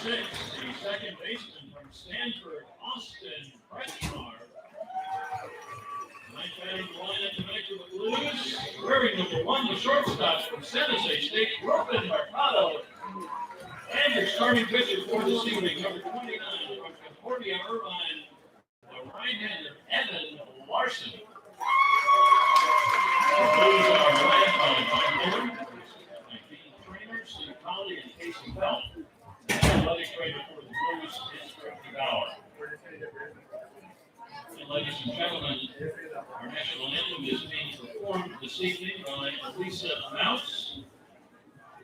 6, the second baseman from Stanford, Austin Breitschmar. Ninth batting lineup tonight for the Blues. Wearing number 1, the shortstop from San Jose State, Ruben Mercado. And your starting pitcher for this evening, number 29 from Concordia Irvine, the right-hander Evan Larson. The Blues are led by Mike Miller, Dean Trainer, Steve Colley, and Casey Bell. The athletic trainer for the Blues is Ricky Bauer. And ladies and gentlemen, our national anthem is being performed this evening by Elisa Mouse,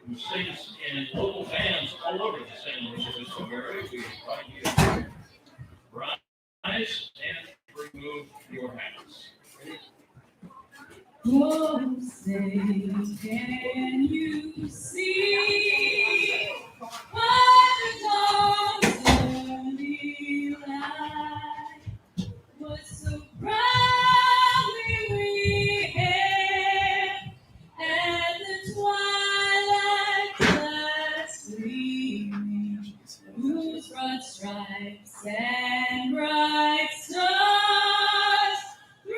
who sings in local bands all over the San Luis Obispo area. We invite you to rise and remove your hats. Oh, say, can you see what the dawn's early light was so proudly we hailed, and the twilight clouds gleaming, whose broad stripes and bright stars through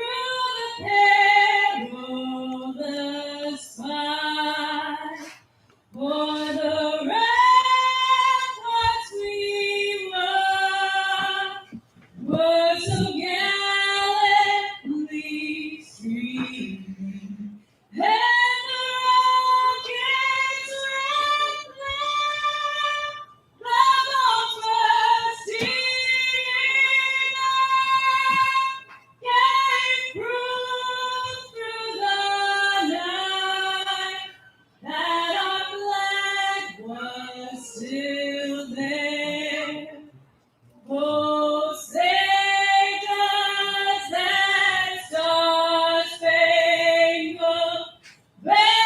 the perilous fight, for the ramparts we run were so gallantly streaming, and the rockets red flame, the most rusty night, came through the night that our flag was still there. Oh, say does that star-spangled banner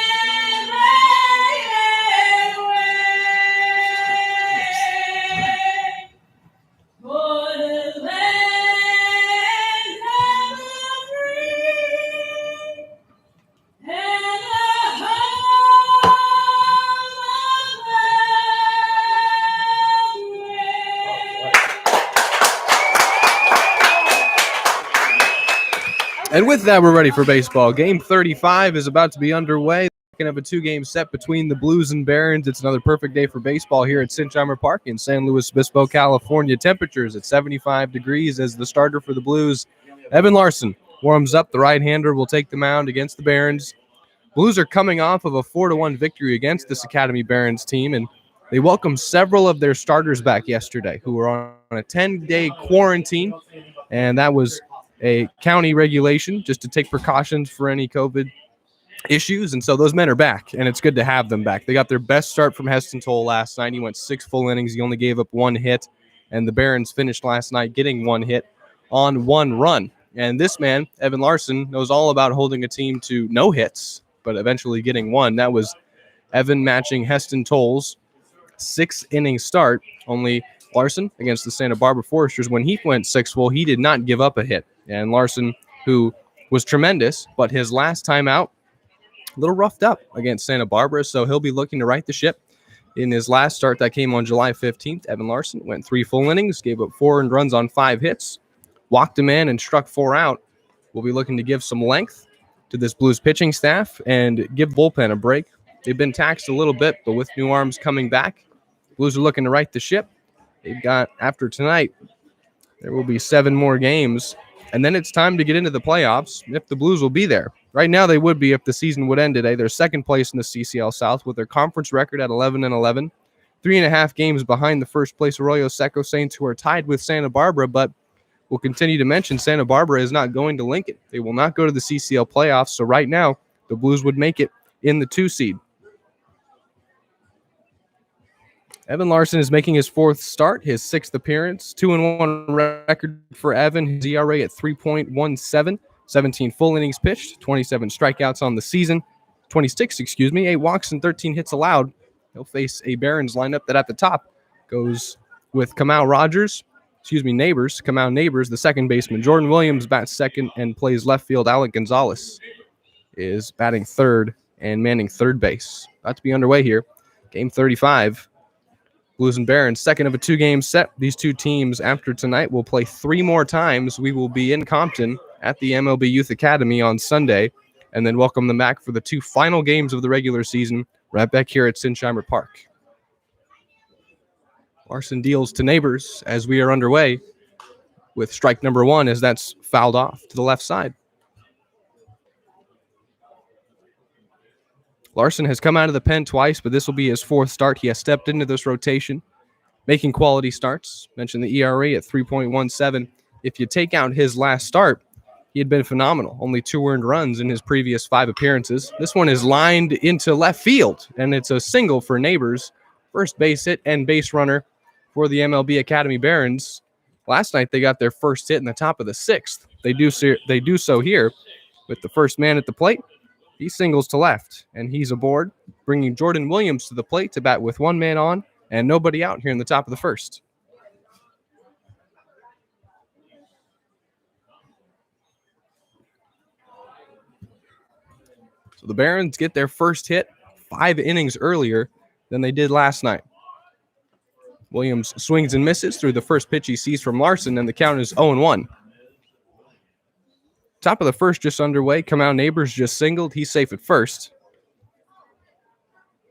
yet wave for the land of the free and the home of the brave. And with that, we're ready for baseball. Game 35 is about to be underway. We're going to have a two-game set between the Blues and Barons. It's another perfect day for baseball here at St. John Park in San Luis Obispo, California. Temperatures at 75 degrees as the starter for the Blues, Evan Larson, warms up. The right-hander will take the mound against the Barons. Blues are coming off of a 4-1 victory against this Academy Barons team, and they welcomed several of their starters back yesterday who were on a 10-day quarantine, and that was a county regulation just to take precautions for any COVID issues. And so those men are back, and it's good to have them back. They got their best start from Heston Toll last night. He went 6 full innings. He only gave up 1 hit, and the Barons finished last night getting 1 hit on 1 run. And this man, Evan Larson, knows all about holding a team to no hits, but eventually getting 1. That was Evan matching Heston Toll's 6-inning start. Only Larson against the Santa Barbara Foresters, when he went 6 full, he did not give up a hit. And Larson, who was tremendous, but his last time out, a little roughed up against Santa Barbara, so he'll be looking to right the ship. In his last start that came on July 15th, Evan Larson went 3 full innings, gave up 4 earned runs on 5 hits, walked a man and struck 4 out. We'll be looking to give some length to this Blues pitching staff and give bullpen a break. They've been taxed a little bit, but with new arms coming back, Blues are looking to right the ship. They've got, after tonight, there will be 7 more games, and then it's time to get into the playoffs if the Blues will be there. Right now, they would be if the season would end today. They're second place in the CCL South with their conference record at 11-11, 3.5 games behind the first place Arroyo Seco Saints, who are tied with Santa Barbara, but we'll continue to mention Santa Barbara is not going to Lincoln. They will not go to the CCL playoffs, so right now, the Blues would make it in the 2 seed. Evan Larson is making his 4th start, his 6th appearance, 2-1 record for Evan. His ERA at 3.17, 17 full innings pitched, 27 strikeouts on the season, 8 walks and 13 hits allowed. He'll face a Barons lineup that at the top goes with Kamau Neighbors, the second baseman. Jordan Williams bats second and plays left field. Alec Gonzalez is batting third and manning third base. About to be underway here. Game 35. Blues and Barons, second of a 2-game set. These two teams, after tonight, will play 3 more times. We will be in Compton at the MLB Youth Academy on Sunday, and then welcome them back for the 2 final games of the regular season right back here at Sinsheimer Park. Larson deals to Neighbors as we are underway with strike number 1 as that's fouled off to the left side. Larson has come out of the pen twice, but this will be his 4th start. He has stepped into this rotation, making quality starts. Mentioned the ERA at 3.17. If you take out his last start, he had been phenomenal. Only 2 earned runs in his previous 5 appearances. This one is lined into left field, and it's a single for Neighbors. First base hit and base runner for the MLB Academy Barons. Last night, they got their first hit in the top of the 6th. They do so here with the first man at the plate. He singles to left, and he's aboard, bringing Jordan Williams to the plate to bat with 1 man on and nobody out here in the top of the 1st. So the Barons get their first hit 5 innings earlier than they did last night. Williams swings and misses through the first pitch he sees from Larson, and the count is 0-1. Top of the 1st just underway. Kamau Neighbors just singled. He's safe at first.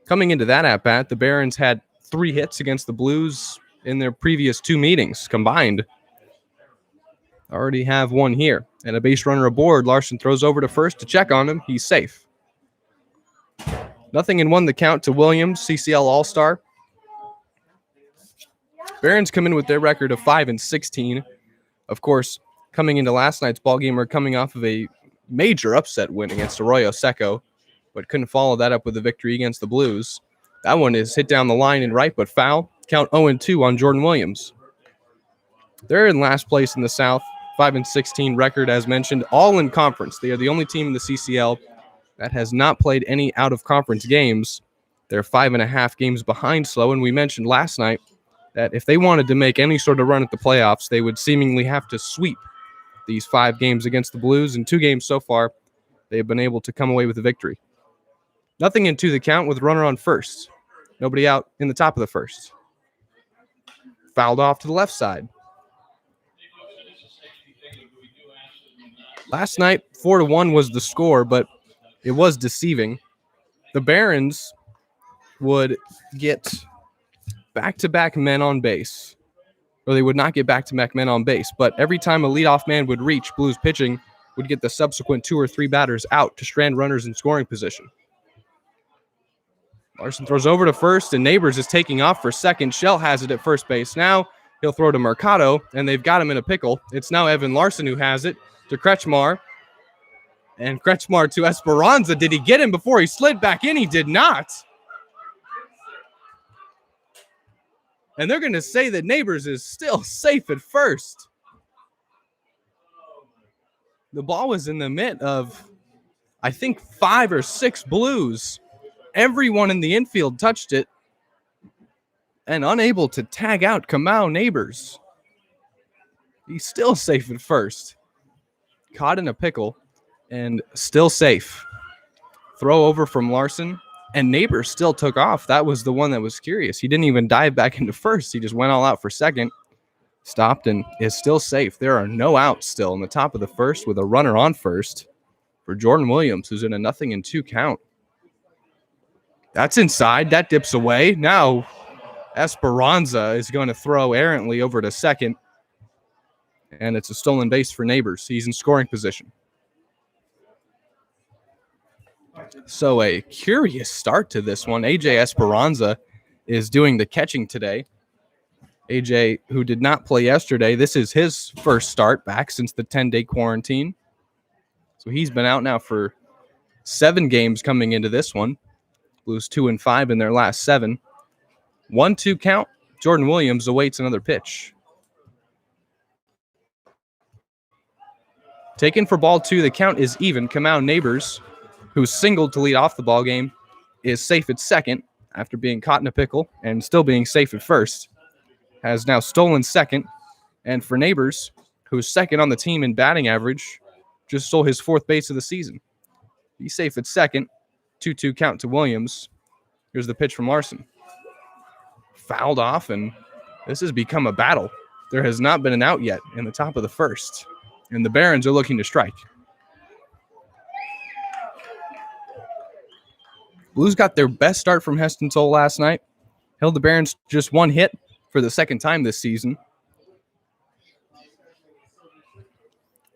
Coming into that at-bat, the Barons had 3 hits against the Blues in their previous 2 meetings combined. Already have 1 here. And a base runner aboard. Larson throws over to first to check on him. He's safe. 0-1 the count to Williams, CCL All-Star. Barons come in with their record of 5-16. Of course, coming into last night's ballgame, we're coming off of a major upset win against Arroyo Seco, but couldn't follow that up with a victory against the Blues. That one is hit down the line and right, but foul. Count 0-2 on Jordan Williams. They're in last place in the South, 5-16 record, as mentioned, all in conference. They are the only team in the CCL that has not played any out-of-conference games. They're 5.5 games behind SLO, and we mentioned last night that if they wanted to make any sort of run at the playoffs, they would seemingly have to sweep these 5 games against the Blues. In 2 games so far, they have been able to come away with a victory. 0-2 the count with runner on first. Nobody out in the top of the 1st. Fouled off to the left side. Last night, 4-1 was the score, but it was deceiving. The Barons would get back-to-back men on base. Or they would not get back-to-back men on base, but every time a leadoff man would reach, Blues pitching would get the subsequent 2 or 3 batters out to strand runners in scoring position. Larson throws over to first, and Neighbors is taking off for second. Shell has it at first base now. He'll throw to Mercado, and they've got him in a pickle. It's now Evan Larson who has it to Kretschmar. And Kretschmar to Esperanza. Did he get him before he slid back in? He did not. And they're going to say that Neighbors is still safe at first. The ball was in the mitt of, I think, 5 or 6 Blues. Everyone in the infield touched it and unable to tag out Kamau Neighbors. He's still safe at first. Caught in a pickle and still safe. Throw over from Larson, and Neighbors still took off. That was the one that was curious. He didn't even dive back into first. He just went all out for second, stopped, and is still safe. There are no outs still in the top of the 1st with a runner on first for Jordan Williams, who's in a 0-2 count. That's inside. That dips away. Now Esperanza is going to throw errantly over to second, and it's a stolen base for Neighbors. He's in scoring position. So a curious start to this one. AJ Esperanza is doing the catching today. AJ, who did not play yesterday, this is his first start back since the 10-day quarantine. So he's been out now for 7 games coming into this one. Blues 2-5 in their last 7. 1-2 count. Jordan Williams awaits another pitch. Taken for ball 2. The count is even. Kamau Neighbors, who's singled to lead off the ball game, is safe at second after being caught in a pickle and still being safe at first. Has now stolen second. And for Neighbors, who's second on the team in batting average, just stole his 4th base of the season. He's safe at second. 2-2 count to Williams. Here's the pitch from Larson. fouled off, and this has become a battle. There has not been an out yet in the top of the first, and the Barons are looking to strike. Blues got their best start from Heston Toll last night. Held the Barons just one hit for the second time this season.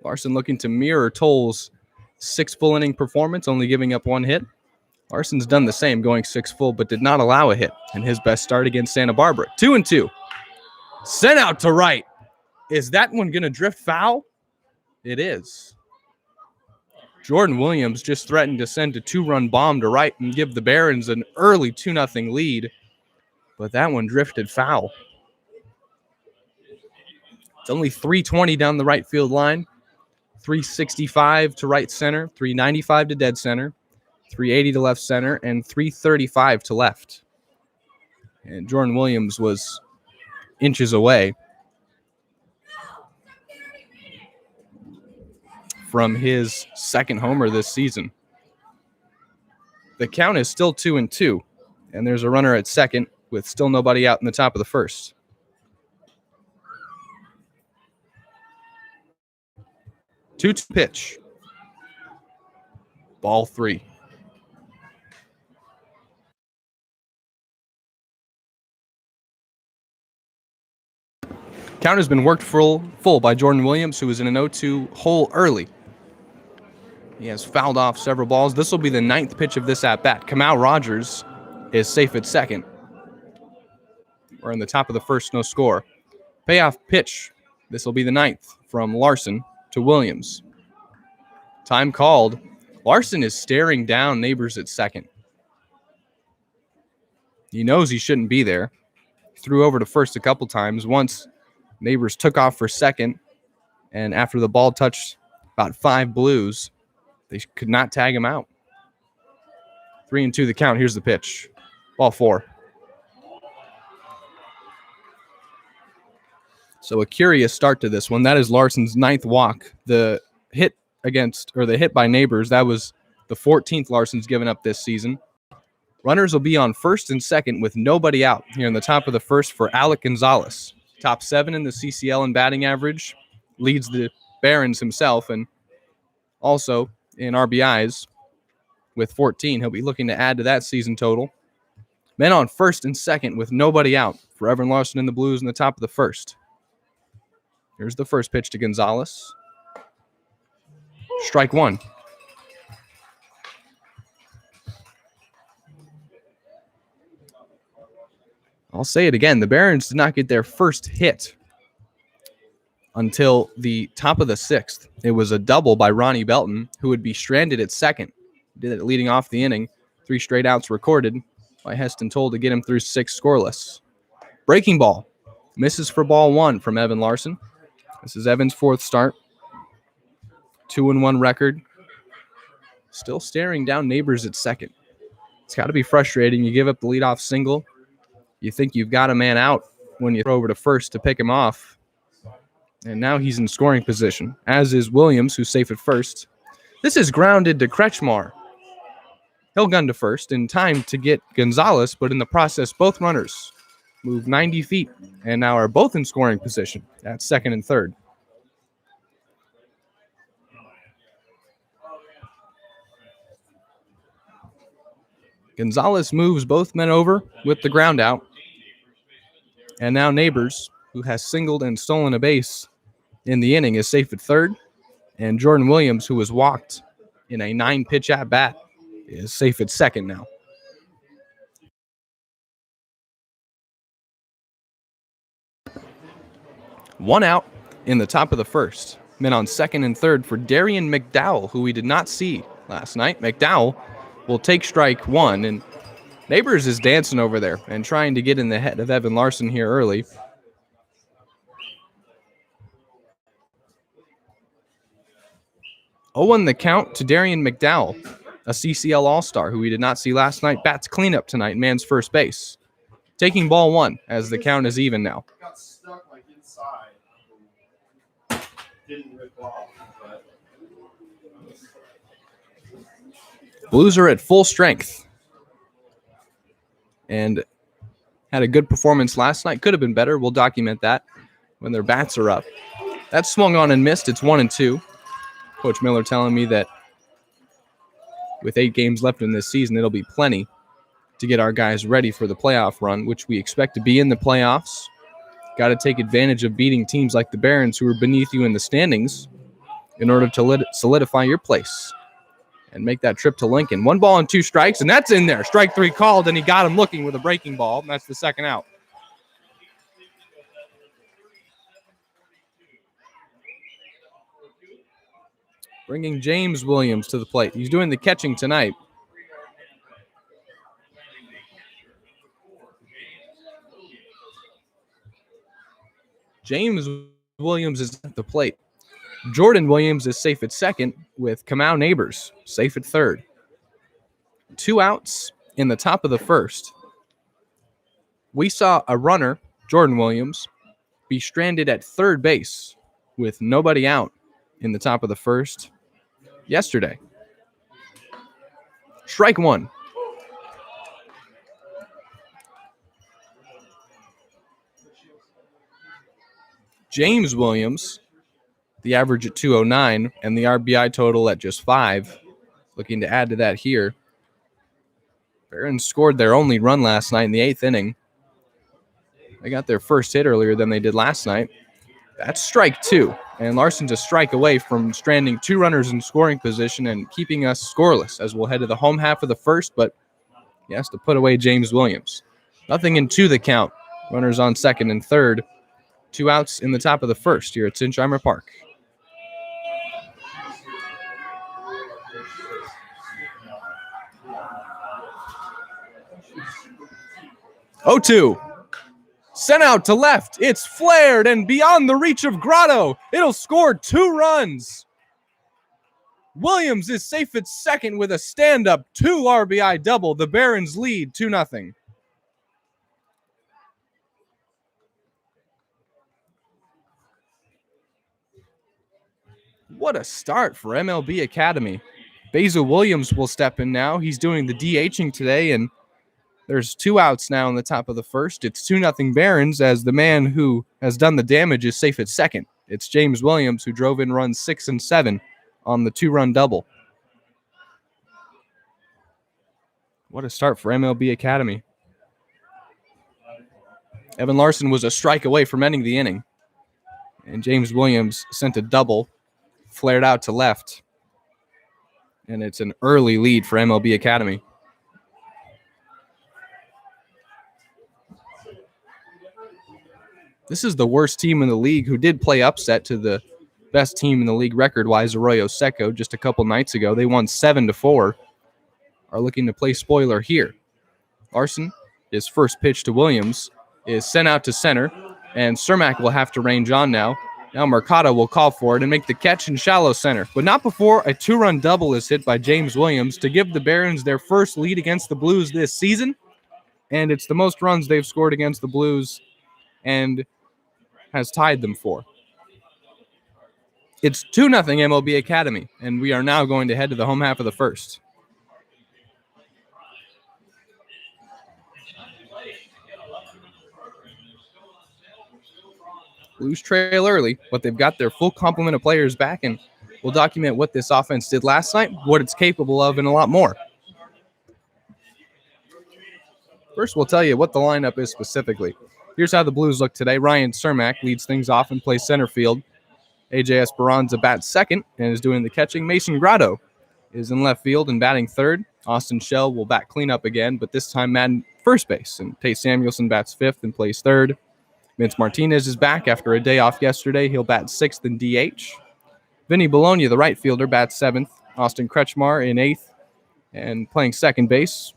Larson looking to mirror Toll's 6 full inning performance, only giving up 1 hit. Larson's done the same, going 6 full, but did not allow a hit in his best start against Santa Barbara. 2-2. Sent out to right. Is that one going to drift foul? It is. Jordan Williams just threatened to send a 2-run bomb to right and give the Barons an early 2-0 lead, but that one drifted foul. It's only 320 down the right field line, 365 to right center, 395 to dead center, 380 to left center, and 335 to left. And Jordan Williams was inches away from his second homer this season. The count is still 2-2, and there's a runner at second with still nobody out in the top of the first. Two pitch. Ball 3. Count has been worked full by Jordan Williams, who is in an 0-2 hole early. He has fouled off several balls. This will be the 9th pitch of this at-bat. Kamau Rogers is safe at second. We're in the top of the first, no score. Payoff pitch. This will be the 9th from Larson to Williams. Time called. Larson is staring down Neighbors at second. He knows he shouldn't be there. Threw over to first a couple times. Once Neighbors took off for second, and after the ball touched about 5 Blues, they could not tag him out. 3-2 the count. Here's the pitch. Ball 4. So a curious start to this one. That is Larson's 9th walk. The hit by Neighbors, that was the 14th Larson's given up this season. Runners will be on first and second with nobody out here in the top of the first for Alec Gonzalez. Top 7 in the CCL in batting average. Leads the Barons himself, and also in RBIs with 14. He'll be looking to add to that season total. Men on first and second with nobody out for Evan Larson and the Blues in the top of the first. Here's the first pitch to Gonzalez. Strike 1. I'll say it again. The Barons did not get their first hit until the top of the 6th. It was a double by Ronnie Belton, who would be stranded at second. Did it leading off the inning. 3 straight outs recorded by Heston Toll to get him through 6 scoreless. Breaking ball. Misses for ball 1 from Evan Larson. This is Evan's 4th start. 2-1 record. Still staring down Neighbors at second. It's got to be frustrating. You give up the leadoff single. You think you've got a man out when you throw over to first to pick him off. And now he's in scoring position, as is Williams, who's safe at first. This is grounded to Kretschmar. He'll gun to first in time to get Gonzalez, but in the process, both runners move 90 feet and now are both in scoring position at second and third. Gonzalez moves both men over with the ground out. And now Neighbors, who has singled and stolen a base in the inning, is safe at third. And Jordan Williams, who was walked in a 9-pitch at-bat, is safe at second now. One out in the top of the first. Men on second and third for Darian McDowell, who we did not see last night. McDowell will take strike 1, and Neighbors is dancing over there and trying to get in the head of Evan Larson here early. Owen the count to Darian McDowell, a CCL All-Star who we did not see last night. Bats cleanup tonight, man's first base. Taking ball 1 as the count is even now. Got stuck like inside. Didn't rip off, but Blues are at full strength. And Had a good performance last night. Could have been better. We'll document that when their bats are up. That swung on and missed. It's 1-2. Coach Miller telling me that with 8 games left in this season, it'll be plenty to get our guys ready for the playoff run, which we expect to be in the playoffs. Got to take advantage of beating teams like the Barons, who are beneath you in the standings, in order to solidify your place and make that trip to Lincoln. 1 ball and 2 strikes, and that's in there. Strike 3 called, and he got him looking with a breaking ball, and that's the second out. Bringing James Williams to the plate. He's doing the catching tonight. James Williams is at the plate. Jordan Williams is safe at second with Kamau Neighbors safe at third. 2 outs in the top of the first. We saw a runner, Jordan Williams, be stranded at third base with nobody out in the top of the first yesterday. Strike 1. James Williams, the average at 209 and the RBI total at just 5. Looking to add to that here. Barons scored their only run last night in the 8th inning. They got their first hit earlier than they did last night. That's strike 2. And Larson's a strike away from stranding 2 runners in scoring position and keeping us scoreless as we'll head to the home half of the first, but he has to put away James Williams. Nothing in 2 the count. Runners on second and third. 2 outs in the top of the first here at Sinsheimer Park. Oh, 2. Sent out to left. It's flared and beyond the reach of Grotto. It'll score 2 runs. Williams is safe at second with a stand-up 2 RBI double. The Barons lead 2-0. What a start for MLB Academy. Basil Williams will step in now. He's doing the DHing today, and there's 2 outs now in the top of the first. It's 2-0 Barons as the man who has done the damage is safe at second. It's James Williams who drove in runs 6 and 7 on the 2-run double. What a start for MLB Academy. Evan Larson was a strike away from ending the inning. And James Williams sent a double, flared out to left. And it's an early lead for MLB Academy. This is the worst team in the league who did play upset to the best team in the league record-wise, Arroyo Seco, just a couple nights ago. They won 7-4. Are looking to play spoiler here. Larson, his first pitch to Williams, is sent out to center, and Cermak will have to range on now. Now Mercado will call for it and make the catch in shallow center, but not before a 2-run double is hit by James Williams to give the Barons their first lead against the Blues this season, and it's the most runs they've scored against the Blues and has tied them for. It's 2-0 MLB Academy, and we are now going to head to the home half of the first. Blues trail early, but they've got their full complement of players back, and we'll document what this offense did last night, what it's capable of, and a lot more. First, we'll tell you what the lineup is specifically. Here's how the Blues look today. Ryan Cermak leads things off and plays center field. AJ Esperanza bats second and is doing the catching. Mason Grotto is in left field and batting third. Austin Shell will bat cleanup again, but this time Madden first base. And Tate Samuelson bats fifth and plays third. Vince Martinez is back after a day off yesterday. He'll bat sixth in DH. Vinny Bologna, the right fielder, bats seventh. Austin Kretschmar in eighth and playing second base.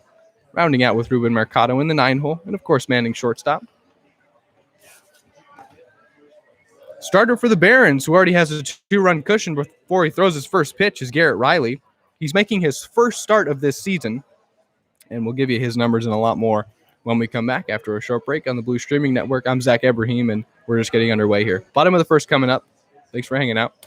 Rounding out with Ruben Mercado in the 9-hole. And, of course, manning shortstop. Starter for the Barons, who already has a 2-run cushion before he throws his first pitch, is Garrett Riley. He's making his first start of this season. And we'll give you his numbers and a lot more when we come back after a short break on the Blue Streaming Network. I'm Zach Ebrahim, and we're just getting underway here. Bottom of the first coming up. Thanks for hanging out.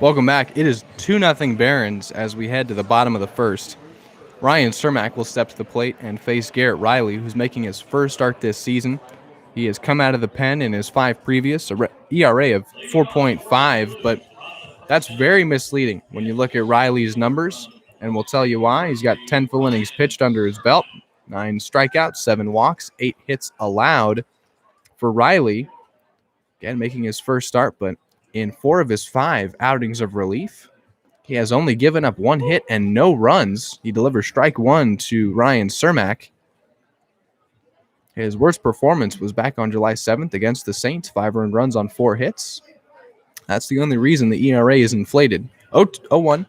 Welcome back. It is 2-0 Barons as we head to the bottom of the first. Ryan Cermak will step to the plate and face Garrett Riley, who's making his first start this season. He has come out of the pen in his 5 previous, ERA of 4.5, but that's very misleading when you look at Riley's numbers, and we'll tell you why. He's got 10 full innings pitched under his belt, 9 strikeouts, 7 walks, 8 hits allowed for Riley. Again, making his first start, but in 4 of his 5 outings of relief, he has only given up 1 hit and no runs. He delivers strike 1 to Ryan Cermak. His worst performance was back on July 7th against the Saints, 5 earned runs on 4 hits. That's the only reason the ERA is inflated. 0-1.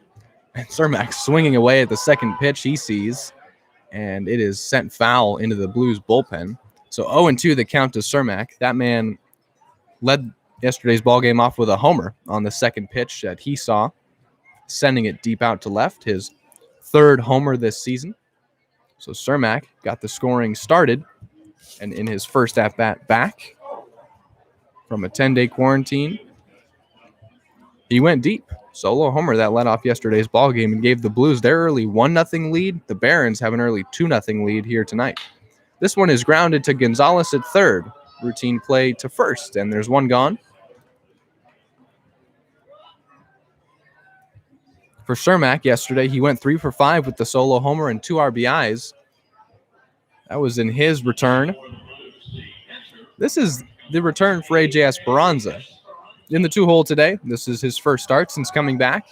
And Cermak swinging away at the second pitch he sees, and it is sent foul into the Blues bullpen. So 0-2 the count to Cermak. That man led yesterday's ballgame off with a homer on the second pitch that he saw, sending it deep out to left, his 3rd homer this season. So Cermak got the scoring started, and in his first at-bat back from a 10-day quarantine, he went deep. Solo homer that led off yesterday's ballgame and gave the Blues their early 1-0 lead. The Barons have an early 2-0 lead here tonight. This one is grounded to Gonzalez at third. Routine play to first, and there's one gone. For Cermak yesterday, he went 3 for 5 with the solo homer and 2 RBIs. That was in his return. This is the return for AJ Esperanza. In the 2-hole today, this is his first start since coming back.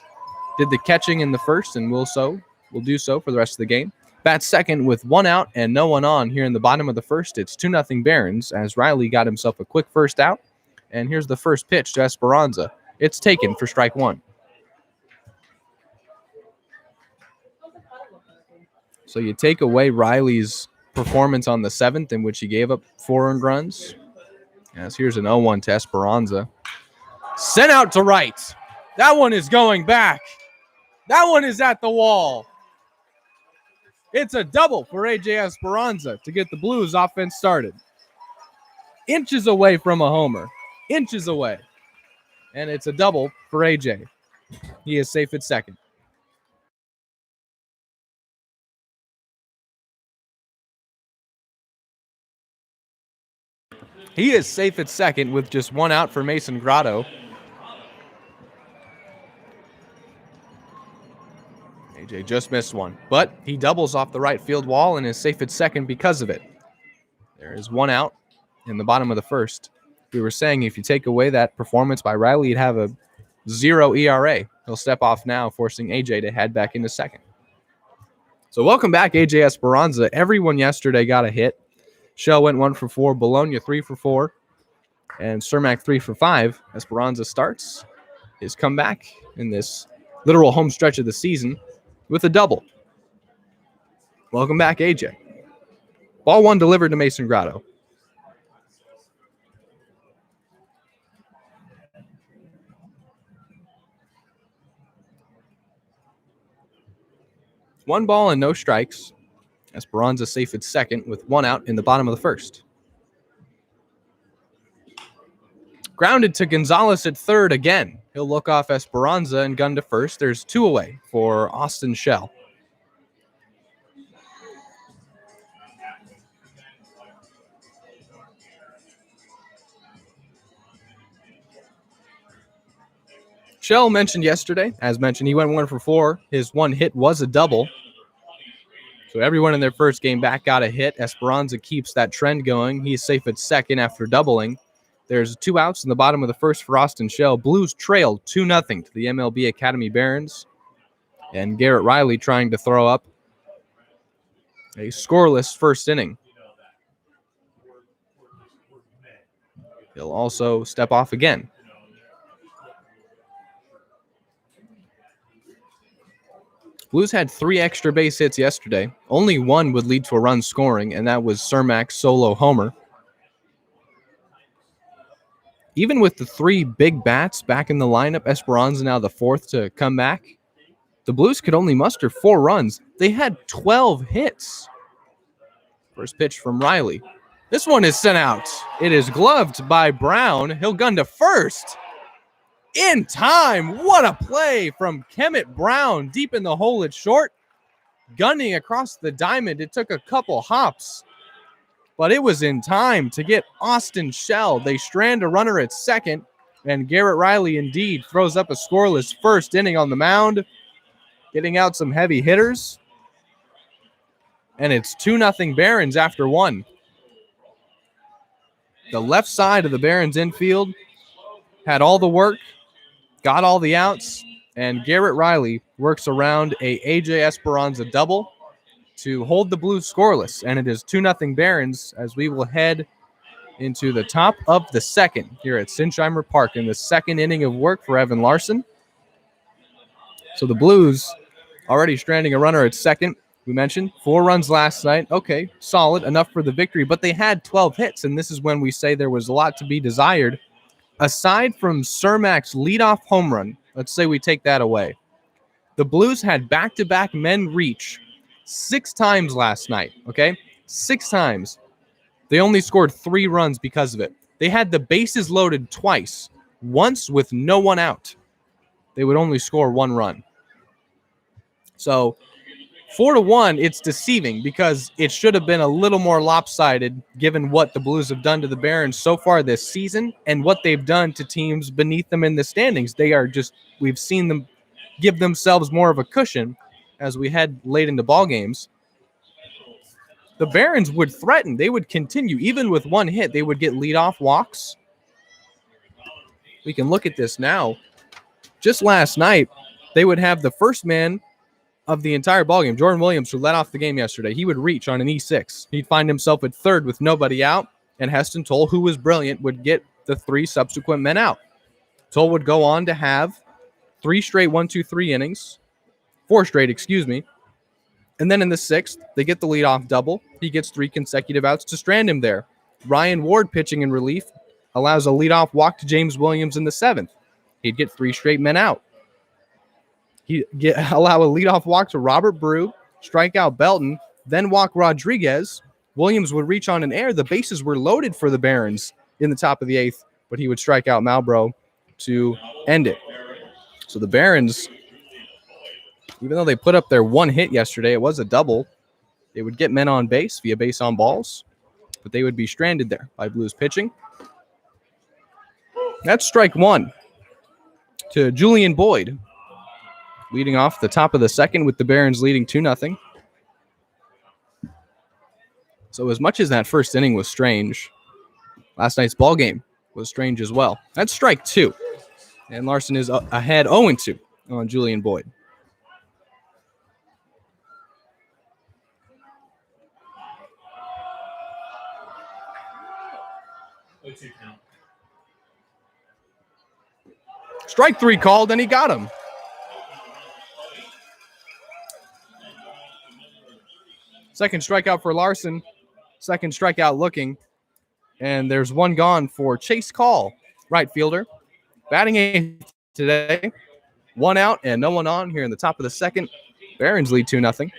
Did the catching in the first and will do so for the rest of the game. Bats second with 1 out and no one on here in the bottom of the first. It's 2-0 Barons as Riley got himself a quick first out. And here's the first pitch to Esperanza. It's taken for strike 1. So you take away Riley's performance on the 7th, in which he gave up 4 earned runs. As here's an 0-1 to Esperanza. Sent out to right. That one is going back. That one is at the wall. It's a double for AJ Esperanza to get the Blues offense started. Inches away from a homer. Inches away. And it's a double for AJ. He is safe at second. He is safe at second with just 1 out for Mason Grotto. AJ just missed one, but he doubles off the right field wall and is safe at second because of it. There is 1 out in the bottom of the first. We were saying if you take away that performance by Riley, you'd have a 0 ERA. He'll step off now, forcing AJ to head back into second. So welcome back, AJ Esperanza. Everyone yesterday got a hit. Shell went 1 for 4, Bologna 3 for 4, and Cermak 3 for 5. Esperanza starts his comeback in this literal home stretch of the season with a double. Welcome back, AJ. Ball 1 delivered to Mason Grotto. One ball and no strikes. Esperanza safe at second with 1 out in the bottom of the first. Grounded to Gonzalez at third again. He'll look off Esperanza and gun to first. There's 2 away for Austin Shell. Shell mentioned yesterday, as mentioned, he went 1 for 4. His 1 hit was a double. So everyone in their first game back got a hit. Esperanza keeps that trend going. He's safe at second after doubling. There's 2 outs in the bottom of the first for Austin Shell. Blues trailed 2-0 to the MLB Academy Barons. And Garrett Riley trying to throw up a scoreless first inning. He'll also step off again. Blues had 3 extra base hits yesterday. Only 1 would lead to a run scoring, and that was Cermak's solo homer. Even with the 3 big bats back in the lineup, Esperanza now the 4th to come back, the Blues could only muster 4 runs. They had 12 hits. First pitch from Riley. This one is sent out. It is gloved by Brown. He'll gun to first. in time. What a play from Kemet Brown deep in the hole at short. Gunning across the diamond. It took a couple hops, but it was in time to get Austin Shell. They strand a runner at second, and Garrett Riley indeed throws up a scoreless first inning on the mound, getting out some heavy hitters. And it's 2-0 Barons after one. The left side of the Barons infield had all the work, got all the outs, and Garrett Riley works around a AJ Esperanza double to hold the Blues scoreless. And it is 2-0 Barons as we will head into the top of the second here at Sinsheimer Park in the second inning of work for Evan Larson. So the Blues already stranding a runner at second. We mentioned 4 runs last night. Okay, solid, enough for the victory, but they had 12 hits, and this is when we say there was a lot to be desired. Aside from Cermak's leadoff home run, let's say we take that away, the Blues had back-to-back men reach 6 times last night, okay? 6 times. They only scored 3 runs because of it. They had the bases loaded twice, once with no one out. They would only score 1 run. So 4-1, it's deceiving because it should have been a little more lopsided given what the Blues have done to the Barons so far this season and what they've done to teams beneath them in the standings. They are just, we've seen them give themselves more of a cushion as we head late into ball games. The Barons would threaten. They would continue. Even with 1 hit, they would get leadoff walks. We can look at this now. Just last night, they would have the first man of the entire ballgame, Jordan Williams, who led off the game yesterday. He would reach on an E6. He'd find himself at third with nobody out, and Heston Toll, who was brilliant, would get the 3 subsequent men out. Toll would go on to have 3 straight 1-2-3 innings, 4 straight, and then in the 6th, they get the leadoff double. He gets 3 consecutive outs to strand him there. Ryan Ward, pitching in relief, allows a leadoff walk to James Williams in the 7th. He'd get 3 straight men out. He'd allow a leadoff walk to Robert Brew, strike out Belton, then walk Rodriguez. Williams would reach on an air. The bases were loaded for the Barons in the top of the 8th, but he would strike out Malbrough to end it. So the Barons, even though they put up their 1 hit yesterday, it was a double. They would get men on base via base on balls, but they would be stranded there by Blues pitching. That's strike 1 to Julian Boyd, leading off the top of the second with the Barons leading 2-0. So as much as that first inning was strange, last night's ball game was strange as well. That's strike 2. And Larson is ahead 0-2 on Julian Boyd. Strike 3 called, and he got him. Second strikeout for Larson. Second strikeout looking. And there's 1 gone for Chase Call, right fielder. Batting 8th today. 1 out and no one on here in the top of the second. Barons lead 2-0.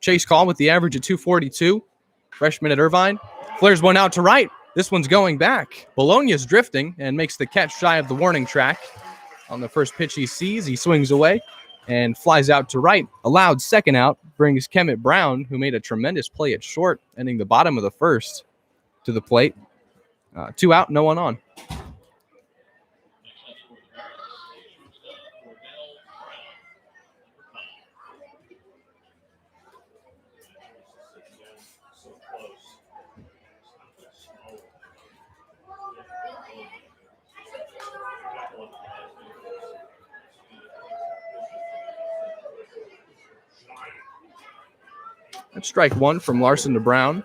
Chase Call with the average at 242. Freshman at Irvine. Flares 1 out to right. This one's going back. Bologna's drifting and makes the catch shy of the warning track. On the first pitch he sees, he swings away and flies out to right. A loud second out brings Kemet Brown, who made a tremendous play at short, ending the bottom of the first, to the plate. 2 out, no one on. That's strike 1 from Larson to Brown.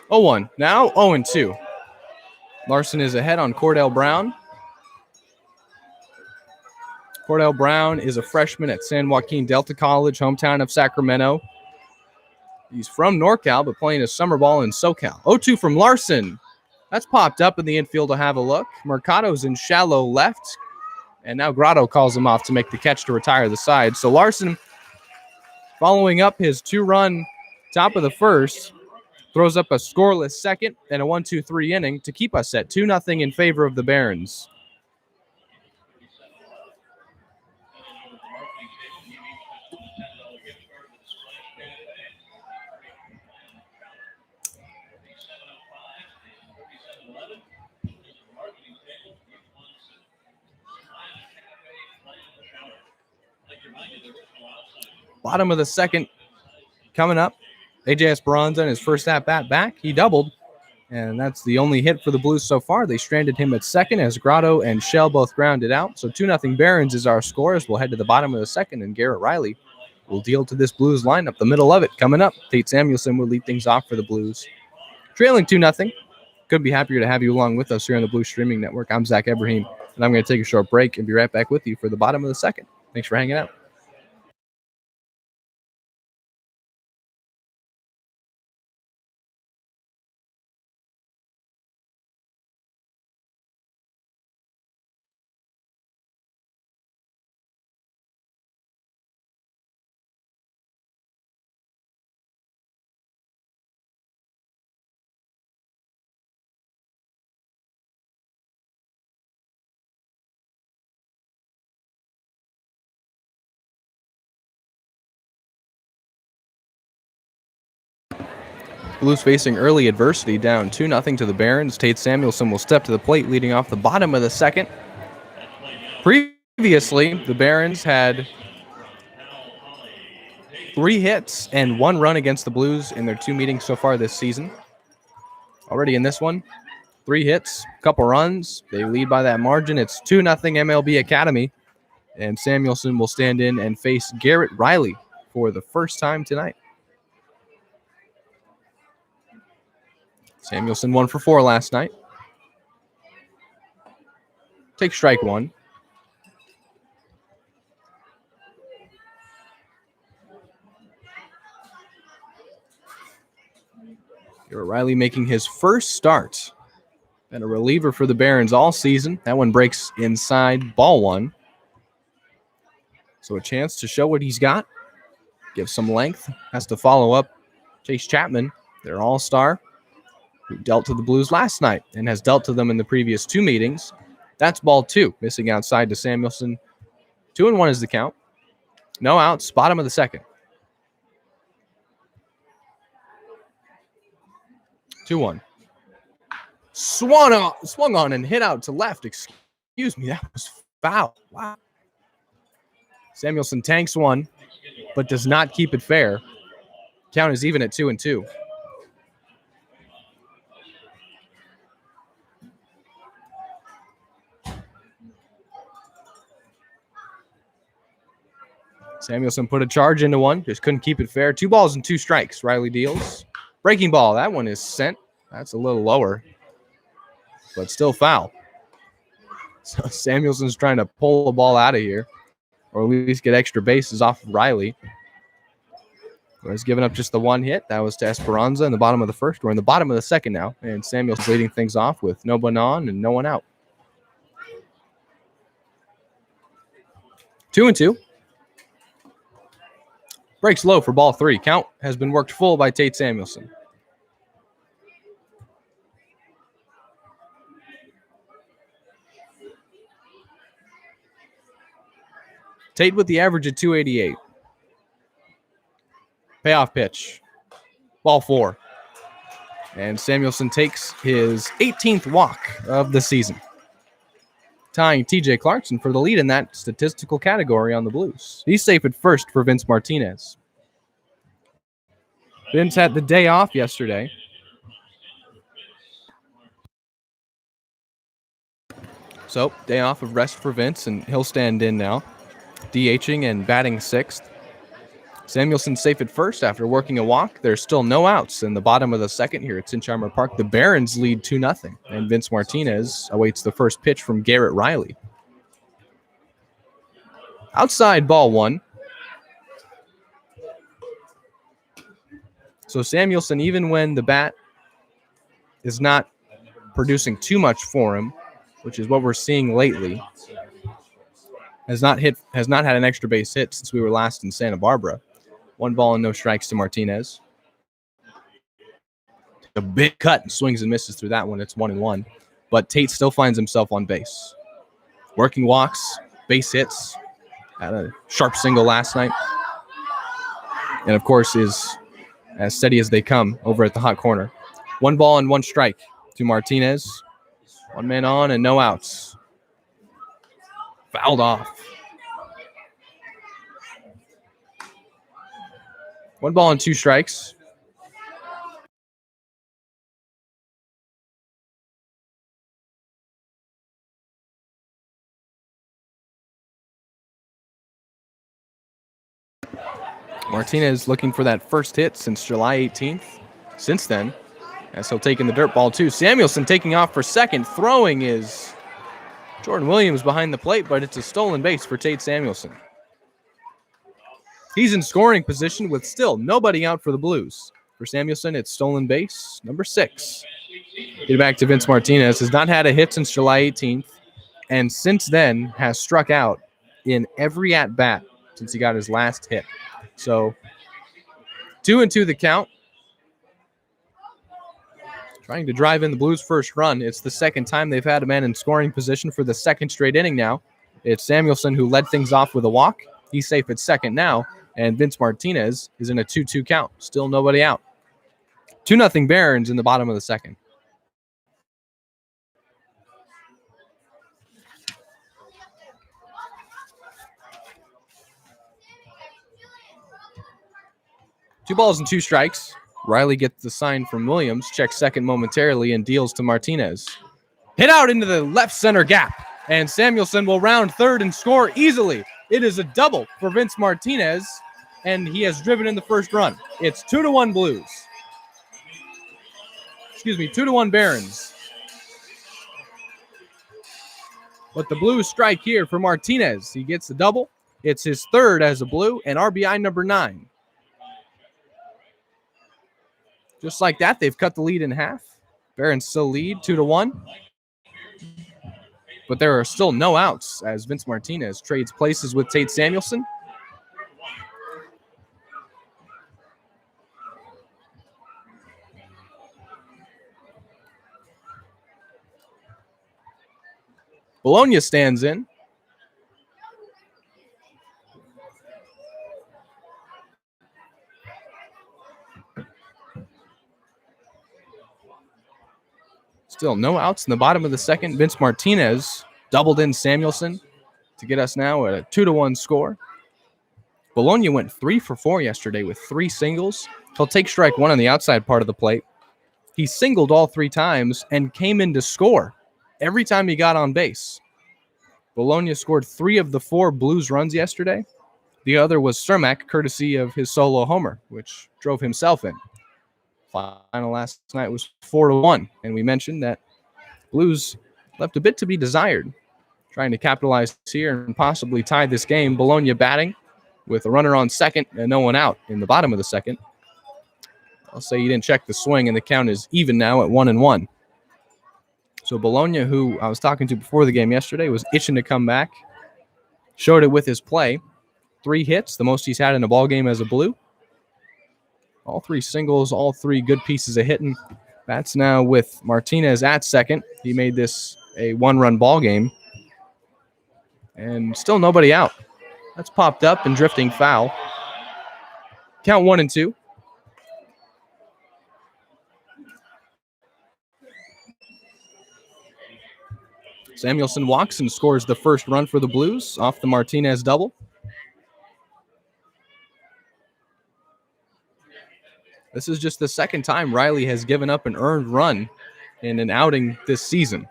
Oh, 1. Now 0-2. Larson is ahead on Cordell Brown. Cordell Brown is a freshman at San Joaquin Delta College, hometown of Sacramento. He's from NorCal, but playing his summer ball in SoCal. 0-2 from Larson. That's popped up in the infield to have a look. Mercado's in shallow left. And now Grotto calls him off to make the catch to retire the side. So Larson, following up his 2-run top of the first, throws up a scoreless second and a 1-2-3 inning to keep us at 2-0 in favor of the Barons. Bottom of the second coming up. AJ Esperanza in his first at-bat back. He doubled, and that's the only hit for the Blues so far. They stranded him at second as Grotto and Shell both grounded out. So 2-0 Barons is our score as we'll head to the bottom of the second, and Garrett Riley will deal to this Blues lineup. The middle of it coming up. Tate Samuelson will lead things off for the Blues. Trailing 2-0. Couldn't be happier to have you along with us here on the Blues Streaming Network. I'm Zach Ebrahim, and I'm going to take a short break and be right back with you for the bottom of the second. Thanks for hanging out. Blues facing early adversity, down 2-0 to the Barons. Tate Samuelson will step to the plate, leading off the bottom of the second. Previously, the Barons had 3 hits and 1 run against the Blues in their 2 meetings so far this season. Already in this one, 3 hits, couple runs. They lead by that margin. It's 2-0 MLB Academy, and Samuelson will stand in and face Garrett Riley for the first time tonight. Samuelson 1 for 4 last night. Take strike 1. Garrett Riley making his first start. Been a reliever for the Barons all season. That one breaks inside, ball 1. So a chance to show what he's got. Give some length. Has to follow up Chase Chapman, their all-star, who dealt to the Blues last night and has dealt to them in the previous 2 meetings. That's ball 2, missing outside to Samuelson. 2-1 is the count. No outs, bottom of the second. 2-1. Swung on and hit out to left. Excuse me, that was foul. Wow. Samuelson tanks one, but does not keep it fair. Count is even at 2-2. Samuelson put a charge into one, just couldn't keep it fair. 2 balls and 2 strikes. Riley deals. Breaking ball, that one is sent. That's a little lower, but still foul. So Samuelson's trying to pull the ball out of here, or at least get extra bases off of Riley. He's given up just the 1 hit. That was to Esperanza in the bottom of the first. We're in the bottom of the second now, and Samuelson's leading things off with no one on and no one out. 2-2. Breaks low for ball 3. Count has been worked full by Tate Samuelson. Tate with the average at 288. Payoff pitch. Ball 4. And Samuelson takes his 18th walk of the season, tying TJ Clarkson for the lead in that statistical category on the Blues. He's safe at first for Vince Martinez. Vince had the day off yesterday. So, day off of rest for Vince, and he'll stand in now, DHing and batting 6th. Samuelson safe at first after working a walk. There's still no outs in the bottom of the second here at Sinchheimer Park. The Barons lead 2-0, and Vince Martinez awaits the first pitch from Garrett Riley. Outside, ball 1. So Samuelson, even when the bat is not producing too much for him, which is what we're seeing lately. Has not had an extra base hit since we were last in Santa Barbara. 1 ball and no strikes to Martinez. A big cut and swings and misses through that one. It's 1-1. But Tate still finds himself on base. Working walks, base hits. Had a sharp single last night. And, of course, is as steady as they come over at the hot corner. 1 ball and 1 strike to Martinez. 1 man on and no outs. Fouled off. 1 ball and 2 strikes. Martinez looking for that first hit since July 18th. Since then, as he'll take in the dirt ball too. Samuelson taking off for second. Throwing is Jordan Williams behind the plate, but it's a stolen base for Tate Samuelson. He's in scoring position with still nobody out for the Blues. For Samuelson, it's stolen base number 6. Get back to Vince Martinez. Has not had a hit since July 18th, and since then has struck out in every at-bat since he got his last hit. So 2-2 the count. Trying to drive in the Blues' first run. It's the second time they've had a man in scoring position for the second straight inning now. It's Samuelson who led things off with a walk. He's safe at second now. And Vince Martinez is in a 2-2 count. Still nobody out. 2-0 Barons in the bottom of the second. Two balls and 2 strikes. Riley gets the sign from Williams, checks second momentarily, and deals to Martinez. Hit out into the left center gap, and Samuelson will round third and score easily. It is a double for Vince Martinez, and he has driven in the first run. It's 2-1 Blues. 2-1 Barons. But the Blues strike here for Martinez. He gets the double. It's his third as a Blue and RBI number 9. Just like that, they've cut the lead in half. Barons still lead 2-1. But there are still no outs as Vince Martinez trades places with Tate Samuelson. Bologna stands in. Still no outs in the bottom of the second. Vince Martinez doubled in Samuelson to get us now at a 2-1 score. Bologna went 3 for 4 yesterday with 3 singles. He'll take strike 1 on the outside part of the plate. He singled all 3 times and came in to score every time he got on base. Bologna scored 3 of the 4 Blues runs yesterday. The other was Cermak, courtesy of his solo homer, which drove himself in. Final last night was 4-1, and we mentioned that Blues left a bit to be desired, trying to capitalize here and possibly tie this game. Bologna batting with a runner on second and no one out in the bottom of the second. I'll say he didn't check the swing, and the count is even now at 1-1. So Bologna, who I was talking to before the game yesterday, was itching to come back. Showed it with his play. 3 hits, the most he's had in a ball game as a Blue. All 3 singles, all 3 good pieces of hitting. Bats now with Martinez at second. He made this a 1-run ball game. And still nobody out. That's popped up and drifting foul. Count 1-2. Samuelson walks and scores the first run for the Blues off the Martinez double. This is just the second time Riley has given up an earned run in an outing this season.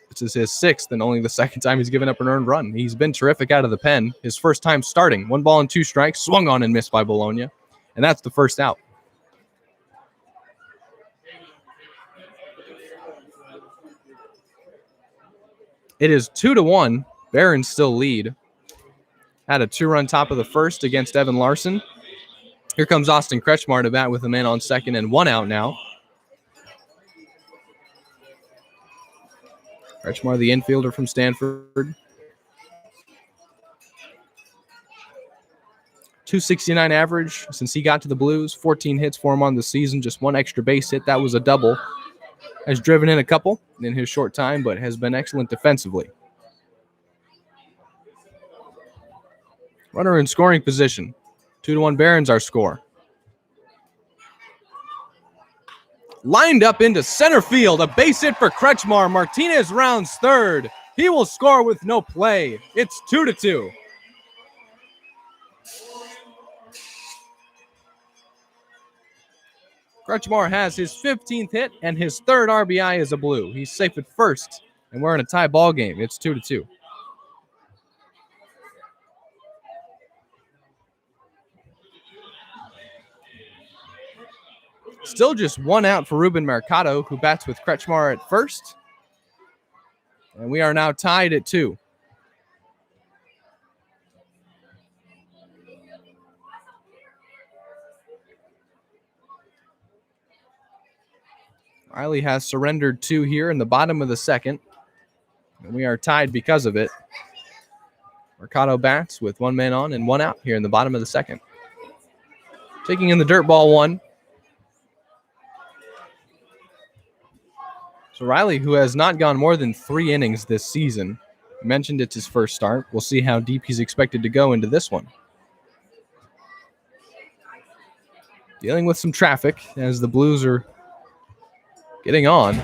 This is his 6th and only the second time he's given up an earned run. He's been terrific out of the pen. His first time starting. 1 ball and 2 strikes. Swung on and missed by Bologna. And that's the first out. It is 2-1. Barons still lead. Had a 2-run top of the first against Evan Larson. Here comes Austin Kretschmar to bat with a man on second and 1 out now. Kretschmar, the infielder from Stanford. 269 average since he got to the Blues. 14 hits for him on the season. Just one extra base hit. That was a double. Has driven in a couple in his short time, but has been excellent defensively. Runner in scoring position. 2-1 Barons our score. Lined up into center field. A base hit for Kretschmar. Martinez rounds third. He will score with no play. It's 2-2. Kretschmar has his 15th hit and his third RBI as a Blue. He's safe at first, and we're in a tie ball game. It's 2-2. Still just one out for Ruben Mercado, who bats with Kretschmar at first. And we are now tied at 2. Riley has surrendered 2 here in the bottom of the second. And we are tied because of it. Mercado bats with 1 man on and 1 out here in the bottom of the second. Taking in the dirt ball 1. So Riley, who has not gone more than 3 innings this season, mentioned it's his first start. We'll see how deep he's expected to go into this one. Dealing with some traffic as the Blues are getting on.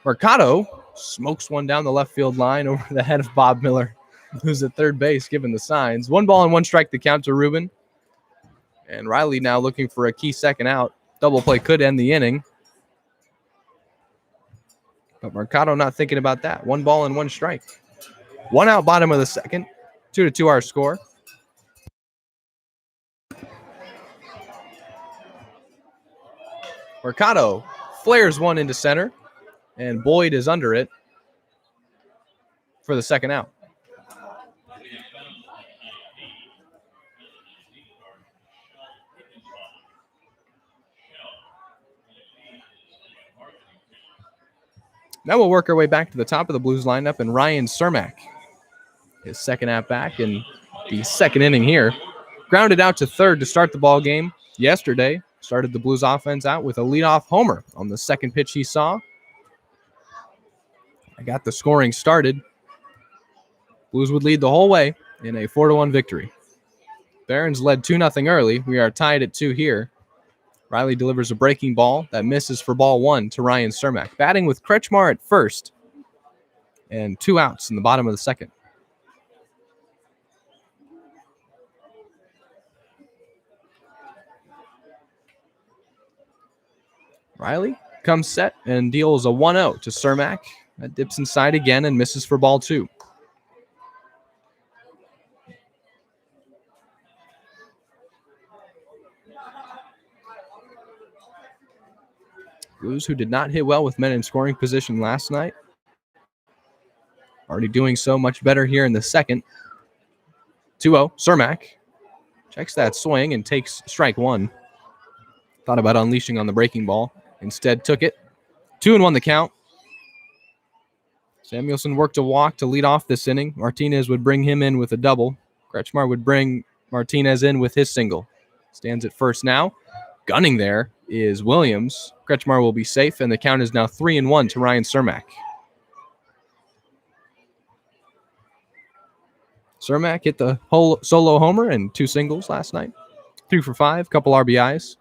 Mercado smokes one down the left field line over the head of Bob Miller, who's at third base giving the signs. 1 ball and 1 strike the count to Ruben. And Riley now looking for a key second out. Double play could end the inning. But Mercado not thinking about that. 1 ball and 1 strike. 1 out bottom of the second. 2-2 our score. Mercado flares one into center, and Boyd is under it for the second out. Now we'll work our way back to the top of the Blues lineup, and Ryan Cermak, his second at back in the second inning here, grounded out to third to start the ball game yesterday. Started the Blues offense out with a leadoff homer on the second pitch he saw. I got the scoring started. Blues would lead the whole way in a 4-1 victory. Barons led 2-0 early. We are tied at 2 here. Riley delivers a breaking ball that misses for ball 1 to Ryan Cermak. Batting with Kretschmar at first and 2 outs in the bottom of the second. Riley comes set and deals a 1-0 to Cermak. That dips inside again and misses for ball 2. Blues, who did not hit well with men in scoring position last night, already doing so much better here in the second. 2-0, Cermak checks that swing and takes strike 1. Thought about unleashing on the breaking ball. Instead took it. 2-1 the count. Samuelson worked a walk to lead off this inning. Martinez would bring him in with a double. Kretschmar would bring Martinez in with his single. Stands at first now. Gunning there is Williams. Kretschmar will be safe, and the count is now 3-1 to Ryan Cermak. Cermak hit the whole solo homer and 2 singles last night. 3 for 5, couple RBIs.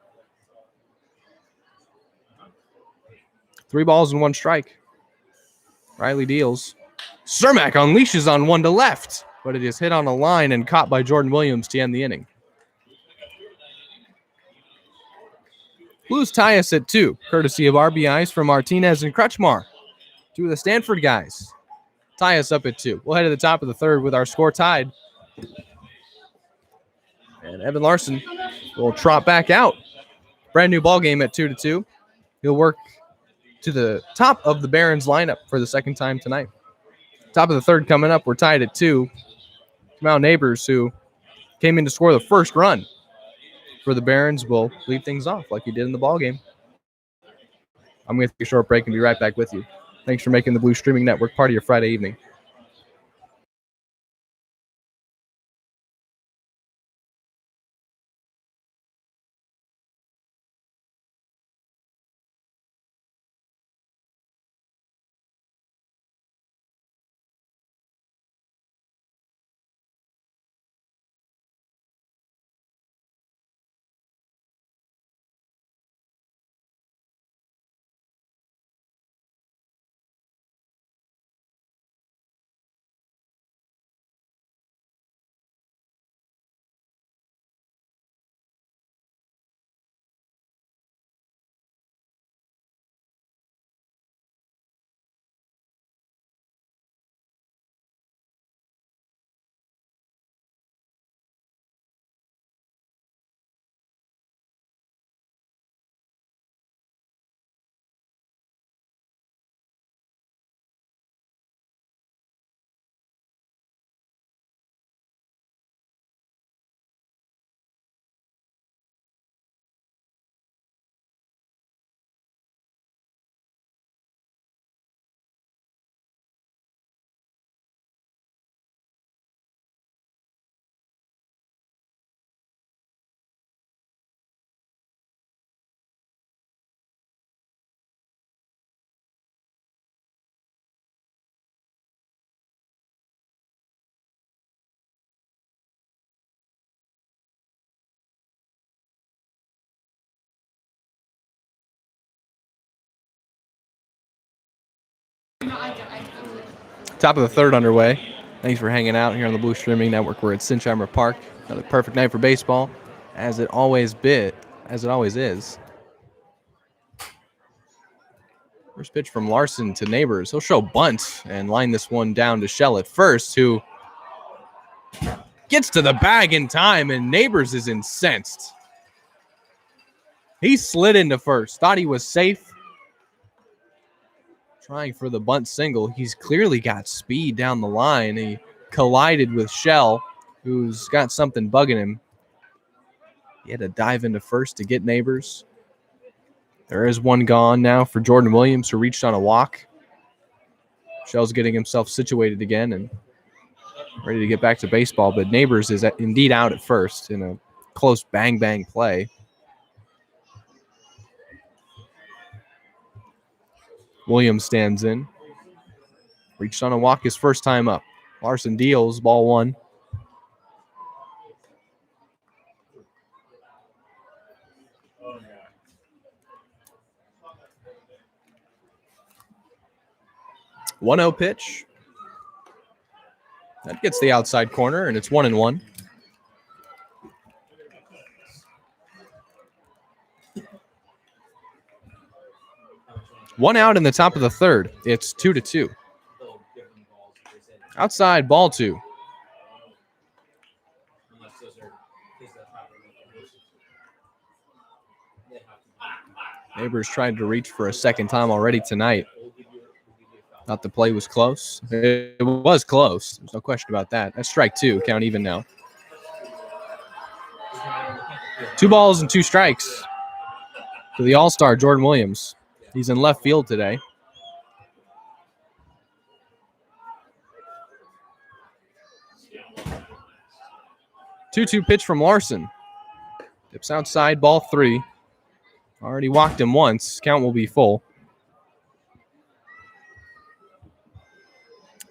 3 balls and 1 strike. Riley deals. Cermak unleashes on one to left, but it is hit on a line and caught by Jordan Williams to end the inning. Blues tie us at 2, courtesy of RBIs from Martinez and Kretschmar. 2 of the Stanford guys tie us up at 2. We'll head to the top of the third with our score tied. And Evan Larson will trot back out. Brand new ball game at 2-2. He'll work to the top of the Barons lineup for the second time tonight. Top of the third coming up. We're tied at 2. Mount Neighbors, who came in to score the first run for the Barons, will lead things off like he did in the ball game. I'm going to take a short break and be right back with you. Thanks for making the Blue Streaming Network part of your Friday evening. Top of the third underway. Thanks for hanging out here on the Blue Streaming Network. We're at Sinchheimer Park. Another perfect night for baseball, as it always is. First pitch from Larson to Neighbors. He'll show bunt and line this one down to Shell at first, who gets to the bag in time, and Neighbors is incensed. He slid into first, thought he was safe. Trying for the bunt single. He's clearly got speed down the line. He collided with Shell, who's got something bugging him. He had to dive into first to get Neighbors. There is one gone now for Jordan Williams, who reached on a walk. Shell's getting himself situated again and ready to get back to baseball, but Neighbors is indeed out at first in a close bang-bang play. Williams stands in. Reached on a walk his first time up. Larson deals, ball one. One 1-0 pitch. That gets the outside corner, and it's 1-1. One out in the top of the third. It's 2-2. Outside, ball two. Neighbors tried to reach for a second time already tonight. Thought the play was close. It was close. There's no question about that. That's strike two. Count even now. 2 balls and 2 strikes to the All-Star, Jordan Williams. He's in left field today. Two-two pitch from Larson. Dips outside, ball 3. Already walked him once. Count will be full.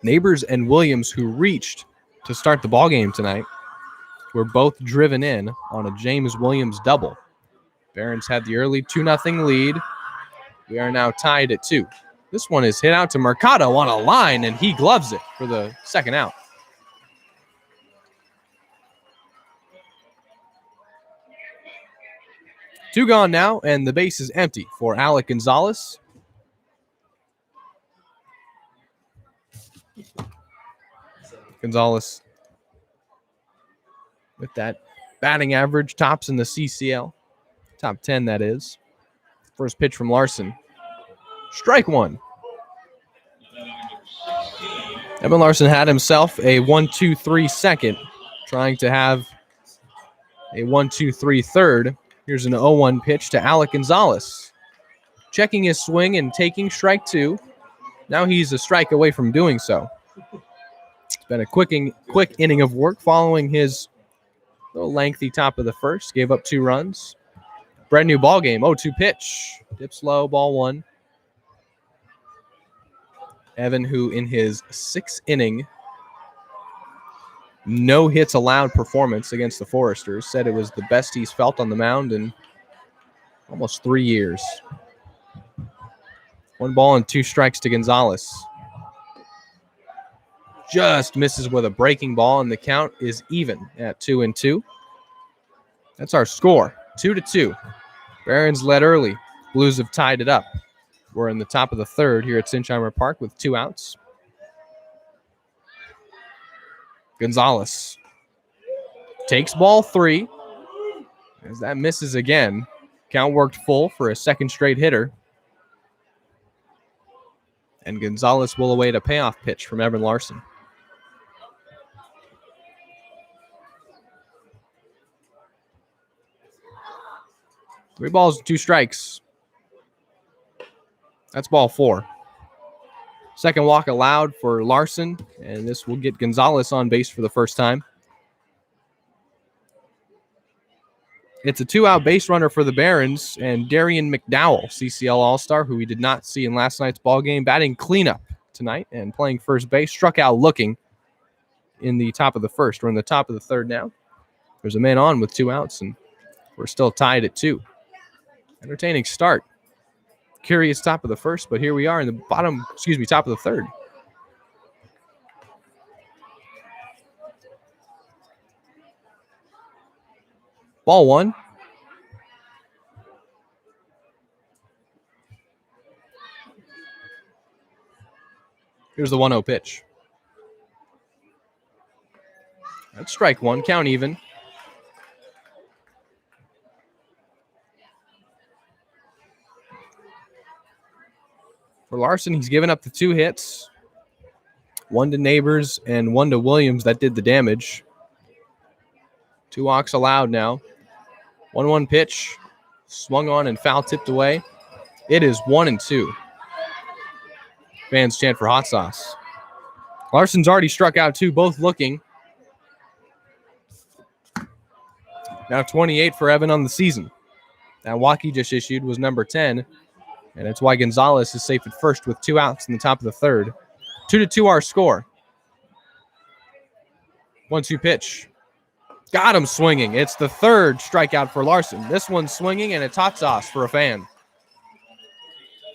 Neighbors and Williams, who reached to start the ballgame tonight, were both driven in on a James Williams double. Barons had the early 2-0 lead. We are now tied at 2. This one is hit out to Mercado on a line, and he gloves it for the second out. Two gone now, and the base is empty for Alec Gonzalez. Gonzalez with that batting average, tops in the CCL. Top 10, that is. First pitch from Larson. Strike one. Evan Larson had himself a 1-2-3 second, trying to have a 1-2-3 third. Here's an 0-1 pitch to Alec Gonzalez. Checking his swing and taking strike two. Now he's a strike away from doing so. It's been a quick inning of work following his little lengthy top of the first. Gave up 2 runs. Brand new ball game. 0-2 pitch. Dips low, ball 1. Evan, who in his 6th inning, no hits allowed performance against the Foresters, said it was the best he's felt on the mound in almost 3 years. 1 ball and 2 strikes to Gonzalez. Just misses with a breaking ball, and the count is even at 2-2. That's our score, 2-2. Barons led early. Blues have tied it up. We're in the top of the 3rd here at Sinsheimer Park with 2 outs. Gonzalez takes ball 3. As that misses again, count worked full for a 2nd straight hitter. And Gonzalez will await a payoff pitch from Evan Larson. Three balls, 2 strikes. That's ball 4. Second walk allowed for Larson, and this will get Gonzalez on base for the first time. It's a 2-out base runner for the Barons, and Darian McDowell, CCL All-Star, who we did not see in last night's ball game, batting cleanup tonight and playing first base, struck out looking in the top of the first. We're in the top of the 3rd now. There's a man on with 2 outs, and we're still tied at 2. Entertaining start. Curious top of the 1st, but here we are in the top of the 3rd. Ball 1. Here's the 1-0 pitch. That's strike 1, count even. For Larson, he's given up the 2 hits. 1 to Neighbors and 1 to Williams that did the damage. 2 walks allowed now. 1-1 pitch. Swung on and foul tipped away. It is 1-2. Fans chant for hot sauce. Larson's already struck out 2, both looking. Now 28 for Evan on the season. That walk he just issued was number 10. And it's why Gonzalez is safe at first with 2 outs in the top of the 3rd. 2-2 our score. 1-2 pitch. Got him swinging. It's the 3rd strikeout for Larson. This one's swinging, and it's hot sauce for a fan.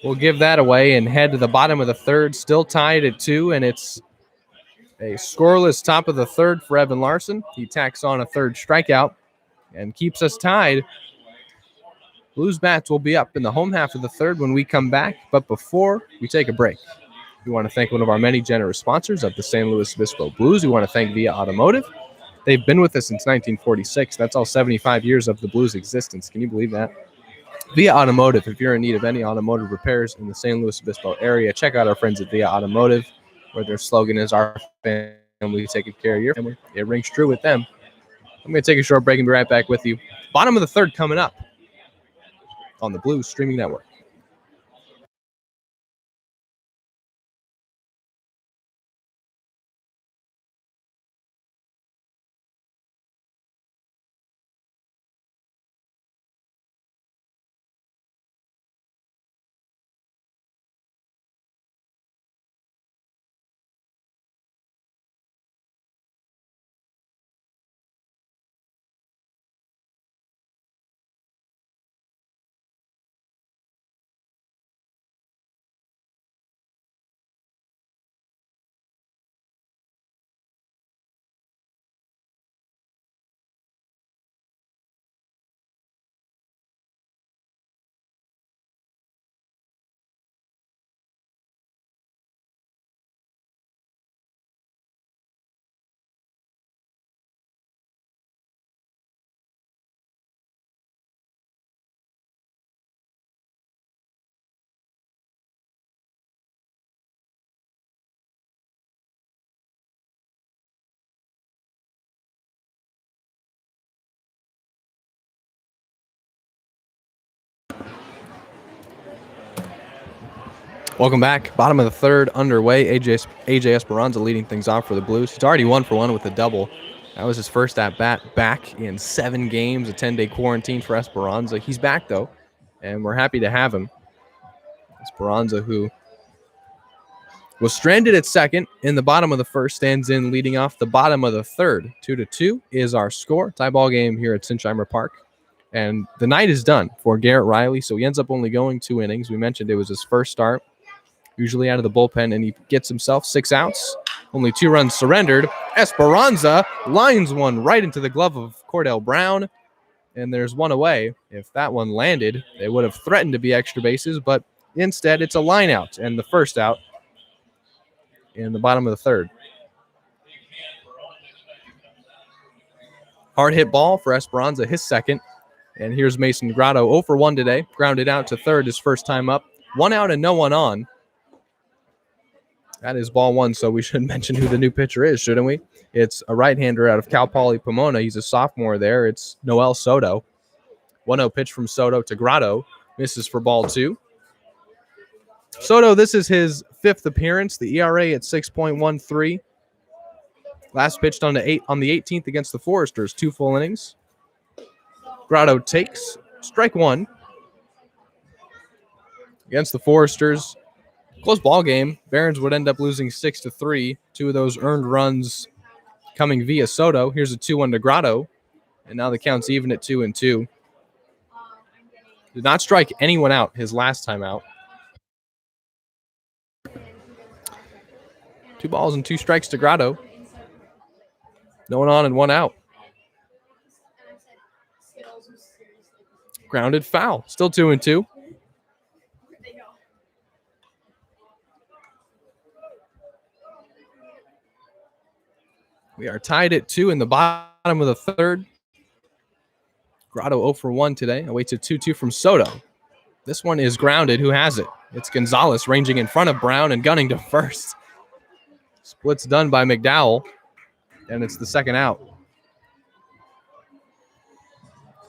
We'll give that away and head to the bottom of the 3rd, still tied at 2, and it's a scoreless top of the 3rd for Evan Larson. He tacks on a 3rd strikeout and keeps us tied. Blues bats will be up in the home half of the 3rd when we come back, but before we take a break, we want to thank one of our many generous sponsors of the San Luis Obispo Blues. We want to thank Via Automotive. They've been with us since 1946. That's all 75 years of the Blues' existence. Can you believe that? Via Automotive, if you're in need of any automotive repairs in the San Luis Obispo area, check out our friends at Via Automotive, where their slogan is, "Our family taking care of your family." It rings true with them. I'm going to take a short break and be right back with you. Bottom of the 3rd coming up on the Blues Streaming Network. Welcome back. Bottom of the third underway. AJ Esperanza leading things off for the Blues. He's already 1 for 1 with a double. That was his first at-bat back in 7 games, a 10-day quarantine for Esperanza. He's back, though, and we're happy to have him. Esperanza, who was stranded at second in the bottom of the first, stands in leading off the bottom of the third. 2-2 is our score. Tie ball game here at Sinsheimer Park. And the night is done for Garrett Riley, so he ends up only going 2 innings. We mentioned it was his first start, usually out of the bullpen, and he gets himself 6 outs. Only 2 runs surrendered. Esperanza lines one right into the glove of Cordell Brown, and there's one away. If that one landed, they would have threatened to be extra bases, but instead it's a line out and the first out in the bottom of the third. Hard hit ball for Esperanza, his second. And here's Mason Grotto, 0 for 1 today. Grounded out to third his first time up. 1 out and no one on. That is ball 1, so we should mention who the new pitcher is, shouldn't we? It's a right-hander out of Cal Poly Pomona. He's a sophomore there. It's Noel Soto. 1-0 pitch from Soto to Grotto. Misses for ball 2. Soto, this is his 5th appearance. The ERA at 6.13. Last pitched on the 18th against the Foresters, 2 full innings. Grotto takes strike 1 against the Foresters. Close ball game. Barons would end up losing 6-3. 2 of those earned runs coming via Soto. Here's a 2-1 to Grotto, and now the count's even at 2-2. Did not strike anyone out his last time out. 2 balls and 2 strikes to Grotto. No one on and 1 out. Grounded foul. Still 2-2. We are tied at 2 in the bottom of the third. Grotto 0 for 1 today. Awaits a 2-2 from Soto. This one is grounded. Who has it? It's Gonzalez ranging in front of Brown and gunning to first. Splits done by McDowell, and it's the second out.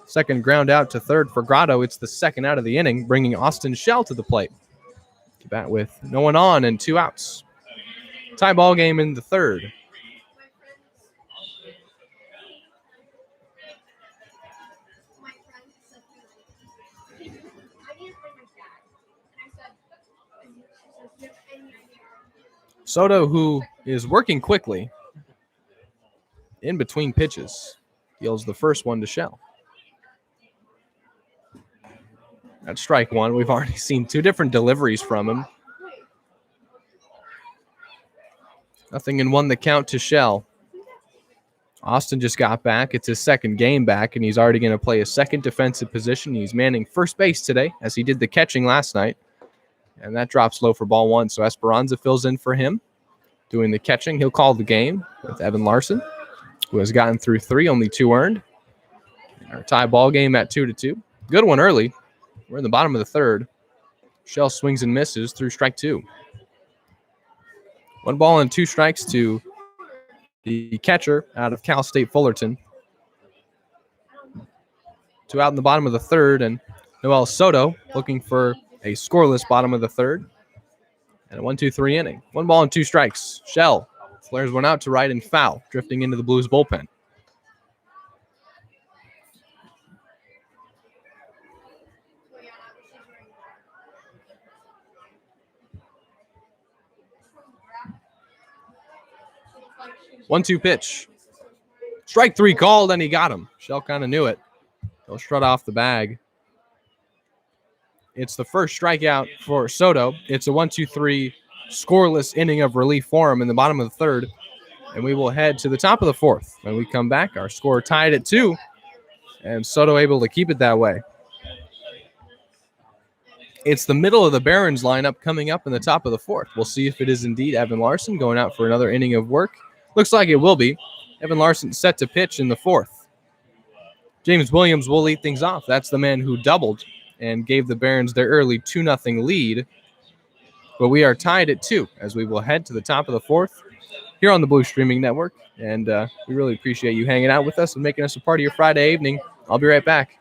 Second ground out to third for Grotto. It's the second out of the inning, bringing Austin Shell to the plate. Bat with no one on and 2 outs. Tie ball game in the third. Soto, who is working quickly in between pitches, deals the first one to Shell. That's strike 1. We've already seen 2 different deliveries from him. Nothing in 1 the count to Shell. Austin just got back. It's his second game back, and he's already going to play a second defensive position. He's manning first base today, as he did the catching last night. And that drops low for ball 1, so Esperanza fills in for him, doing the catching. He'll call the game with Evan Larson, who has gotten through 3, only 2 earned. Our tie ball game at 2-2. Good one early. We're in the bottom of the third. Shell swings and misses through strike 2. 1 ball and 2 strikes to the catcher out of Cal State Fullerton. 2 out in the bottom of the third, and Noel Soto looking for a scoreless bottom of the third. And a 1-2-3 inning. 1 ball and 2 strikes. Shell flares one out to right and foul, drifting into the Blues bullpen. One-two pitch. Strike 3 called, and he got him. Shell kind of knew it. He'll strut off the bag. It's the first strikeout for Soto. It's a 1-2-3 scoreless inning of relief for him in the bottom of the third. And we will head to the top of the fourth. When we come back, our score tied at 2. And Soto able to keep it that way. It's the middle of the Barons lineup coming up in the top of the fourth. We'll see if it is indeed Evan Larson going out for another inning of work. Looks like it will be. Evan Larson set to pitch in the fourth. James Williams will lead things off. That's the man who doubled and gave the Barons their early 2-0 lead. But we are tied at 2 as we will head to the top of the fourth here on the Blue Streaming Network. And we really appreciate you hanging out with us and making us a part of your Friday evening. I'll be right back.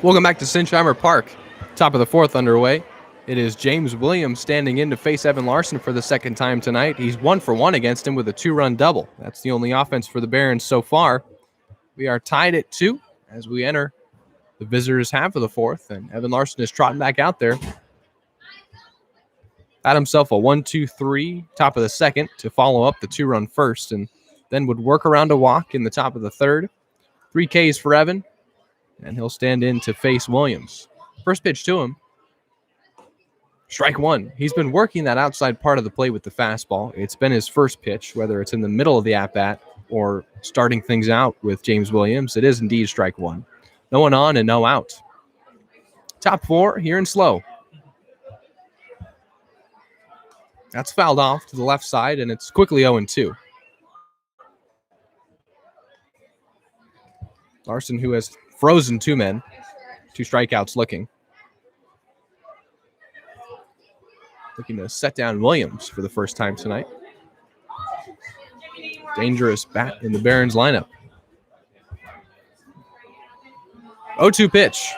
Welcome back to Sinsheimer Park. Top of the fourth underway. It is James Williams standing in to face Evan Larson for the second time tonight. He's 1 for 1 against him with a 2-run double. That's the only offense for the Barons so far. We are tied at 2 as we enter the visitors' half of the fourth, and Evan Larson is trotting back out there. Had himself a 1-2-3 top of the second to follow up the 2-run first, and then would work around a walk in the top of the third. 3 Ks for Evan, and he'll stand in to face Williams. First pitch to him. Strike one. He's been working that outside part of the plate with the fastball. It's been his first pitch, whether it's in the middle of the at-bat or starting things out with James Williams. It is indeed strike one. No one on and no out. Top 4 here in slow. That's fouled off to the left side, and it's quickly 0-2. Larson, who has frozen 2 men, 2 strikeouts looking. Looking to set down Williams for the first time tonight. Dangerous bat in the Barons lineup. 0-2 pitch.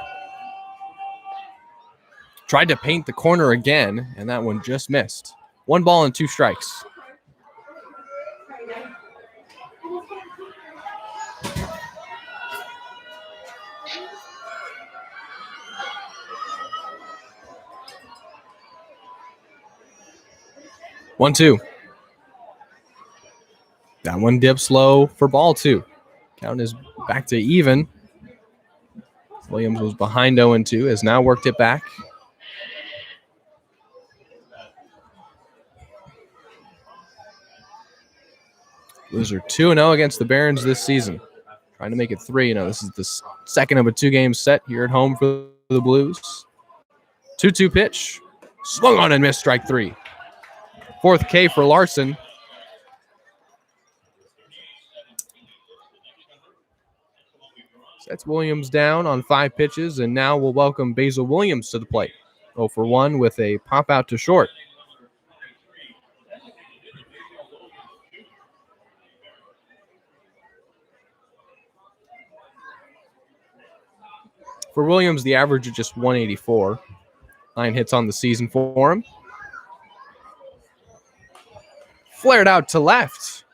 Tried to paint the corner again, and that one just missed. 1 ball and 2 strikes. One, 2. That one dips low for ball 2. Count is back to even. Williams was behind 0-2, has now worked it back. Blues are 2-0 against the Barons this season. Trying to make it 3. This is the second of a 2-game set here at home for the Blues. 2-2 pitch. Swung on and missed, strike 3. 4th K for Larson. Sets Williams down on 5 pitches, and now we'll welcome Basil Williams to the plate. 0 for 1 with a pop out to short. For Williams, the average is just 184. 9 hits on the season for him. Flared out to left.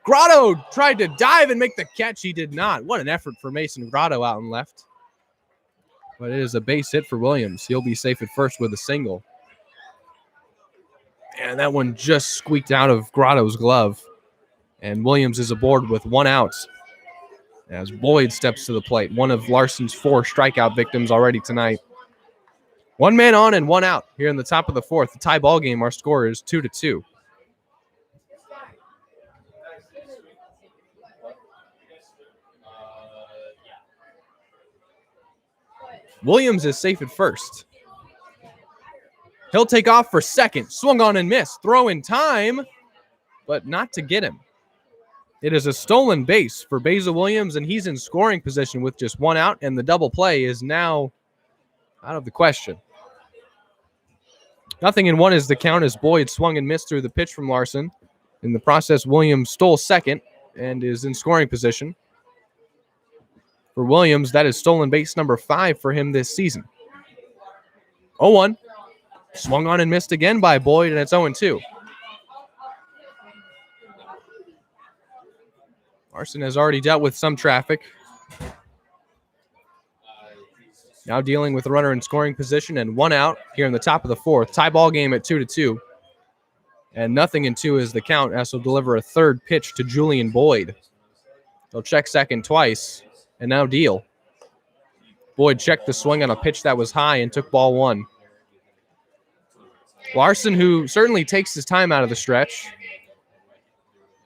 Grotto tried to dive and make the catch. He did not. What an effort for Mason Grotto out and left. But it is a base hit for Williams. He'll be safe at first with a single. And that one just squeaked out of Grotto's glove. And Williams is aboard with 1 out as Boyd steps to the plate. One of Larson's 4 strikeout victims already tonight. 1 man on and 1 out here in the top of the fourth. The tie ball game, our score is 2-2. Williams is safe at first. He'll take off for second. Swung on and missed. Throw in time, but not to get him. It is a stolen base for Basil Williams, and he's in scoring position with just 1 out, and the double play is now out of the question. 0-1 is the count as Boyd swung and missed through the pitch from Larson. In the process, Williams stole second and is in scoring position. For Williams, that is stolen base number 5 for him this season. 0-1. Swung on and missed again by Boyd, and it's 0-2. Larson has already dealt with some traffic. Now dealing with a runner in scoring position and 1 out here in the top of the fourth. Tie ball game at 2-2. And 0-2 is the count as he'll deliver a 3rd pitch to Julian Boyd. He'll check second twice and now deal. Boyd checked the swing on a pitch that was high and took ball 1. Larson, who certainly takes his time out of the stretch,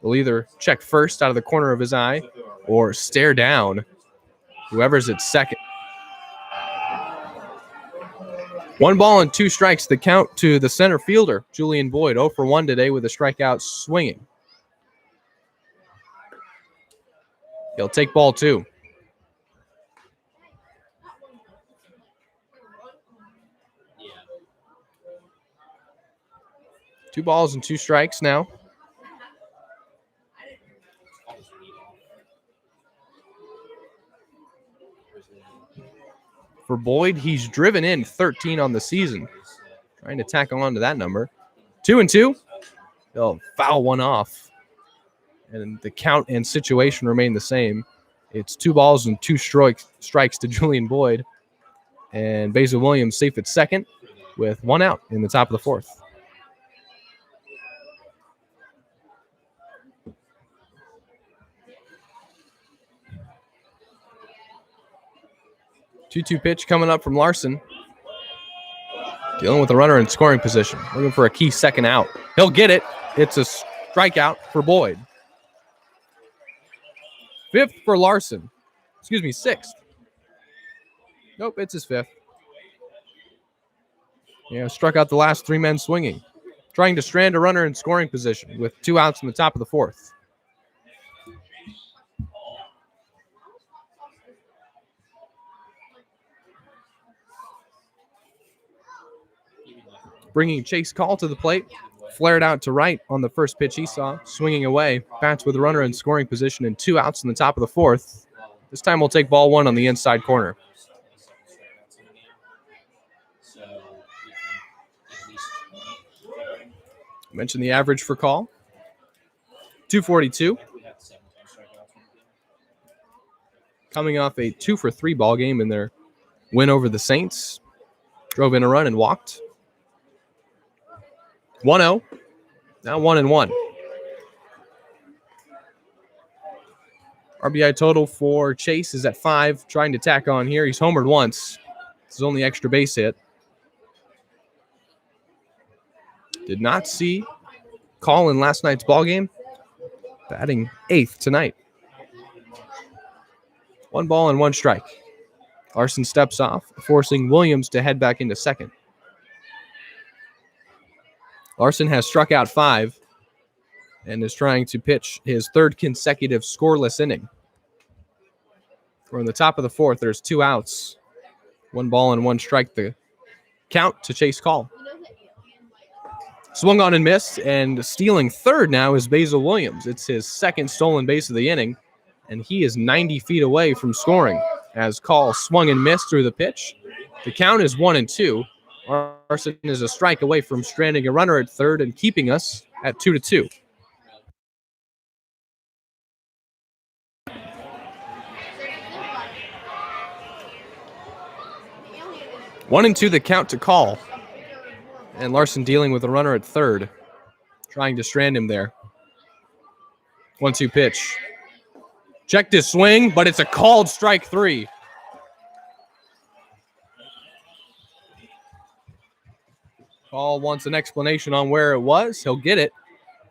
will either check first out of the corner of his eye or stare down whoever's at second. 1 ball and 2 strikes, the count to the center fielder, Julian Boyd, 0 for 1 today with a strikeout swinging. He'll take ball 2. Two balls and 2 strikes now. for Boyd. He's driven in 13 on the season. Trying to tack on to that number. 2-2. They'll foul one off. And the count and situation remain the same. It's 2 balls and 2 strikes to Julian Boyd. And Basil Williams safe at second with 1 out in the top of the 4th. Two-two pitch coming up from Larson. Dealing with a runner in scoring position. Looking for a key second out. He'll get it. It's a strikeout for Boyd. 5th for Larson. Excuse me, 6th. Nope, it's his 5th. Yeah, struck out the last 3 men swinging. Trying to strand a runner in scoring position with 2 outs in the top of the 4th. Bringing Chase Call to the plate. Flared out to right on the first pitch he saw. Swinging away. Bats with a runner in scoring position and 2 outs in the top of the 4th. This time we'll take ball 1 on the inside corner. Mentioned the average for Call. 242. Coming off a 2-for-3 ball game in their win over the Saints. Drove in a run and walked. 1-0. Now 1-1. RBI total for Chase is at 5. Trying to tack on here. He's homered once. This is only extra base hit. Did not see Call in last night's ball game. Batting 8th tonight. 1 ball and 1 strike. Larson steps off, forcing Williams to head back into second. Larson has struck out 5 and is trying to pitch his 3rd consecutive scoreless inning. We're in the top of the 4th. There's 2 outs. 1 ball and 1 strike. The count to Chase Call. Swung on and missed, and stealing 3rd now is Basil Williams. It's his 2nd stolen base of the inning, and he is 90 feet away from scoring as Call swung and missed through the pitch. The count is 1-2. Larson is a strike away from stranding a runner at 3rd and keeping us at 2-2. One and 2 the count to Call. And Larson dealing with a runner at 3rd. Trying to strand him there. 1-2 pitch. Checked his swing, but it's a called strike 3. Call wants an explanation on where it was. He'll get it.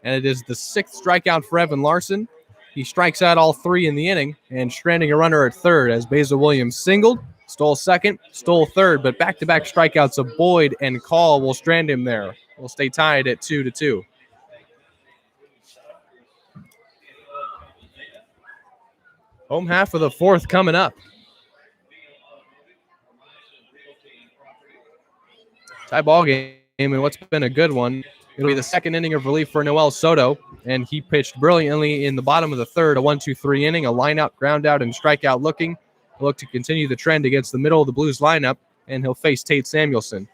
And it is the 6th strikeout for Evan Larson. He strikes out all 3 in the inning and stranding a runner at 3rd as Basil Williams singled, stole 2nd, stole 3rd, but back-to-back strikeouts of Boyd and Call will strand him there. We'll stay tied at 2-2. Home half of the 4th coming up. Tie ball game, and what's been a good one. It'll be the 2nd inning of relief for Noel Soto, and he pitched brilliantly in the bottom of the 3rd, a 1-2-3 inning, a line-out, ground-out, and strikeout looking. He'll look to continue the trend against the middle of the Blues lineup, and he'll face Tate Samuelson,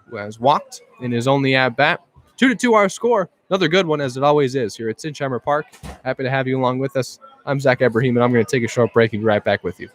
who has walked in his only at-bat. 2-2 our score. Another good one, as it always is, here at Sinsheimer Park. Happy to have you along with us. I'm Zach Ebrahim, and I'm going to take a short break and be right back with you.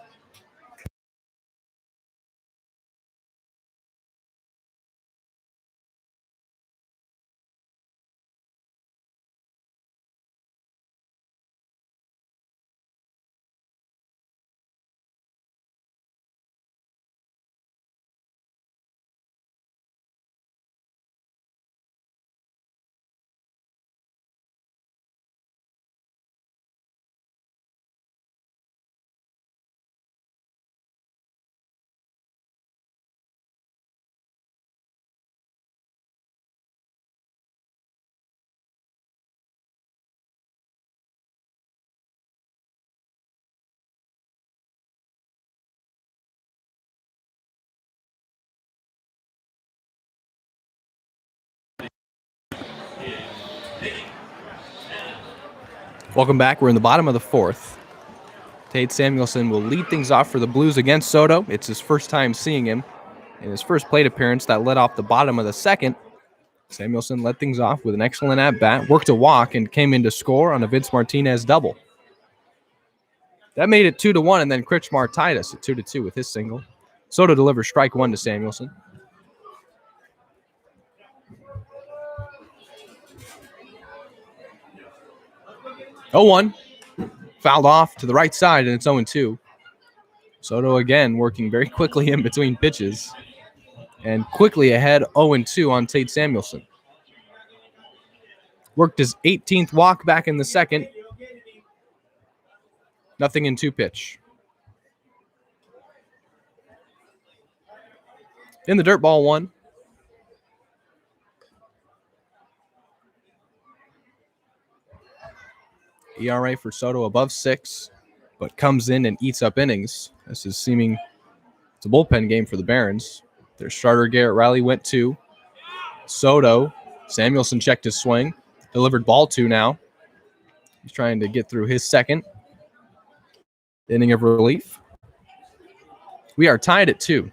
Welcome back. We're in the bottom of the 4th. Tate Samuelson will lead things off for the Blues against Soto. It's his first time seeing him. In his first plate appearance that led off the bottom of the second, Samuelson led things off with an excellent at-bat, worked a walk, and came in to score on a Vince Martinez double. That made it 2-1, and then Kritchmar tied us at 2-2 with his single. Soto delivers strike one to Samuelson. Oh, 1. Fouled off to the right side, and it's 0-2. Soto again working very quickly in between pitches and quickly ahead 0-2 on Tate Samuelson. Worked his 18th walk back in the second. Nothing in 2 pitch. In the dirt, ball 1. ERA for Soto above 6, but comes in and eats up innings. This is seeming it's a bullpen game for the Barons. Their starter Garrett Riley went 2. Soto, Samuelson checked his swing, delivered ball 2 now. He's trying to get through his second inning of relief. We are tied at 2.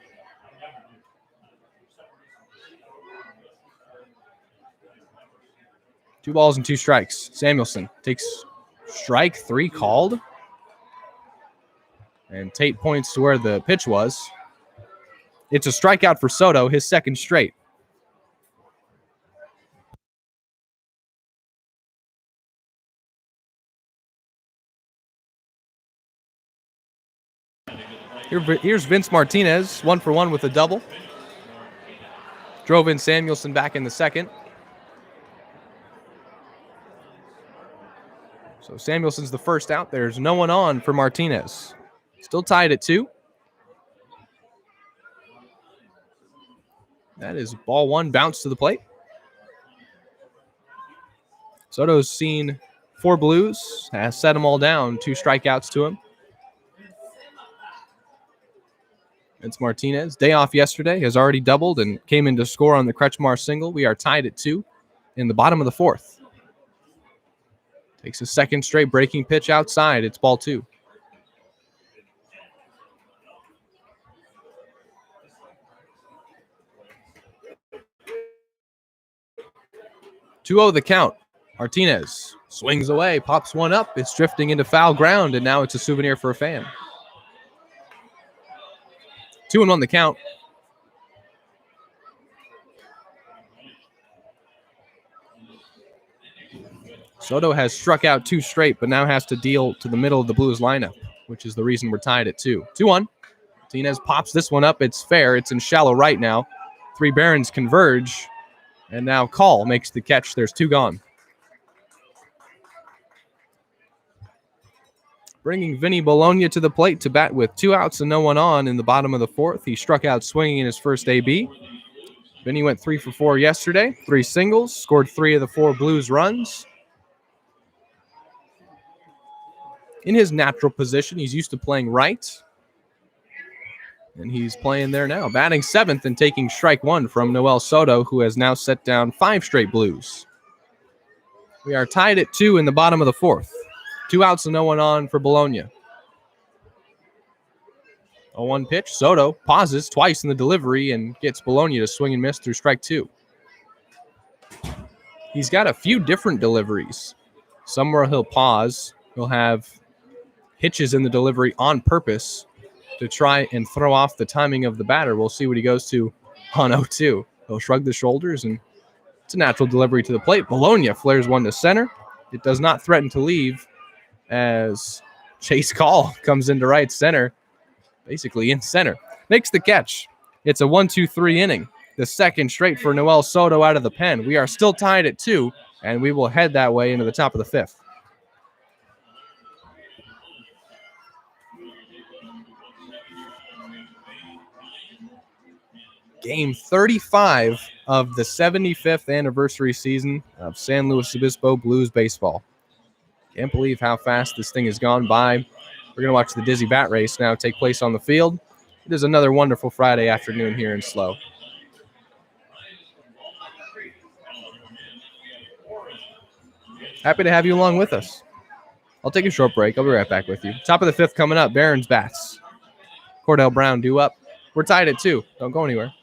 Two balls and 2 strikes. Samuelson takes strike 3 called. And Tate points to where the pitch was. It's a strikeout for Soto, his second straight. Here's Vince Martinez, 1-for-1 with a double. Drove in Samuelson back in the second. So Samuelson's the first out. There's no one on for Martinez. Still tied at 2. That is ball 1, bounce to the plate. Soto's seen 4 Blues, has set them all down, 2 strikeouts to him. It's Martinez. Day off yesterday, has already doubled and came in to score on the Kretschmar single. We are tied at 2 in the bottom of the 4th. Takes a second straight breaking pitch outside. It's ball 2. The count. Martinez swings away, pops one up. It's drifting into foul ground, and now it's a souvenir for a fan. 2-1 the count. Soto has struck out 2 straight, but now has to deal to the middle of the Blues lineup, which is the reason we're tied at 2. 2-1. Martinez pops this one up. It's fair. It's in shallow right now. 3 Barons converge, and now Call makes the catch. There's 2 gone. Bringing Vinny Bologna to the plate to bat with 2 outs and no one on in the bottom of the 4th. He struck out swinging in his first AB. Vinny went 3 for 4 yesterday, 3 singles, scored 3 of the 4 Blues runs. In his natural position, he's used to playing right, and he's playing there now. Batting 7th and taking strike 1 from Noel Soto, who has now set down 5 straight Blues. We are tied at 2 in the bottom of the 4th. 2 outs and no one on for Bologna. 0-1 pitch. Soto pauses twice in the delivery and gets Bologna to swing and miss through strike 2. He's got a few different deliveries. Somewhere he'll pause. He'll have hitches in the delivery on purpose to try and throw off the timing of the batter. We'll see what he goes to on 0-2. He'll shrug the shoulders, and it's a natural delivery to the plate. Bologna flares one to center. It does not threaten to leave as Chase Call comes into right center, basically in center. Makes the catch. It's a 1-2-3 inning. The second straight for Noel Soto out of the pen. We are still tied at 2, and we will head that way into the top of the 5th. Game 35 of the 75th anniversary season of San Luis Obispo Blues baseball. Can't believe how fast this thing has gone by. We're going to watch the Dizzy Bat Race now take place on the field. It is another wonderful Friday afternoon here in SLO. Happy to have you along with us. I'll take a short break. I'll be right back with you. Top of the fifth coming up. Barons bats. Cordell Brown due up. We're tied at 2. Don't go anywhere.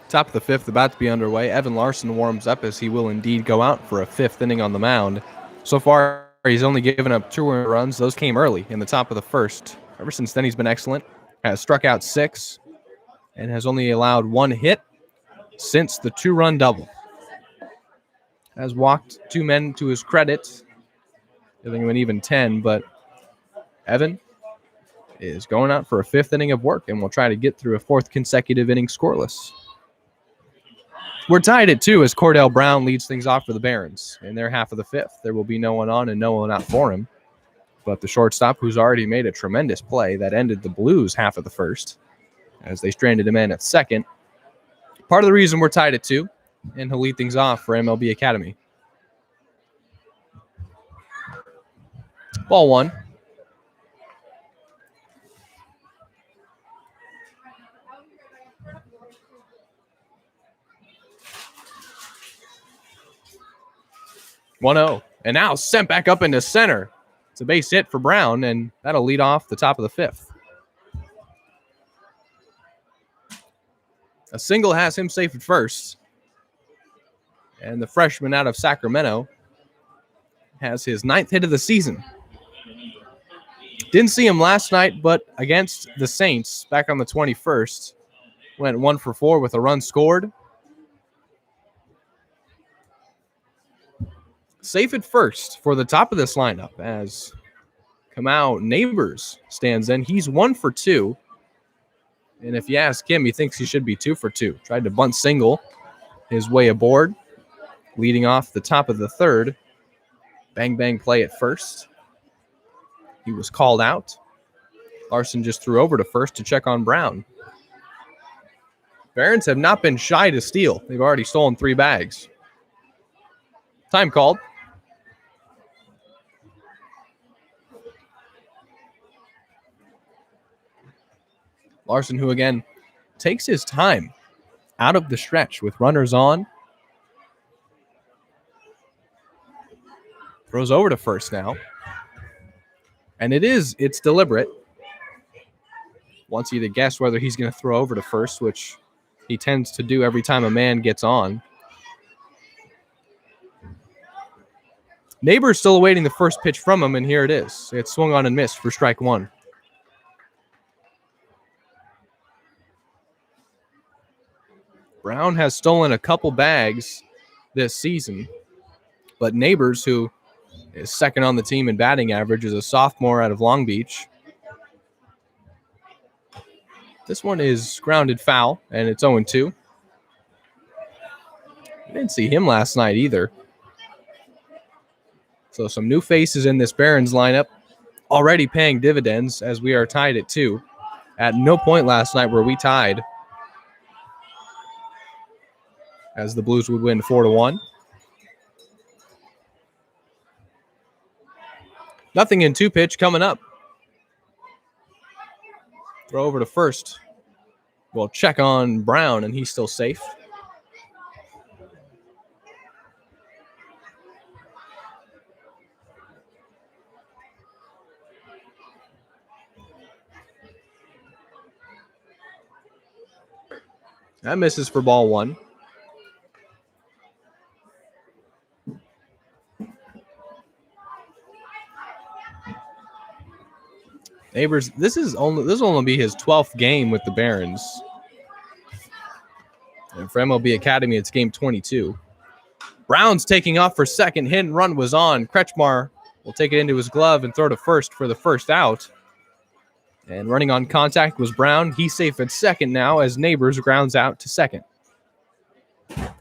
Top of the fifth about to be underway. Evan Larson warms up as he will indeed go out for a 5th inning on the mound. So far, he's only given up 2 runs. Those came early in the top of the first. Ever since then, he's been excellent. Has struck out 6 and has only allowed 1 hit since the 2-run double. Has walked 2 men to his credit, giving him an even 10, but Evan is going out for a 5th inning of work and will try to get through a 4th consecutive inning scoreless. We're tied at 2 as Cordell Brown leads things off for the Barons in their half of the 5th. There will be no one on and no one out for him. But the shortstop, who's already made a tremendous play that ended the Blues half of the first as they stranded him in at second. Part of the reason we're tied at 2, and he'll lead things off for MLB Academy. Ball 1. (1-0) and now sent back up into center. It's a base hit for Brown, and that'll lead off the top of the 5th. A single has him safe at first, and the freshman out of Sacramento has his 9th hit of the season. Didn't see him last night, but against the Saints back on the 21st, went 1 for 4 with a run scored. Safe at first for the top of this lineup as Kamau Neighbors stands in. He's 1 for 2. And if you ask him, he thinks he should be 2 for 2. Tried to bunt single his way aboard, leading off the top of the 3rd. Bang, bang play at first. He was called out. Larson just threw over to first to check on Brown. Barons have not been shy to steal. They've already stolen 3 bags. Time called. Larson, who again takes his time out of the stretch with runners on. Throws over to first now. And it's deliberate. Wants you to guess whether he's going to throw over to first, which he tends to do every time a man gets on. Neighbors still awaiting the first pitch from him, and here it is. It's swung on and missed for strike 1. Brown has stolen a couple bags this season, but Neighbors, who is second on the team in batting average, is a sophomore out of Long Beach. This one is grounded foul, and it's 0-2. I didn't see him last night either. So some new faces in this Barons lineup. already paying dividends as we are tied at 2. At no point last night were we tied, as the Blues would win 4-1. Nothing in 2 pitch coming up. Throw over to first. We'll check on Brown, and he's still safe. That misses for ball 1. Neighbors, this will only be his 12th game with the Barons. And for MLB Academy, it's game 22. Brown's taking off for second. Hit and run was on. Kretschmar will take it into his glove and throw to first for the first out. And running on contact was Brown. He's safe at second now as Neighbors grounds out to second.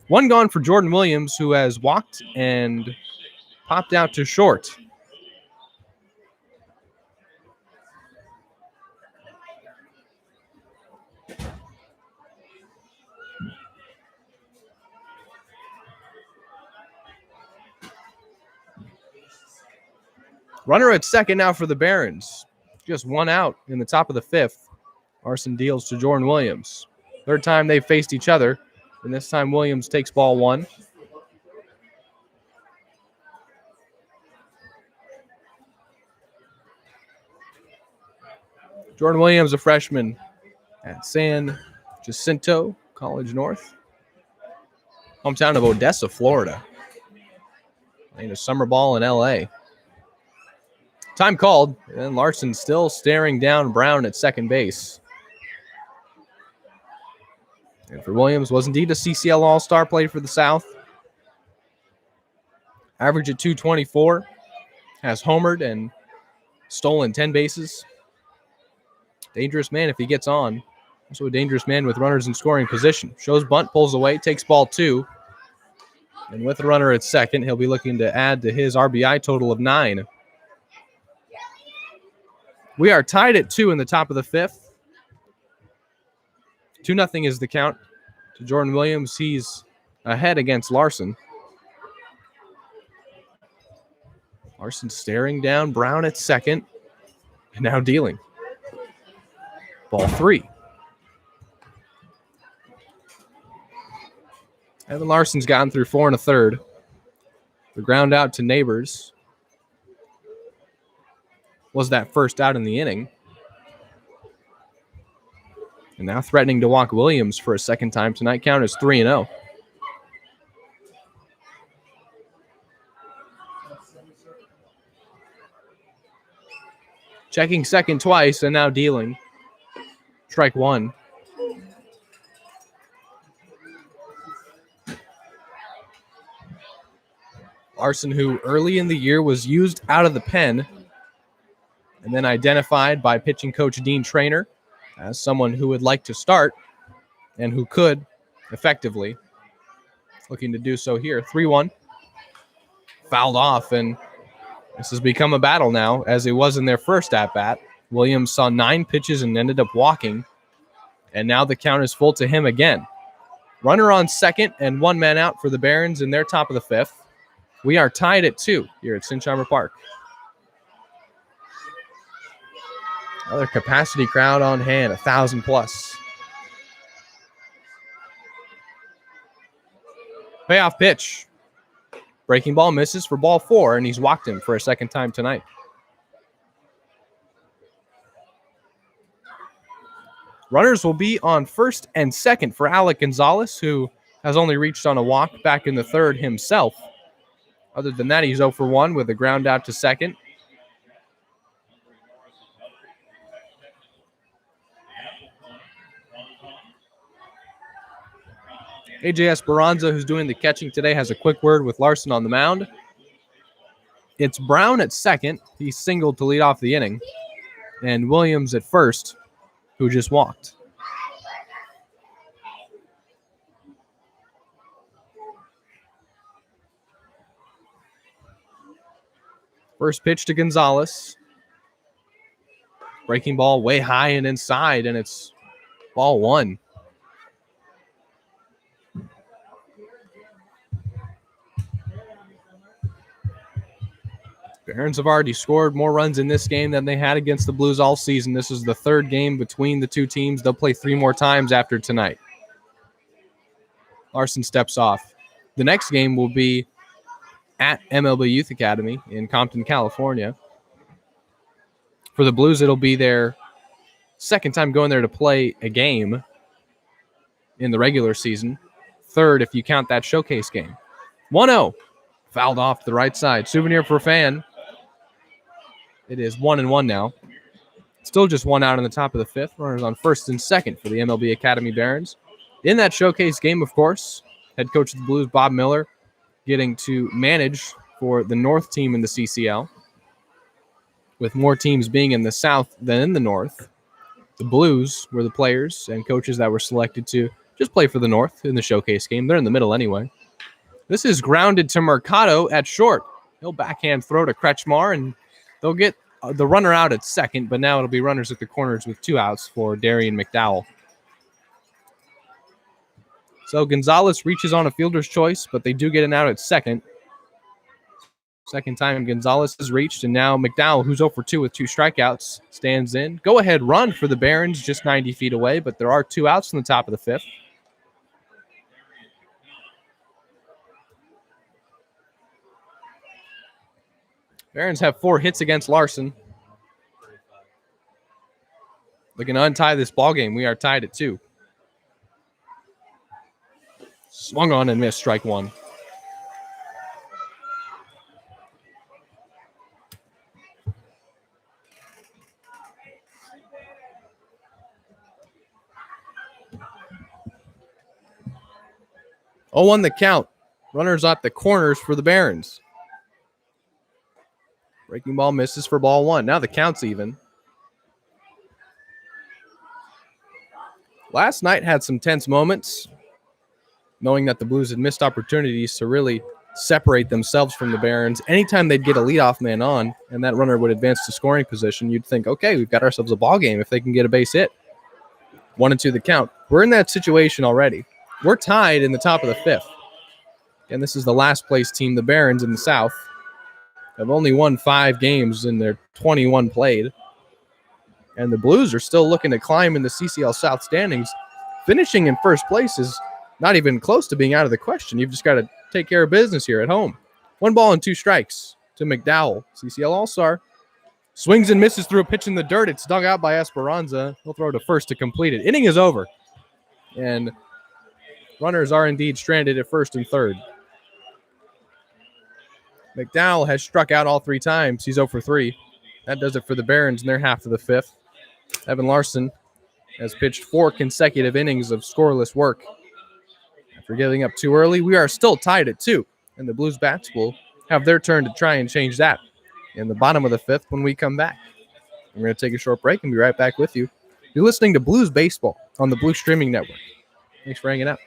1 gone for Jordan Williams, who has walked and popped out to short. Runner at second now for the Barons. Just 1 out in the top of the 5th. Larson deals to Jordan Williams. 3rd time they've faced each other, and this time Williams takes ball 1. Jordan Williams, a freshman at San Jacinto College North. Hometown of Odessa, Florida. Playing a summer ball in L.A. Time called, and Larson still staring down Brown at second base. And for Williams, was indeed a CCL All-Star, played for the South. Average at .224, has homered and stolen 10 bases. Dangerous man if he gets on. Also a dangerous man with runners in scoring position. Shows bunt, pulls away, takes ball 2. And with the runner at second, he'll be looking to add to his RBI total of 9. We are tied at 2 in the top of the 5th. 2-0 is the count to Jordan Williams. He's ahead against Larson. Larson staring down Brown at second and now dealing. Ball 3. Evan Larson's gotten through 4 1/3. The ground out to Neighbors was that first out in the inning. And now threatening to walk Williams for a second time tonight. Count is 3-0. Checking second twice and now dealing. Strike 1. Larson, who early in the year was used out of the pen and then identified by pitching coach Dean Traynor as someone who would like to start and who could effectively. Looking to do so here. 3-1. Fouled off, and this has become a battle now, as it was in their first at-bat. Williams saw 9 pitches and ended up walking, and now the count is full to him again. Runner on second and 1 man out for the Barons in their top of the 5th. We are tied at 2 here at Sinsheimer Park. Another capacity crowd on hand, 1,000 plus. Payoff pitch. Breaking ball misses for ball 4, and he's walked him for a second time tonight. Runners will be on first and second for Alec Gonzalez, who has only reached on a walk back in the 3rd himself. Other than that, he's 0 for 1 with a ground out to second. AJ Esperanza, who's doing the catching today, has a quick word with Larson on the mound. It's Brown at second. He singled to lead off the inning. And Williams at first, who just walked. First pitch to Gonzalez. Breaking ball way high and inside, and it's ball one. Barons have already scored more runs in this game than they had against the Blues all season. This is the third game between the two teams. They'll play 3 more times after tonight. Larson steps off. The next game will be at MLB Youth Academy in Compton, California. For the Blues, it'll be their second time going there to play a game in the regular season. Third, if you count that showcase game. 1-0. Fouled off to the right side. Souvenir for a fan. It is 1-1 now. Still just 1 out in the top of the fifth. Runners on first and second for the MLB Academy Barons. In that showcase game, of course, head coach of the Blues, Bob Miller, getting to manage for the North team in the CCL. With more teams being in the South than in the North, the Blues were the players and coaches that were selected to just play for the North in the showcase game. They're in the middle anyway. This is grounded to Mercado at short. He'll backhand throw to Kretschmar, and they'll get the runner out at second, but now it'll be runners at the corners with 2 outs for Darian McDowell. So Gonzalez reaches on a fielder's choice, but they do get an out at second. Second time Gonzalez has reached, and now McDowell, who's 0 for 2 with 2 strikeouts, stands in. Go-ahead run for the Barons, just 90 feet away, but there are 2 outs in the top of the fifth. Barons have 4 hits against Larson. Looking to untie this ball game. We are tied at 2. Swung on and missed, strike 1. Oh, on the count. Runners at the corners for the Barons. Breaking ball misses for ball 1. Now the count's even. Last night had some tense moments, knowing that the Blues had missed opportunities to really separate themselves from the Barons. Anytime they'd get a leadoff man on and that runner would advance to scoring position, you'd think, okay, we've got ourselves a ball game if they can get a base hit. 1-2 the count. We're in that situation already. We're tied in the top of the fifth. And this is the last place team, the Barons in the South, have only won 5 games in their 21 played. And the Blues are still looking to climb in the CCL South standings. Finishing in first place is not even close to being out of the question. You've just got to take care of business here at home. 1 ball and 2 strikes to McDowell, CCL All-Star. Swings and misses through a pitch in the dirt. It's dug out by Esperanza. He'll throw to first to complete it. Inning is over. And runners are indeed stranded at first and third. McDowell has struck out all 3 times. He's 0 for 3. That does it for the Barons in their half of the fifth. Evan Larson has pitched 4 consecutive innings of scoreless work. After giving up too early, we are still tied at 2, and the Blues bats will have their turn to try and change that in the bottom of the fifth when we come back. We're going to take a short break and be right back with you. You're listening to Blues Baseball on the Blues Streaming Network. Thanks for hanging out.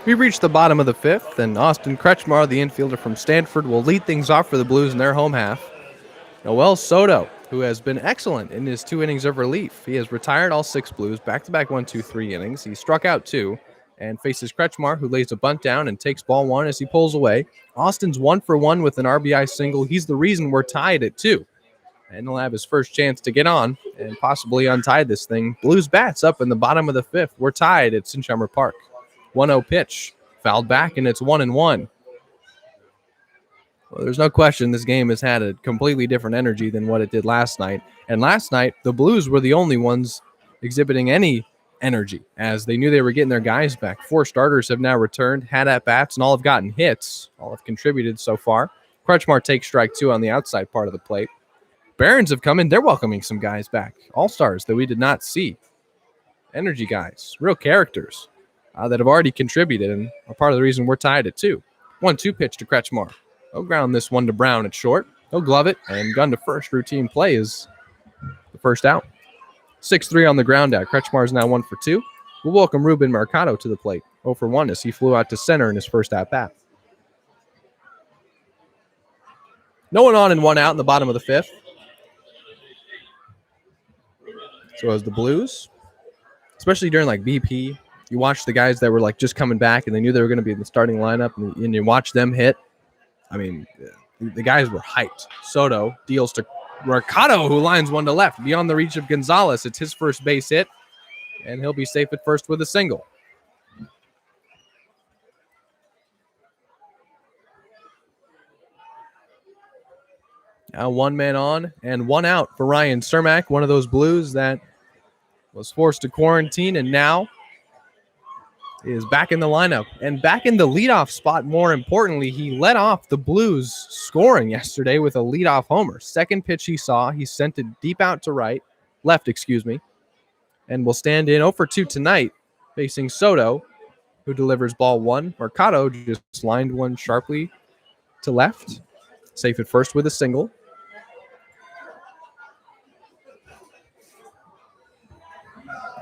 We reach the bottom of the fifth, and Austin Kretschmar, the infielder from Stanford, will lead things off for the Blues in their home half. Noel Soto, who has been excellent in his 2 innings of relief. He has retired all 6 Blues, back-to-back 1-2-3 innings. He struck out 2 and faces Kretschmar, who lays a bunt down and takes ball 1 as he pulls away. Austin's 1 for 1 with an RBI single. He's the reason we're tied at 2. And he'll have his first chance to get on and possibly untie this thing. Blues bats up in the bottom of the 5th. We're tied at Sinchheimer Park. 1-0 pitch. Fouled back, and it's 1-1. Well, there's no question this game has had a completely different energy than what it did last night. And last night, the Blues were the only ones exhibiting any energy, as they knew they were getting their guys back. 4 starters have now returned, had at-bats, and all have gotten hits. All have contributed so far. Kretschmar takes strike 2 on the outside part of the plate. Barons have come in. They're welcoming some guys back. All-stars that we did not see. Energy guys, real characters that have already contributed and are part of the reason we're tied at 2. 1-2 pitch to Kretschmar. He'll ground this one to Brown at short. He'll glove it, and gun to first. Routine play is the first out. 6-3 on the ground out. Kretschmar is now 1 for 2. We'll welcome Ruben Mercado to the plate. 0 for 1 as he flew out to center in his first at-bat. No one on and 1 out in the bottom of the 5th. So as the Blues, especially during like BP, you watch the guys that were like just coming back and they knew they were going to be in the starting lineup, and you watch them hit. I mean, the guys were hyped. Soto deals to Mercado, who lines one to left beyond the reach of Gonzalez. It's his first base hit, and he'll be safe at first with a single. Now 1 man on and 1 out for Ryan Cermak, one of those Blues that was forced to quarantine and now is back in the lineup and back in the leadoff spot. More importantly, he led off the Blues scoring yesterday with a leadoff homer. Second pitch he saw, he sent it deep out to left, and will stand in 0 for 2 tonight facing Soto, who delivers ball 1. Mercado just lined one sharply to left, safe at first with a single.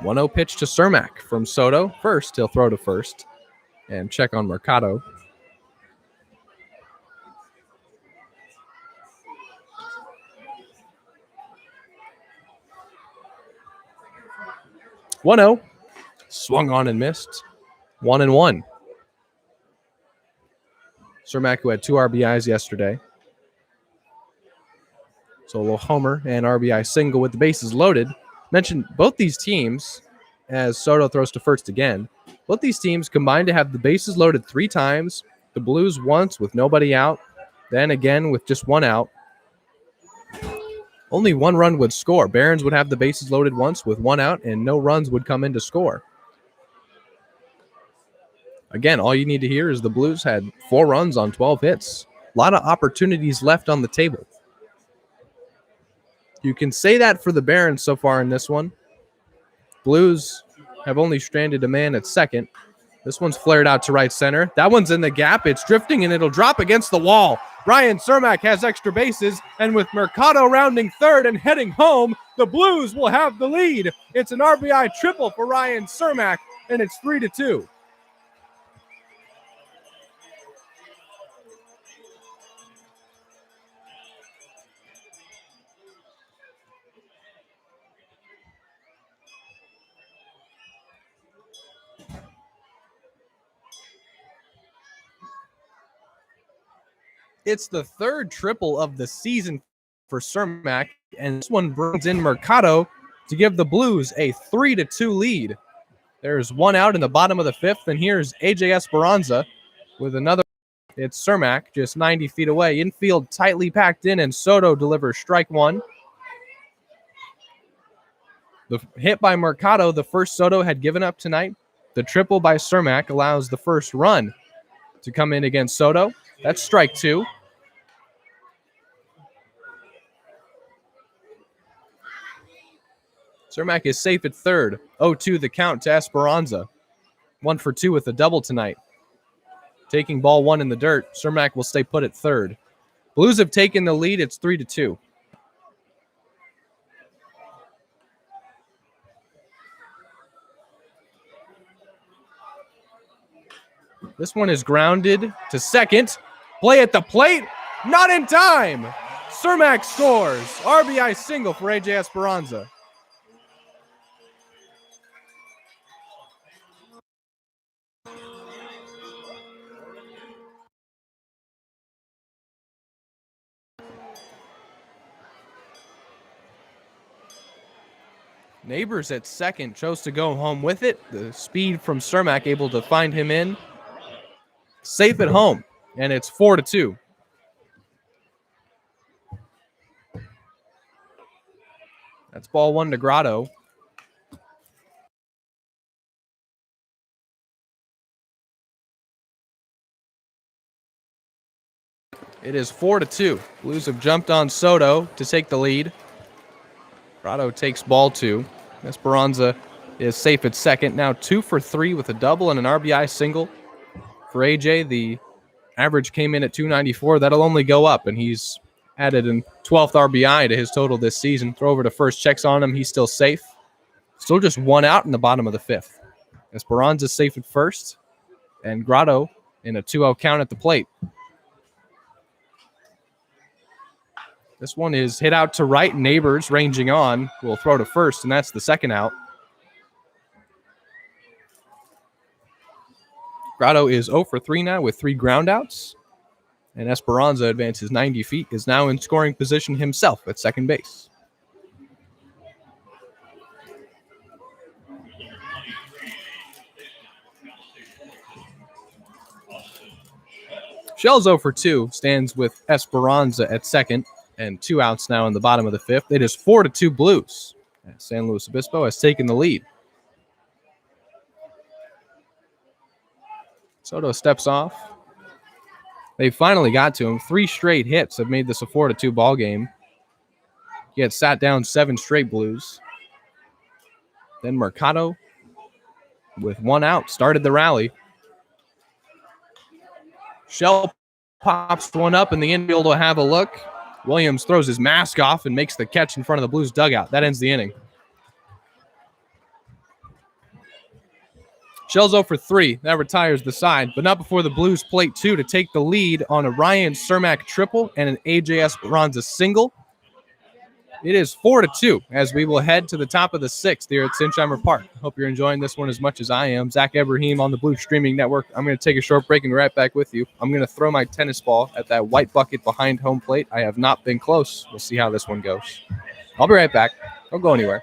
1-0 pitch to Cermak from Soto. First, he'll throw to first and check on Mercado. (1-0) swung on and missed. 1-1. Cermak, who had 2 RBIs yesterday. Solo homer and RBI single with the bases loaded. Mentioned both these teams, as Soto throws to first again, both these teams combined to have the bases loaded 3 times. The Blues once with nobody out, then again with just 1 out. Only 1 run would score. Barons would have the bases loaded once with 1 out, and no runs would come in to score. Again, all you need to hear is the Blues had 4 runs on 12 hits. A lot of opportunities left on the table. You can say that for the Barons so far in this one. Blues have only stranded a man at second. This one's flared out to right center. That one's in the gap. It's drifting, and it'll drop against the wall. Ryan Cermak has extra bases, and with Mercado rounding third and heading home, the Blues will have the lead. It's an RBI triple for Ryan Cermak, and it's 3-2. It's the 3rd triple of the season for Cermak, and this one brings in Mercado to give the Blues a 3-2 lead. There's 1 out in the bottom of the 5th, and here's AJ Esperanza with another. It's Cermak just 90 feet away. Infield tightly packed in, and Soto delivers strike 1. The hit by Mercado, the first Soto had given up tonight. The triple by Cermak allows the first run to come in against Soto. That's strike 2. Cermak is safe at third. 0-2 the count to Esperanza. 1 for 2 with a double tonight. Taking ball 1 in the dirt, Cermak will stay put at third. Blues have taken the lead. It's 3-2. This one is grounded to second. Play at the plate. Not in time. Cermak scores. RBI single for AJ Esperanza. Neighbors at second chose to go home with it. The speed from Cermak able to find him in. Safe at home, and it's 4-2. That's ball one to Grotto. It is 4-2. Blues have jumped on Soto to take the lead. Grotto takes ball two. Esperanza is safe at second. Now 2 for 3 with a double and an RBI single. For AJ, the average came in at 294. That'll only go up, and he's added a 12th RBI to his total this season. Throw over to first, checks on him. He's still safe. Still just one out in the bottom of the fifth. Esperanza safe at first, and Grotto in a 2-0 count at the plate. This one is hit out to right. Neighbors ranging on will throw to first, and that's the second out. Grotto is 0 for 3 now with 3 groundouts, and Esperanza advances 90 feet, is now in scoring position himself at second base. Shell's 0 for 2, stands with Esperanza at second, and 2 outs now in the bottom of the fifth. It is 4-2 Blues. San Luis Obispo has taken the lead. Soto steps off. They finally got to him. 3 straight hits have made this a 4-2 ball game. He had sat down 7 straight Blues. Then Mercado, with 1 out, started the rally. Shell pops one up, and the infield will have a look. Williams throws his mask off and makes the catch in front of the Blues dugout. That ends the inning. Shell's 0 for 3. That retires the side, but not before the Blues plate 2 to take the lead on a Ryan Cermak triple and an AJ Esperanza single. It is 4-2 as we will head to the top of the 6th here at Sinsheimer Park. Hope you're enjoying this one as much as I am. Zach Ebrahim on the Blue Streaming Network. I'm going to take a short break and be right back with you. I'm going to throw my tennis ball at that white bucket behind home plate. I have not been close. We'll see how this one goes. I'll be right back. Don't go anywhere.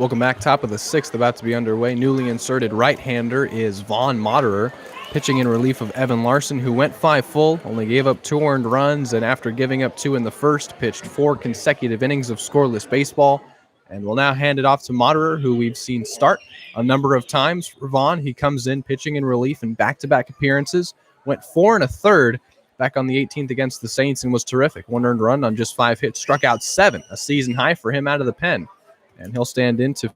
Welcome back. Top of the sixth, about to be underway. Newly inserted right-hander is Vaughn Moderer, pitching in relief of Evan Larson, who went 5 full, only gave up 2 earned runs, and after giving up 2 in the first, pitched 4 consecutive innings of scoreless baseball. And we'll now hand it off to Moderer, who we've seen start a number of times for Vaughn. He comes in pitching in relief in back-to-back appearances, went 4 1/3 back on the 18th against the Saints and was terrific. 1 earned run on just 5 hits, struck out 7, a season high for him out of the pen. And he'll stand in to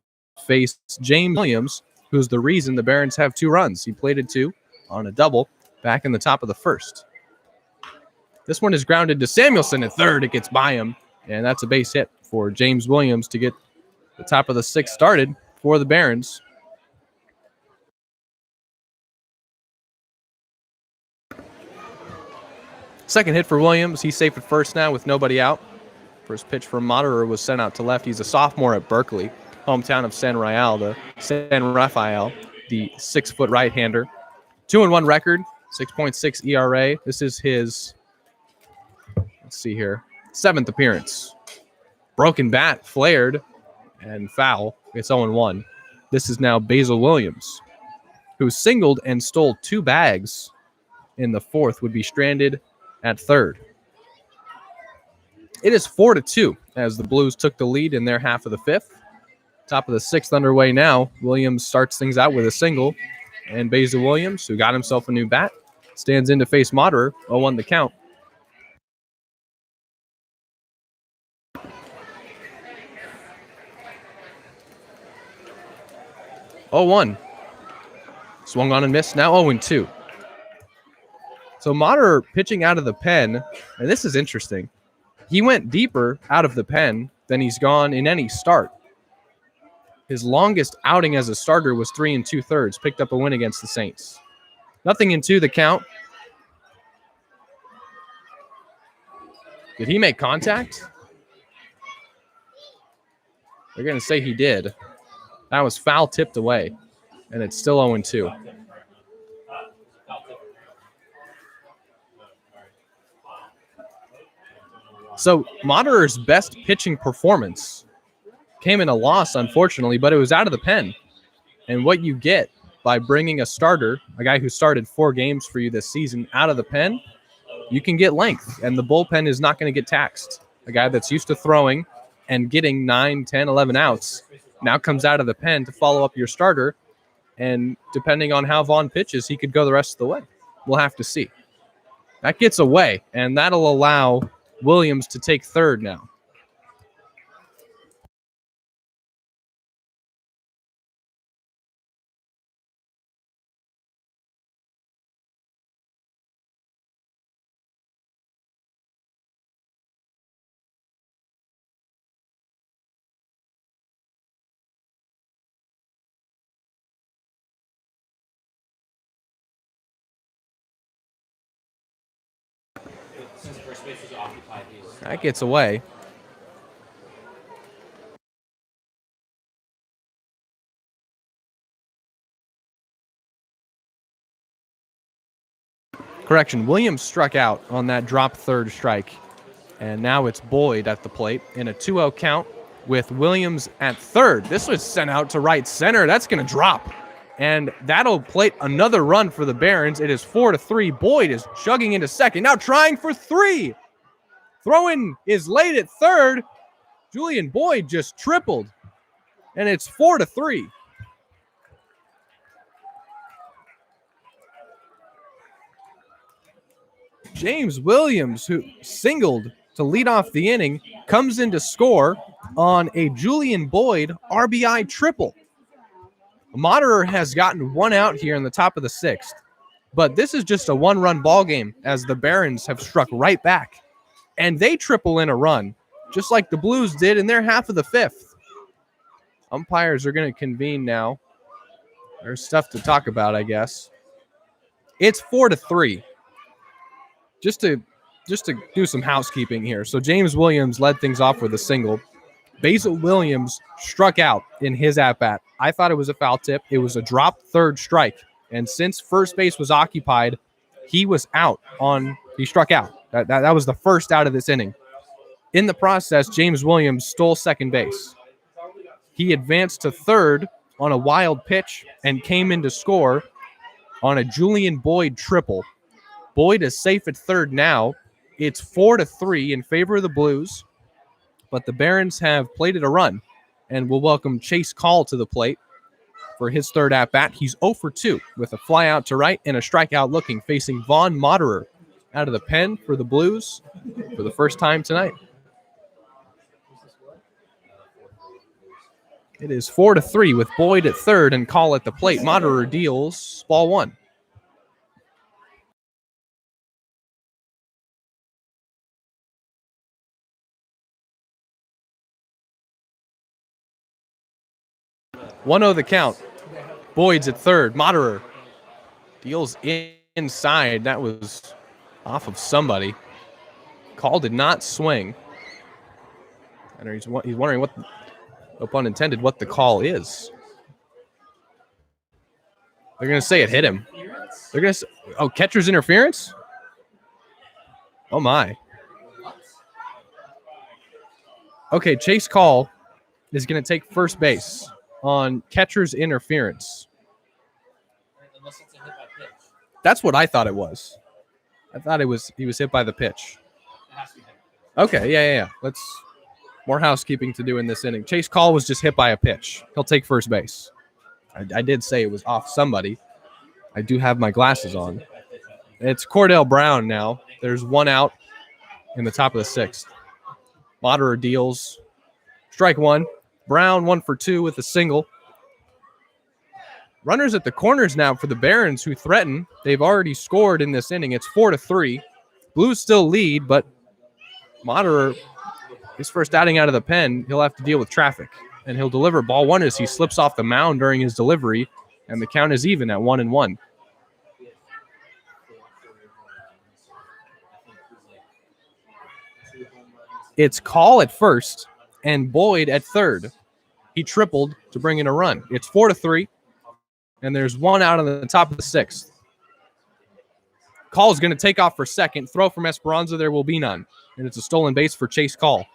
face James Williams, who's the reason the Barons have 2 runs. He plated 2 on a double back in the top of the first. This one is grounded to Samuelson at third. It gets by him, and that's a base hit for James Williams to get the top of the sixth started for the Barons. Second hit for Williams. He's safe at first now with nobody out. First pitch from Moderer was sent out to left. He's a sophomore at Berkeley, hometown of San Rafael, the 6-foot right-hander. 2-1 record, 6.6 ERA. This is his, let's see here, 7th appearance. Broken bat, flared, and foul. It's 0-1. This is now Basil Williams, who singled and stole 2 bags in the fourth, would be stranded at third. It is 4-2 as the Blues took the lead in their half of the fifth. Top of the sixth underway now. Williams starts things out with a single, and Basil Williams, who got himself a new bat, stands in to face Moderer. 0-1 the count. Swung on and missed. Now 0-2. So Moderer pitching out of the pen, and this is interesting. He went deeper out of the pen than he's gone in any start. His longest outing as a starter was 3 2/3. Picked up a win against the Saints. 0-2 the count. Did he make contact? They're going to say he did. That was foul tipped away, and it's still 0-2. So Moderer's best pitching performance came in a loss, unfortunately, but it was out of the pen. And what you get by bringing a starter, a guy who started 4 games for you this season, out of the pen, you can get length, and the bullpen is not going to get taxed. A guy that's used to throwing and getting 9, 10, 11 outs now comes out of the pen to follow up your starter, and depending on how Vaughn pitches, he could go the rest of the way. We'll have to see. That gets away, and that'll allow Williams to take third now. Since first base was occupied, That gets away. Correction, Williams struck out on that drop third strike. And now it's Boyd at the plate in a 2-0 count with Williams at third. This was sent out to right center. That's going to drop. And that'll plate another run for the Barons. It is 4-3. Boyd is chugging into second. Now trying for 3. Throw-in is late at third. Julian Boyd just tripled. And it's 4-3. James Williams, who singled to lead off the inning, comes in to score on a Julian Boyd RBI triple. Moderer has gotten 1 out here in the top of the sixth, but this is just a 1-run ball game as the Barons have struck right back, and they triple in a run, just like the Blues did in their half of the fifth. Umpires are going to convene now. There's stuff to talk about, I guess. It's 4-3. Just to do some housekeeping here. So James Williams led things off with a single. Basil Williams struck out in his at-bat. I thought it was a foul tip. It was a drop third strike. And since first base was occupied, he was out he struck out. That was the first out of this inning. In the process, James Williams stole second base. He advanced to third on a wild pitch and came in to score on a Julian Boyd triple. Boyd is safe at third now. It's 4-3 in favor of the Blues, but the Barons have plated a run and will welcome Chase Call to the plate for his third at-bat. He's 0 for 2 with a fly out to right and a strikeout looking, facing Vaughn Moderer out of the pen for the Blues for the first time tonight. It is 4-3 with Boyd at third and Call at the plate. Moderer deals ball one. One 0 the count. Boyd's at third. Moderer deals inside. That was off of somebody. Call did not swing. And he's wondering what, no pun intended, what the call is. They're going to say it hit him. They're going to say, oh, catcher's interference? Oh, my. Okay, Chase Call is going to take first base on catcher's interference. Unless it's a hit by pitch. That's what I thought it was. I thought he was hit by the pitch. It has to be hit. Okay, yeah. Let's more housekeeping to do in this inning. Chase Call was just hit by a pitch. He'll take first base. I did say it was off somebody. I do have my glasses on. It's Cordell Brown now. There's one out in the top of the sixth. Moderer deals. Strike one. Brown 1 for 2 with a single. Runners at the corners now for the Barons, who threaten. They've already scored in this inning. It's 4-3. Blues still lead, but Moderer, his first outing out of the pen, he'll have to deal with traffic. And he'll deliver ball one as he slips off the mound during his delivery, and the count is even at 1-1. It's Call at first and Boyd at third. He tripled to bring in a run. It's 4-3, and there's one out on the top of the sixth. Call is going to take off for second. Throw from Esperanza, there will be none. And it's a stolen base for Chase Call.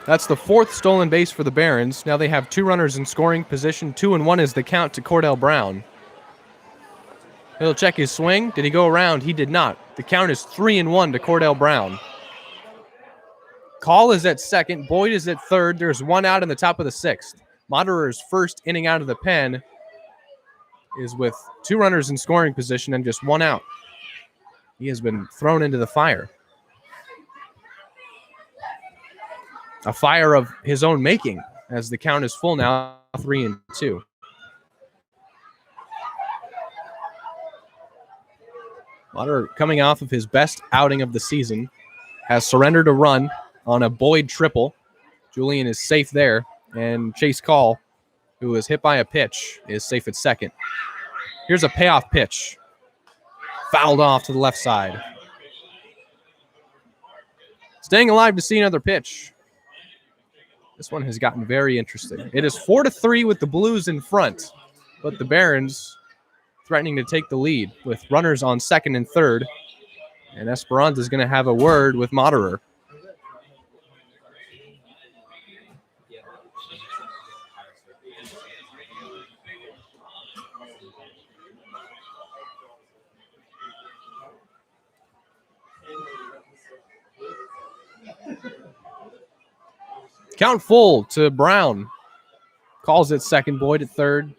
That's the fourth stolen base for the Barons. Now they have two runners in scoring position. 2-1 is the count to Cordell Brown. He'll check his swing. Did he go around? He did not. The count is 3-1 to Cordell Brown. Call is at second. Boyd is at third. There's one out in the top of the sixth. Moderer's first inning out of the pen is with two runners in scoring position and just one out. He has been thrown into the fire. A fire of his own making, as the count is full now, 3-2. Moderer, coming off of his best outing of the season, has surrendered a run on a Boyd triple. Julian is safe there, and Chase Call, who was hit by a pitch, is safe at second. Here's a payoff pitch. Fouled off to the left side. Staying alive to see another pitch. This one has gotten very interesting. It is 4-3 with the Blues in front, but the Barons threatening to take the lead with runners on second and third. And Esperanza is going to have a word with Moderer. Count full to Brown. Calls it second, Boyd at third.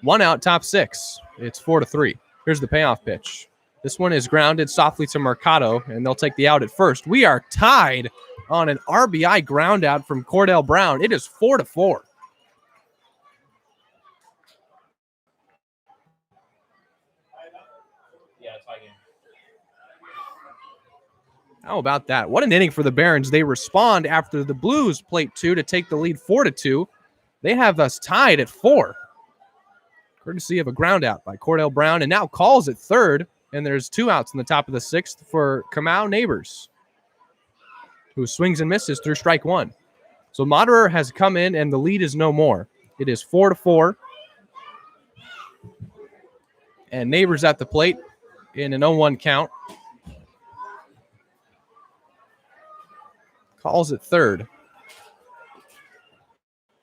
One out, top six. It's 4-3. Here's the payoff pitch. This one is grounded softly to Mercado, and they'll take the out at first. We are tied on an RBI ground out from Cordell Brown. It is 4-4. Yeah, it's my game. How about that? What an inning for the Barons. They respond after the Blues plate two to take the lead 4-2. They have us tied at 4. Courtesy of a ground out by Cordell Brown, and now Calls at third, and there's two outs in the top of the sixth for Kamau Neighbors. who swings and misses through strike one. So Moderer has come in, and the lead is no more. It is 4-4. And Neighbors at the plate in an 0-1 count. Calls it third.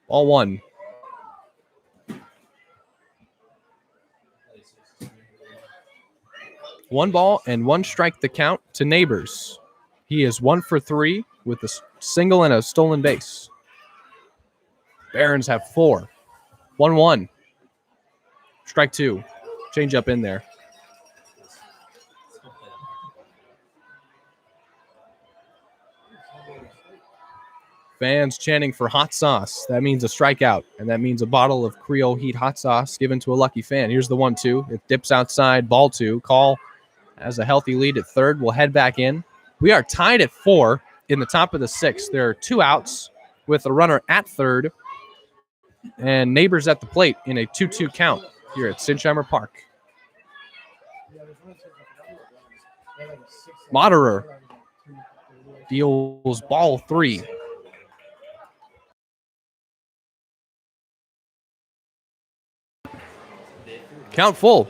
Ball one. One ball and one strike the count to Neighbors. He is 1 for 3 with a single and a stolen base. Barons have 4. 1-1. Strike two. Change up in there. Fans chanting for hot sauce. That means a strikeout, and that means a bottle of Creole Heat hot sauce given to a lucky fan. Here's the 1-2. It dips outside, ball two. Call has a healthy lead at third. We'll head back in. We are tied at 4 in the top of the 6th. There are 2 outs with a runner at third, and Neighbors at the plate in a 2-2 count here at Sinsheimer Park. Moderer deals ball 3. Count full.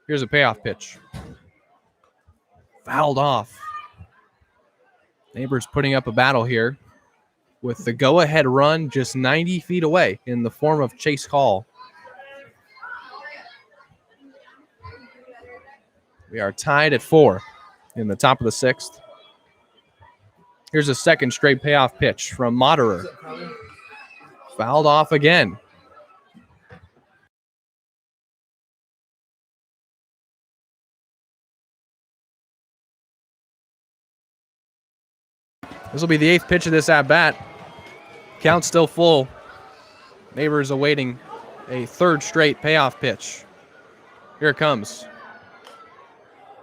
Here's a payoff pitch. Fouled off. Neighbors putting up a battle here with the go-ahead run just 90 feet away in the form of Chase Hall. We are tied at 4 in the top of the 6th. Here's a second straight payoff pitch from Moderer. Fouled off again. This will be the 8th pitch of this at-bat. Count still full. Neighbors awaiting a third straight payoff pitch. Here it comes.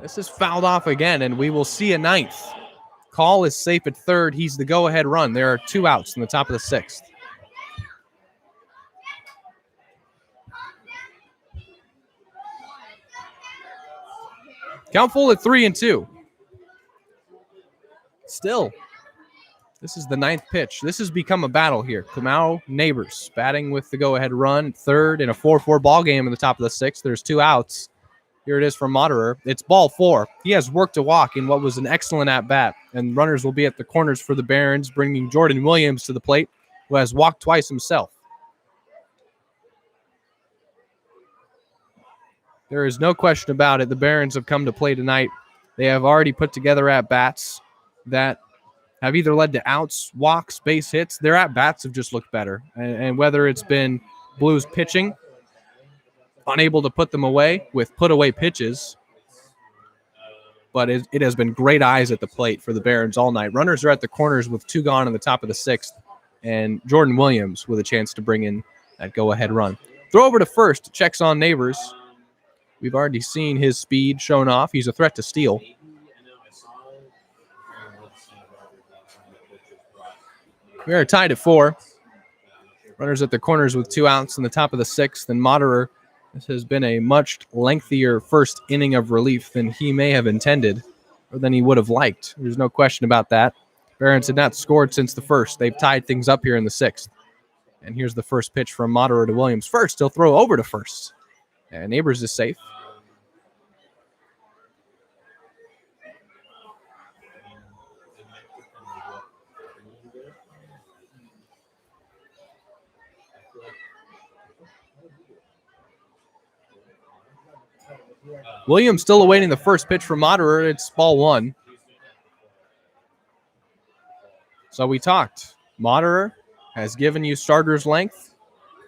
This is fouled off again, and we will see a 9th. Call is safe at third. He's the go-ahead run. There are 2 outs in the top of the 6th. Count full at 3-2. Still, this is the 9th pitch. This has become a battle here. Kamau Neighbors batting with the go-ahead run, third in a 4-4 ball game in the top of the 6th. There's 2 outs. Here it is from Moderer. It's ball 4. He has worked a walk in what was an excellent at-bat, and runners will be at the corners for the Barons, bringing Jordan Williams to the plate, who has walked twice himself. There is no question about it. The Barons have come to play tonight. They have already put together at-bats that have either led to outs, walks, base hits. Their at-bats have just looked better. And whether it's been Blues pitching, unable to put them away with put-away pitches, but it has been great eyes at the plate for the Barons all night. Runners are at the corners with 2 gone in the top of the 6th, and Jordan Williams with a chance to bring in that go-ahead run. Throw over to first, checks on Neighbors. We've already seen his speed shown off. He's a threat to steal. We are tied at 4. Runners at the corners with 2 outs in the top of the 6th, and Moderer. This has been a much lengthier first inning of relief than he may have intended or than he would have liked. There's no question about that. Barons had not scored since the first. They've tied things up here in the 6th. And here's the first pitch from Moderer to Williams. First, he'll throw over to first. And Neighbors is safe. Williams still awaiting the first pitch from Moderer. It's ball 1. So we talked. Moderer has given you starter's length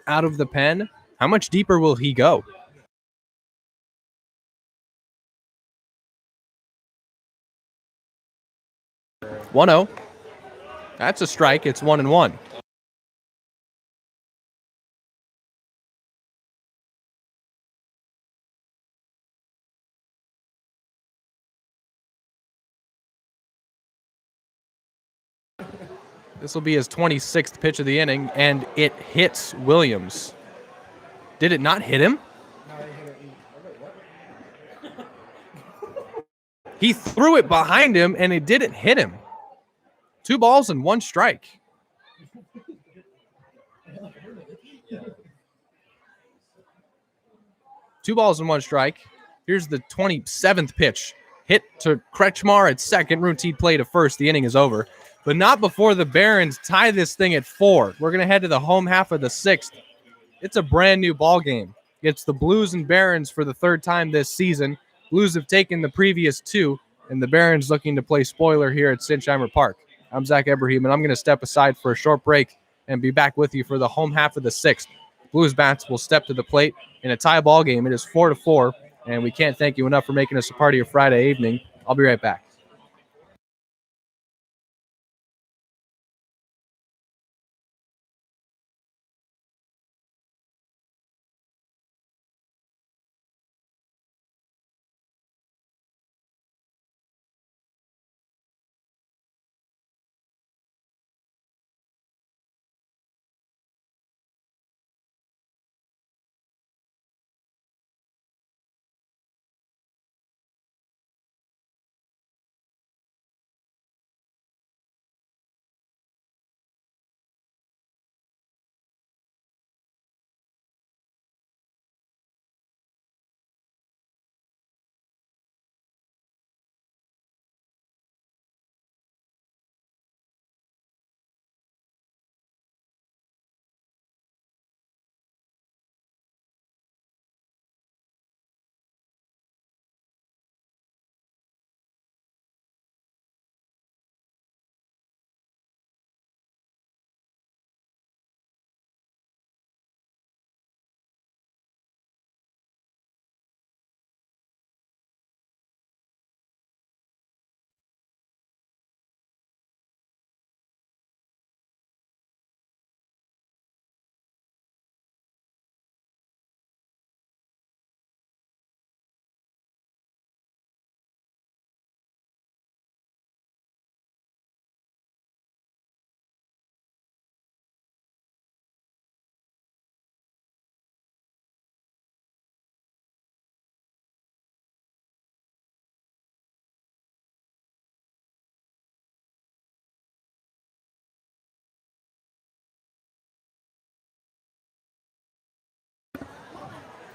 out of the pen. How much deeper will he go? One 0. That's a strike. It's 1-1. This will be his 26th pitch of the inning, and it hits Williams. Did it not hit him? He threw it behind him, and it didn't hit him. 2 balls and 1 strike. Two balls and 1 strike. Here's the 27th pitch. Hit to Kretschmar at second. Routine play to first. The inning is over. But not before the Barons tie this thing at 4. We're going to head to the home half of the 6th. It's a brand new ball game. It's the Blues and Barons for the 3rd time this season. Blues have taken the previous 2, and the Barons looking to play spoiler here at Sinsheimer Park. I'm Zach Ebrahim, and I'm going to step aside for a short break and be back with you for the home half of the 6th. Blues bats will step to the plate in a tie ball game. It is 4-4, and we can't thank you enough for making us a part of your Friday evening. I'll be right back.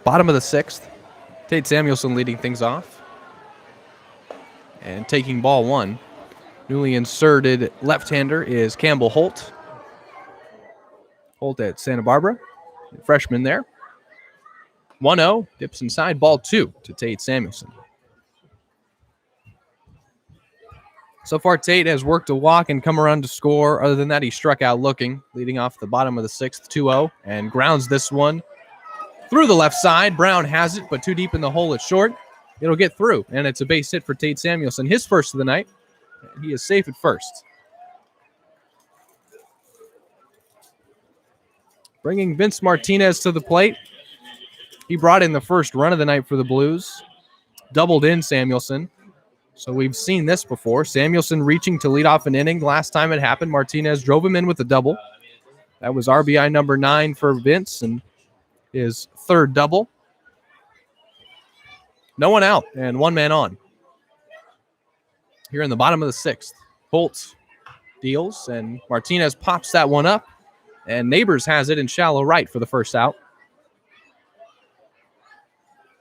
Bottom of the 6th. Tate Samuelson leading things off. And taking ball 1. Newly inserted left-hander is Campbell Holt. Holt at Santa Barbara. Freshman there. 1-0. Dips inside. Ball 2 to Tate Samuelson. So far, Tate has worked a walk and come around to score. Other than that, he struck out looking. Leading off the bottom of the 6th, 2-0. And grounds this one through the left side. Brown has it, but too deep in the hole, it's short. It'll get through, and it's a base hit for Tate Samuelson. His first of the night. He is safe at first. Bringing Vince Martinez to the plate. He brought in the first run of the night for the Blues. Doubled in Samuelson. So we've seen this before. Samuelson reaching to lead off an inning. Last time it happened, Martinez drove him in with a double. That was RBI number 9 for Vince and his 3rd double. No one out and 1 man on. Here in the bottom of the 6th, Holt deals and Martinez pops that one up. And Neighbors has it in shallow right for the first out.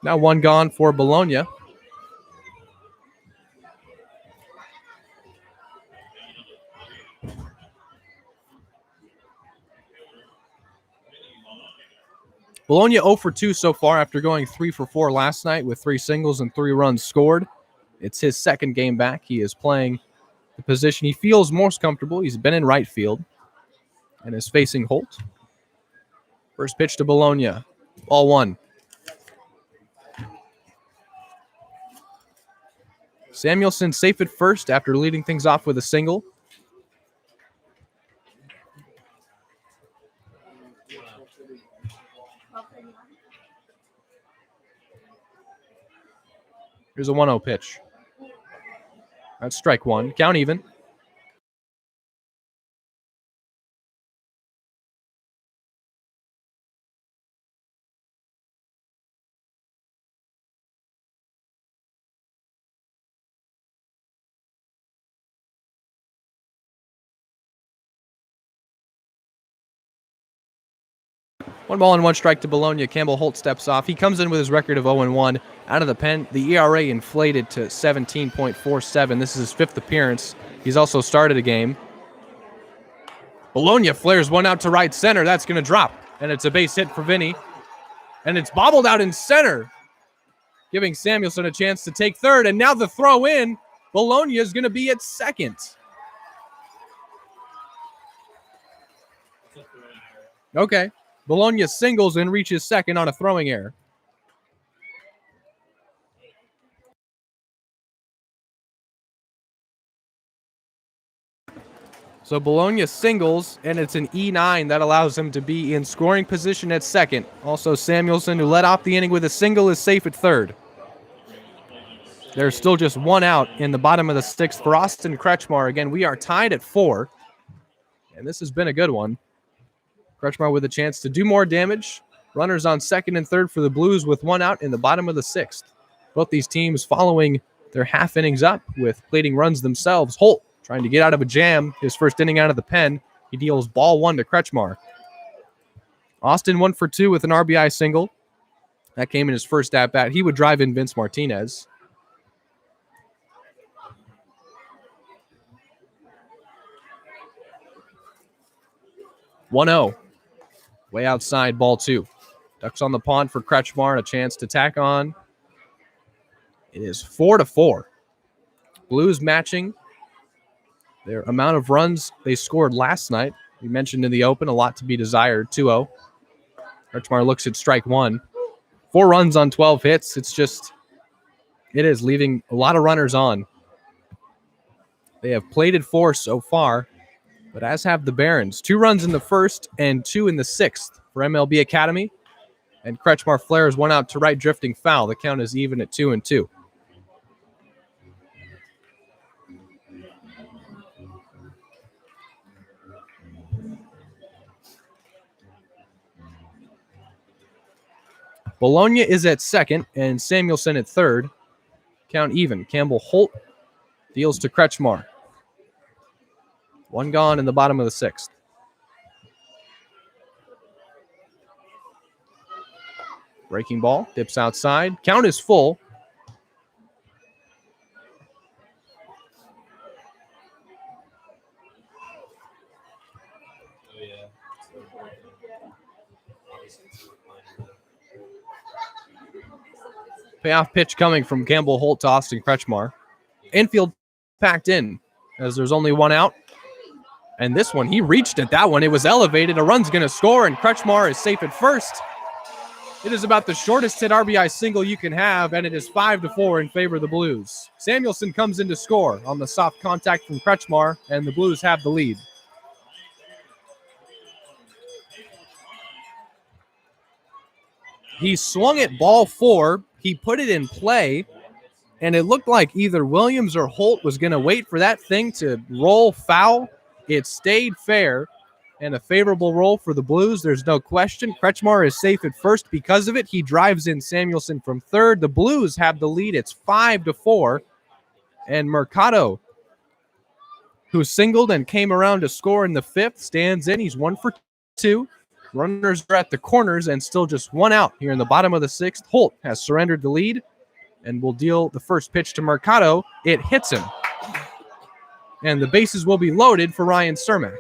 Now 1 gone for Bologna. Bologna 0 for 2 so far after going 3 for 4 last night with 3 singles and 3 runs scored. It's his 2nd game back. He is playing the position he feels most comfortable. He's been in right field and is facing Holt. First pitch to Bologna. Ball 1. Samuelson safe at first after leading things off with a single. Here's a 1-0 pitch. That's strike 1. Count even. 1 ball and 1 strike to Bologna. Campbell Holt steps off. He comes in with his record of 0-1. Out of the pen, the ERA inflated to 17.47. This is his 5th appearance. He's also started a game. Bologna flares one out to right center. That's going to drop. And it's a base hit for Vinny. And it's bobbled out in center, giving Samuelson a chance to take third. And now the throw in. Bologna is going to be at second. Okay. Bologna singles and reaches second on a throwing error. So Bologna singles, and it's an E9 that allows him to be in scoring position at second. Also, Samuelson, who led off the inning with a single, is safe at third. There's still just 1 out in the bottom of the 6th for Austin Kretschmar. Again, we are tied at 4, and this has been a good one. Kretschmar with a chance to do more damage. Runners on second and third for the Blues with 1 out in the bottom of the 6th. Both these teams following their half innings up with plating runs themselves. Holt trying to get out of a jam. His first inning out of the pen. He deals ball 1 to Kretschmar. Austin 1 for 2 with an RBI single. That came in his first at-bat. He would drive in Vince Martinez. (1-0). Way outside, ball 2. Ducks on the pond for Kretschmar and a chance to tack on. It is 4-4. Blues matching their amount of runs they scored last night. We mentioned in the open, a lot to be desired. 2-0. Kretschmar looks at strike 1. 4 runs on 12 hits. It is leaving a lot of runners on. They have plated 4 so far, but as have the Barons. 2 runs in the first and 2 in the 6th for MLB Academy. And Kretschmar flares 1 out to right, drifting foul. The count is even at 2-2. Bologna is at second and Samuelson at third. Count even. Campbell Holt deals to Kretschmar. 1 gone in the bottom of the 6th. Breaking ball, dips outside. Count is full. Payoff pitch coming from Campbell Holt to Austin Kretschmar. Infield packed in as there's only 1 out. And this one, he reached it. That one, it was elevated. A run's going to score, and Kretschmar is safe at first. It is about the shortest hit RBI single you can have, and it is 5-4 in favor of the Blues. Samuelson comes in to score on the soft contact from Kretschmar, and the Blues have the lead. He swung at ball 4. He put it in play, and it looked like either Williams or Holt was going to wait for that thing to roll foul. It stayed fair, and a favorable roll for the Blues. There's no question. Kretschmar is safe at first because of it. He drives in Samuelson from third. The Blues have the lead. It's 5-4, and Mercado, who singled and came around to score in the 5th, stands in. He's 1 for 2. Runners are at the corners and still just 1 out here in the bottom of the 6th. Holt has surrendered the lead and will deal the first pitch to Mercado. It hits him. And the bases will be loaded for Ryan Cermak.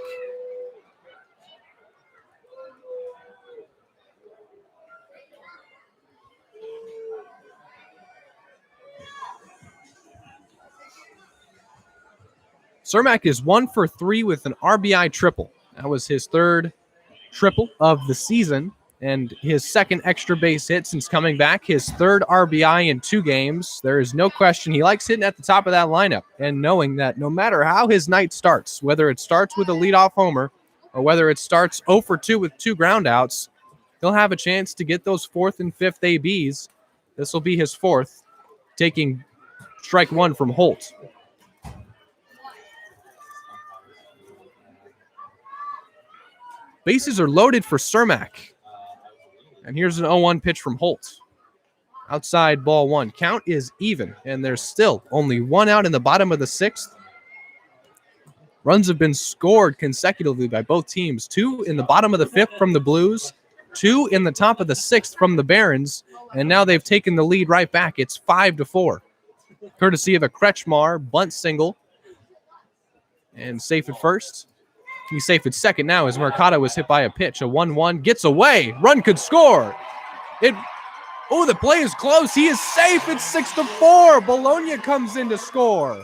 Cermak is 1 for 3 with an RBI triple. That was his 3rd triple of the season and his 2nd extra base hit since coming back, his 3rd RBI in 2 games. There is no question he likes hitting at the top of that lineup and knowing that no matter how his night starts, whether it starts with a leadoff homer or whether it starts 0 for 2 with 2 groundouts, he'll have a chance to get those 4th and 5th ABs. This will be his 4th, taking strike 1 from Holt. Bases are loaded for Cermak. And here's an 0-1 pitch from Holt. Outside, ball 1. Count is even, and there's still only 1 out in the bottom of the 6th. Runs have been scored consecutively by both teams. 2 in the bottom of the 5th from the Blues, 2 in the top of the 6th from the Barons, and now they've taken the lead right back. It's 5-4, courtesy of a Kretschmar bunt single. And safe at first. He's safe at second now as Mercado was hit by a pitch. A 1-1 gets away. Run could score. The play is close. He is safe. It's 6-4. Bologna comes in to score.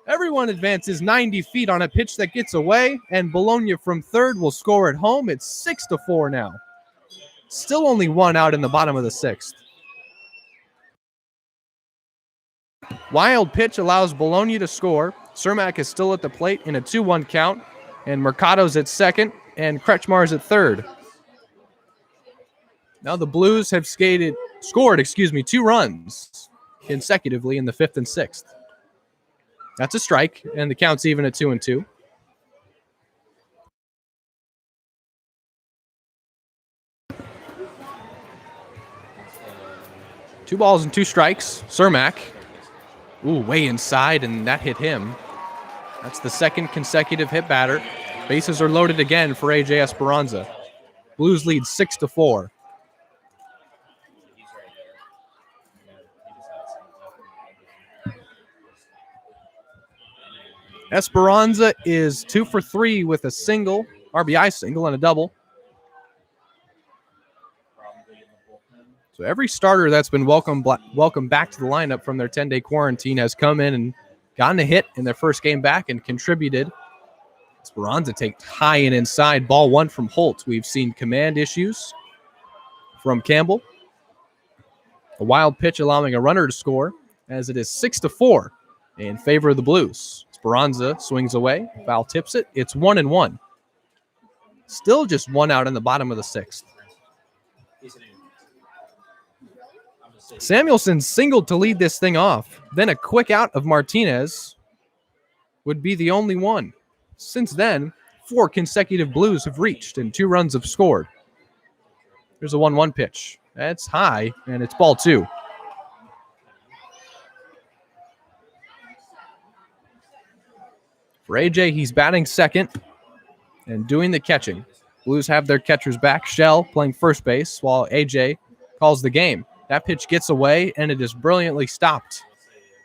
Everyone advances 90 feet on a pitch that gets away, and Bologna from third will score at home. It's 6-4 now. Still only one out in the bottom of the 6th. Wild pitch allows Bologna to score. Cermak is still at the plate in a 2-1 count, and Mercado's at second, and Kretschmar's at third. Now the Blues have scored 2 runs consecutively in the 5th and 6th. That's a strike, and the count's even at 2-2. Two balls and 2 strikes. Cermak. Way inside, and that hit him. That's the second consecutive hit batter. Bases are loaded again for AJ Esperanza. Blues lead 6-4. Esperanza is 2 for 3 with a single, RBI single, and a double. So every starter that's been welcomed back to the lineup from their 10-day quarantine has come in and gotten a hit in their first game back and contributed. Esperanza takes high and inside. Ball 1 from Holt. We've seen command issues from Campbell. A wild pitch allowing a runner to score as it is 6-4 in favor of the Blues. Esperanza swings away. Foul tips it. It's 1-1. Still just one out in the bottom of the 6th. Samuelson singled to lead this thing off. Then a quick out of Martinez would be the only one. Since then, 4 consecutive Blues have reached and 2 runs have scored. There's a 1-1 pitch. That's high, and it's ball 2. For AJ, he's batting second and doing the catching. Blues have their catchers back. Shell playing first base while AJ calls the game. That pitch gets away, and it is brilliantly stopped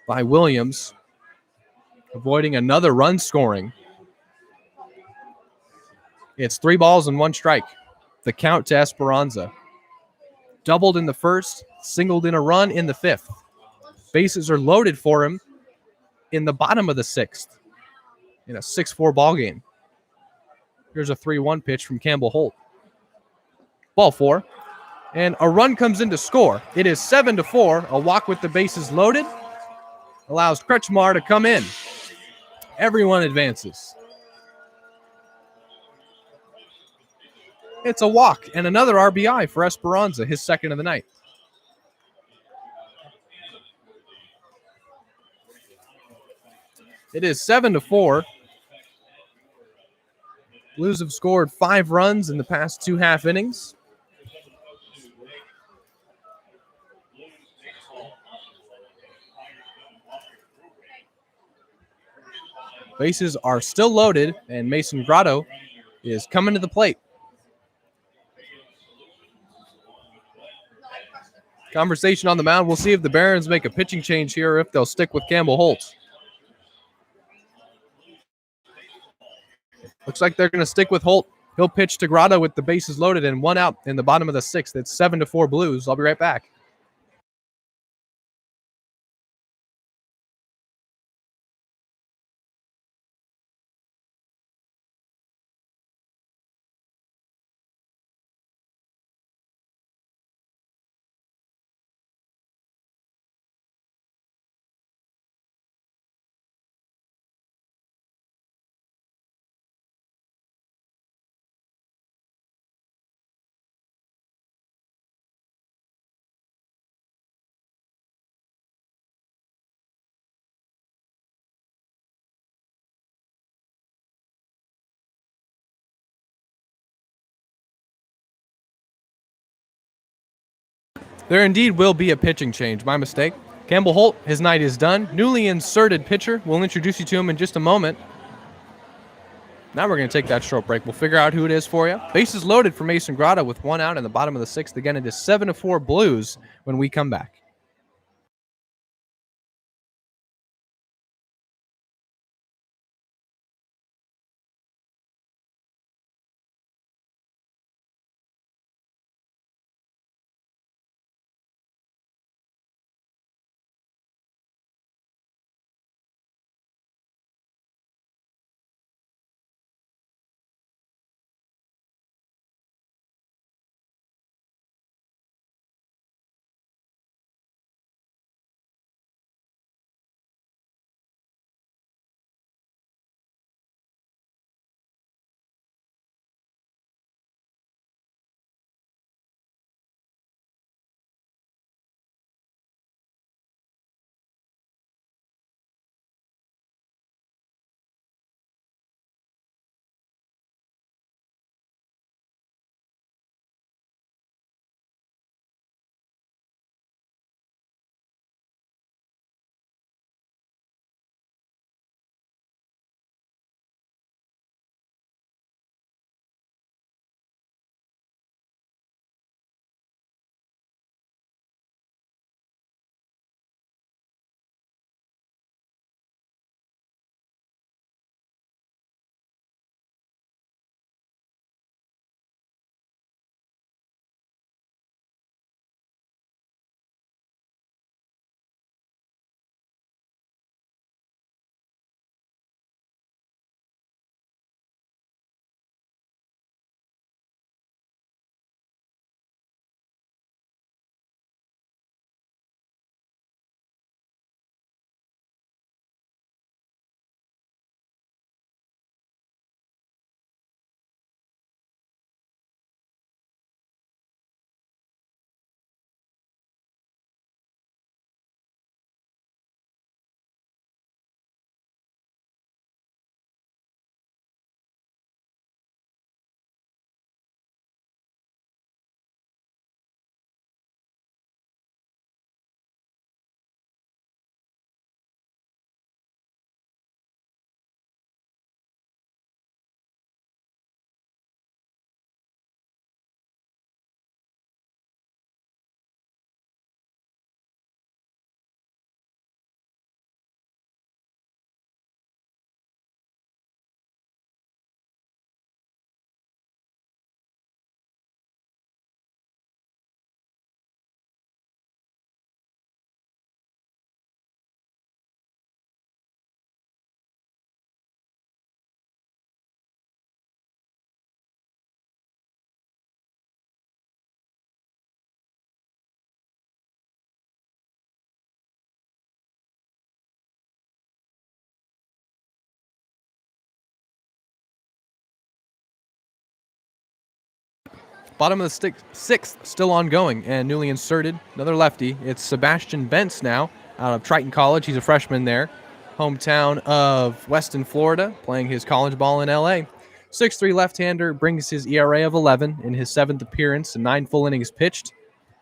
by Williams, avoiding another run scoring. It's 3 balls and 1 strike. The count to Esperanza. Doubled in the first, singled in a run in the 5th. Bases are loaded for him in the bottom of the 6th in a 6-4 ball game. Here's a 3-1 pitch from Campbell Holt. Ball 4. And a run comes in to score. It is 7-4. A walk with the bases loaded allows Kretschmar to come in. Everyone advances. It's a walk and another RBI for Esperanza, his second of the night. It is 7-4. Blues have scored 5 runs in the past 2 half innings. Bases are still loaded, and Mason Grotto is coming to the plate. Conversation on the mound. We'll see if the Barons make a pitching change here or if they'll stick with Campbell Holt. Looks like they're going to stick with Holt. He'll pitch to Grotto with the bases loaded and 1 out in the bottom of the 6th. It's 7-4 Blues. I'll be right back. There indeed will be a pitching change. My mistake. Campbell Holt, his night is done. Newly inserted pitcher. We'll introduce you to him in just a moment. Now we're going to take that short break. We'll figure out who it is for you. Bases loaded for Mason Grotto with 1 out in the bottom of the 6th. Again, it is 7-4 Blues when we come back. Bottom of the 6th, still ongoing, and newly inserted, another lefty. It's Sebastian Bentz now, out of Triton College. He's a freshman there. Hometown of Weston, Florida, playing his college ball in L.A. 6'3" left-hander brings his ERA of 11 in his 7th appearance and 9 full innings pitched.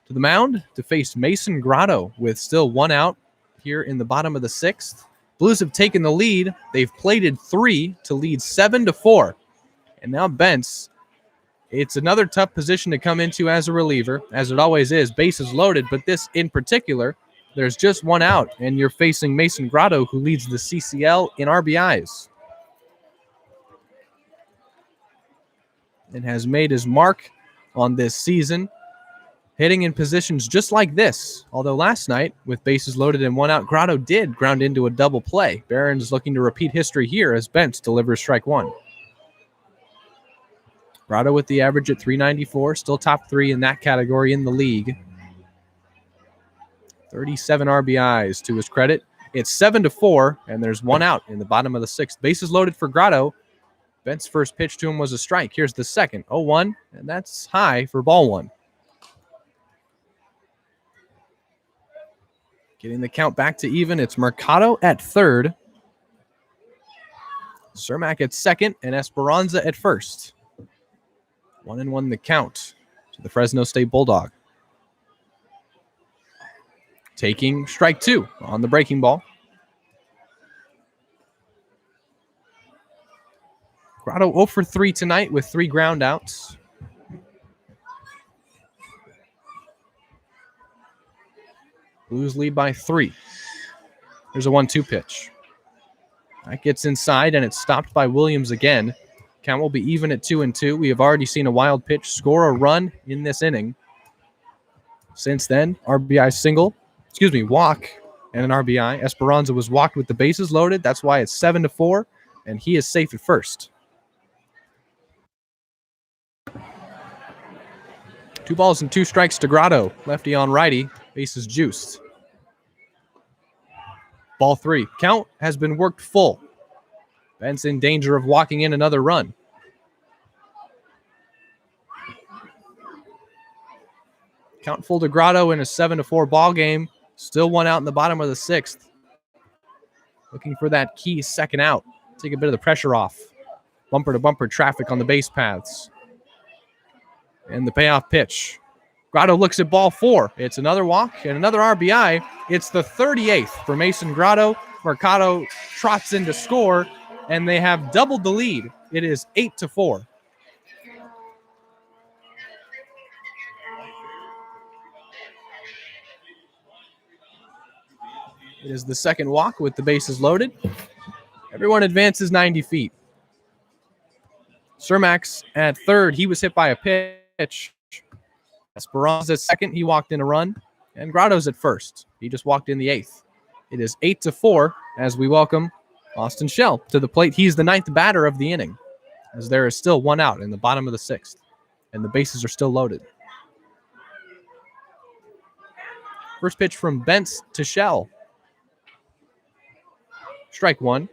To the mound to face Mason Grotto with still 1 out here in the bottom of the 6th. Blues have taken the lead. They've plated 3 to lead 7-4. And now Bentz. It's another tough position to come into as a reliever, as it always is. Bases loaded, but this in particular, there's just 1 out, and you're facing Mason Grotto, who leads the CCL in RBIs and has made his mark on this season, hitting in positions just like this. Although last night, with bases loaded and 1 out, Grotto did ground into a double play. Barron's looking to repeat history here as Bentz delivers strike 1. Grotto with the average at 394, still top 3 in that category in the league. 37 RBIs to his credit. It's 7-4, and there's 1 out in the bottom of the 6th. Bases loaded for Grotto. Bent's first pitch to him was a strike. Here's the second, 0-1, and that's high for ball 1. Getting the count back to even, it's Mercado at 3rd, Cermak at 2nd, and Esperanza at 1st. 1-1 the count to the Fresno State Bulldog. Taking strike 2 on the breaking ball. Grotto 0 for 3 tonight with 3 ground outs. Blues lead by 3. There's a 1-2 pitch. That gets inside, and it's stopped by Williams again. Count will be even at 2-2. We have already seen a wild pitch score a run in this inning. Since then, walk, and an RBI. Esperanza was walked with the bases loaded. That's why it's 7-4, and he is safe at first. 2 balls and 2 strikes to Grotto. Lefty on righty. Bases juiced. Ball 3. Count has been worked full. Ben's in danger of walking in another run. Count full to Grotto in a 7-4 ball game. Still 1 out in the bottom of the 6th. Looking for that key second out. Take a bit of the pressure off. Bumper to bumper traffic on the base paths. And the payoff pitch. Grotto looks at ball 4. It's another walk and another RBI. It's the 38th for Mason Grotto. Mercado trots in to score, and they have doubled the lead. It is 8-4. It is the second walk with the bases loaded. Everyone advances 90 feet. Cermax at third. He was hit by a pitch. Esperanza at second. He walked in a run. And Grotto's at first. He just walked in the 8th. It is 8-4 as we welcome Austin Shell to the plate. He's the 9th batter of the inning, as there is still 1 out in the bottom of the 6th. And the bases are still loaded. First pitch from Bentz to Shell. Strike 1.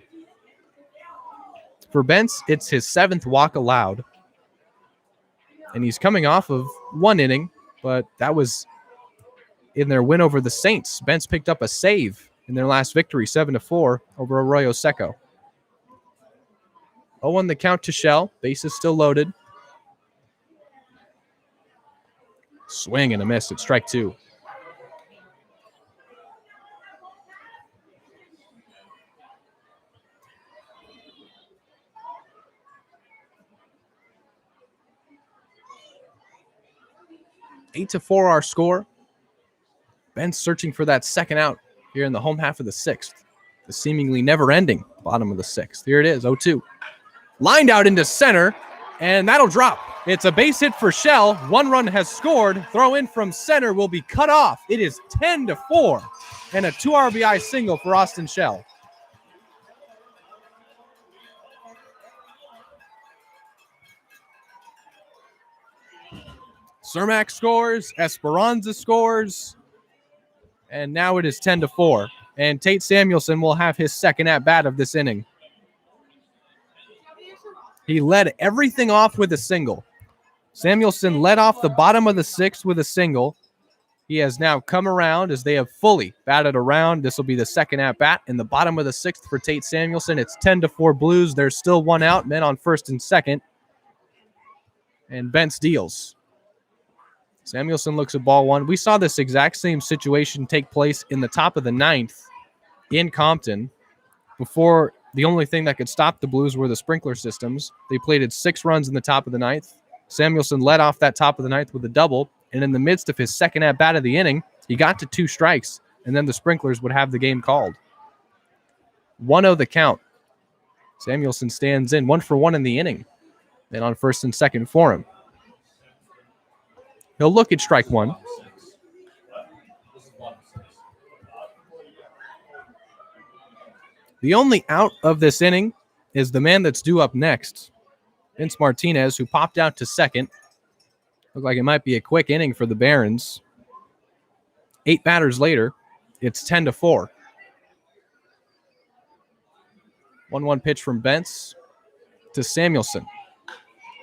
For Bentz, it's his 7th walk allowed. And he's coming off of 1 inning, but that was in their win over the Saints. Bentz picked up a save in their last victory, 7-4 over Arroyo Seco. 0-1 the count to Shell. Bases still loaded. Swing and a miss at strike 2. Eight to 4 our score. Ben's searching for that second out here in the home half of the 6th. The seemingly never-ending bottom of the 6th. Here it is, 0-2. Lined out into center, and that'll drop. It's a base hit for Shell. 1 run has scored. Throw in from center will be cut off. It is 10-4, and a 2 RBI single for Austin Shell. Cermak scores, Esperanza scores, and now it is 10-4. And Tate Samuelson will have his second at-bat of this inning. He led everything off with a single. Samuelson led off the bottom of the 6th with a single. He has now come around as they have fully batted around. This will be the second at-bat in the bottom of the 6th for Tate Samuelson. It's 10-4 Blues. There's still 1 out, men on first and second. And Bentz deals. Samuelson looks at ball 1. We saw this exact same situation take place in the top of the 9th in Compton. Before, the only thing that could stop the Blues were the sprinkler systems. They plated 6 runs in the top of the 9th. Samuelson led off that top of the 9th with a double, and in the midst of his second at-bat of the inning, he got to 2 strikes, and then the sprinklers would have the game called. 1-0 the count. Samuelson stands in 1 for 1 in the inning, and on first and second for him. He'll look at strike 1. The only out of this inning is the man that's due up next, Vince Martinez, who popped out to second. Looked like it might be a quick inning for the Barons. 8 batters later, it's 10-4. 1-1 pitch from Bentz to Samuelson.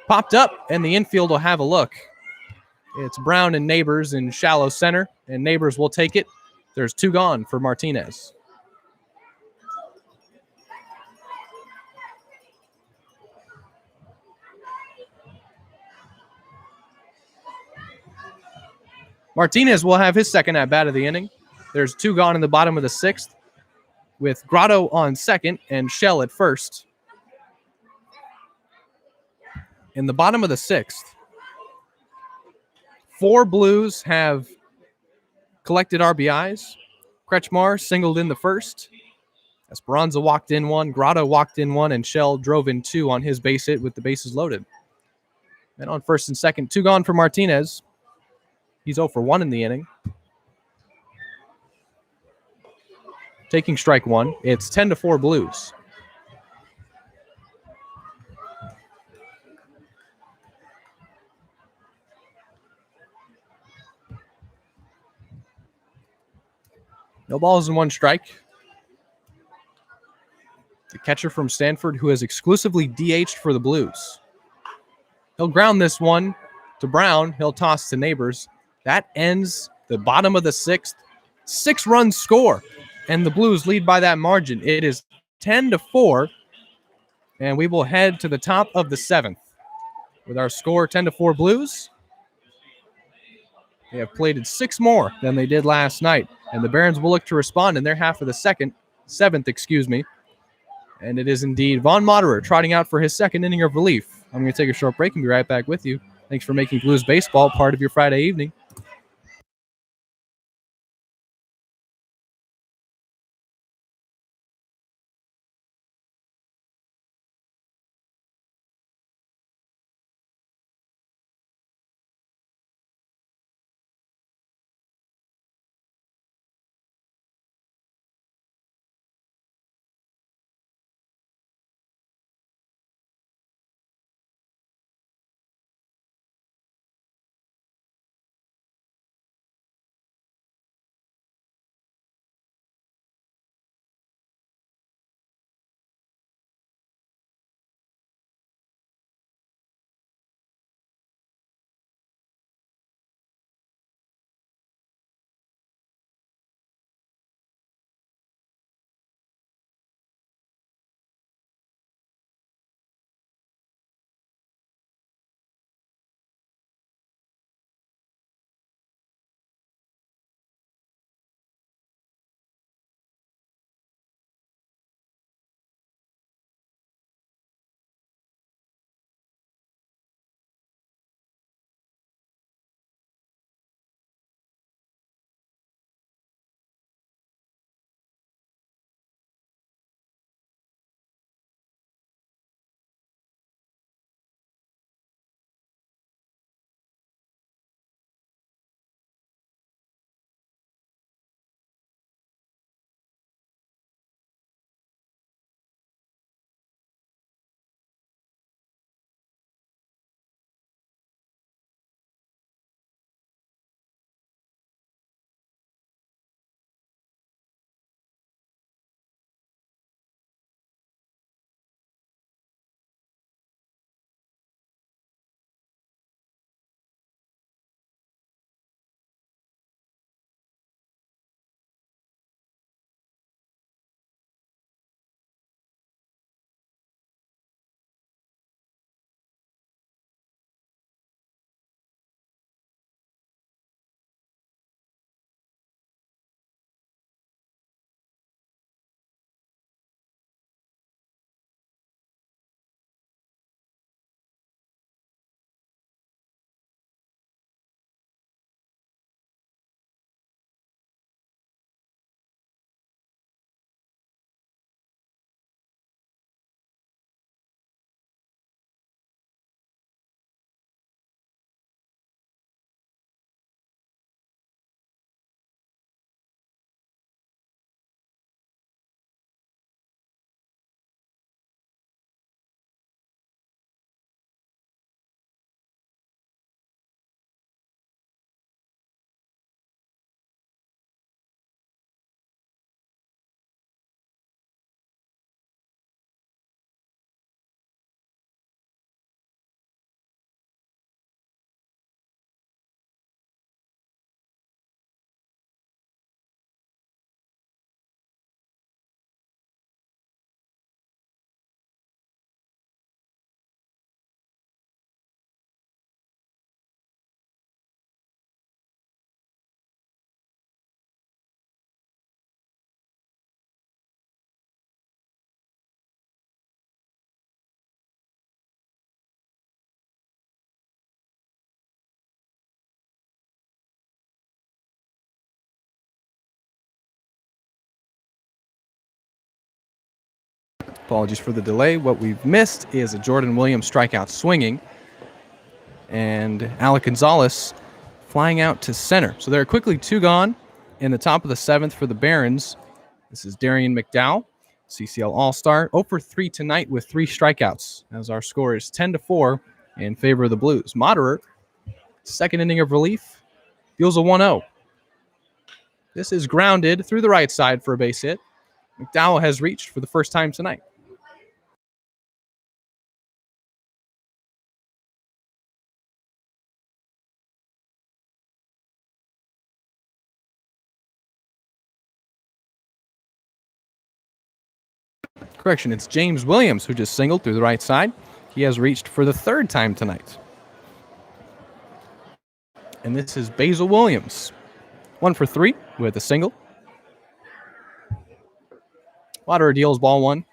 Popped up, and the infield will have a look. It's Brown and Neighbors in shallow center, and Neighbors will take it. There's 2 gone for Martinez. Martinez will have his second at-bat of the inning. There's 2 gone in the bottom of the 6th, with Grotto on second and Shell at first. In the bottom of the 6th, 4 Blues have collected RBIs. Kretschmar singled in the first. Esperanza walked in 1, Grotto walked in 1, and Shell drove in 2 on his base hit with the bases loaded. And on first and second, 2 gone for Martinez. He's 0 for 1 in the inning. Taking strike 1, it's 10-4 Blues. No balls and 1 strike. The catcher from Stanford, who has exclusively DH'd for the Blues. He'll ground this one to Brown. He'll toss to Neighbors. That ends the bottom of the 6th. 6-run score, and the Blues lead by that margin. It is 10-4, and we will head to the top of the 7th. With our score 10-4 Blues, they have plated 6 more than they did last night, and the Barons will look to respond in their half of the 7th. And it is indeed Vaughn Moderer trotting out for his second inning of relief. I'm going to take a short break and be right back with you. Thanks for making Blues baseball part of your Friday evening. Apologies for the delay. What we've missed is a Jordan Williams strikeout swinging, and Alec Gonzalez flying out to center. So there are quickly 2 gone in the top of the 7th for the Barons. This is Darian McDowell, CCL All-Star, 0 for 3 tonight with 3 strikeouts, as our score is 10-4 in favor of the Blues. Moderer, second inning of relief, deals a 1-0. This is grounded through the right side for a base hit. McDowell has reached for the first time tonight. Correction, it's James Williams who just singled through the right side. He has reached for the 3rd time tonight. And this is Basil Williams. 1 for 3 with a single. Waterer deals ball 1.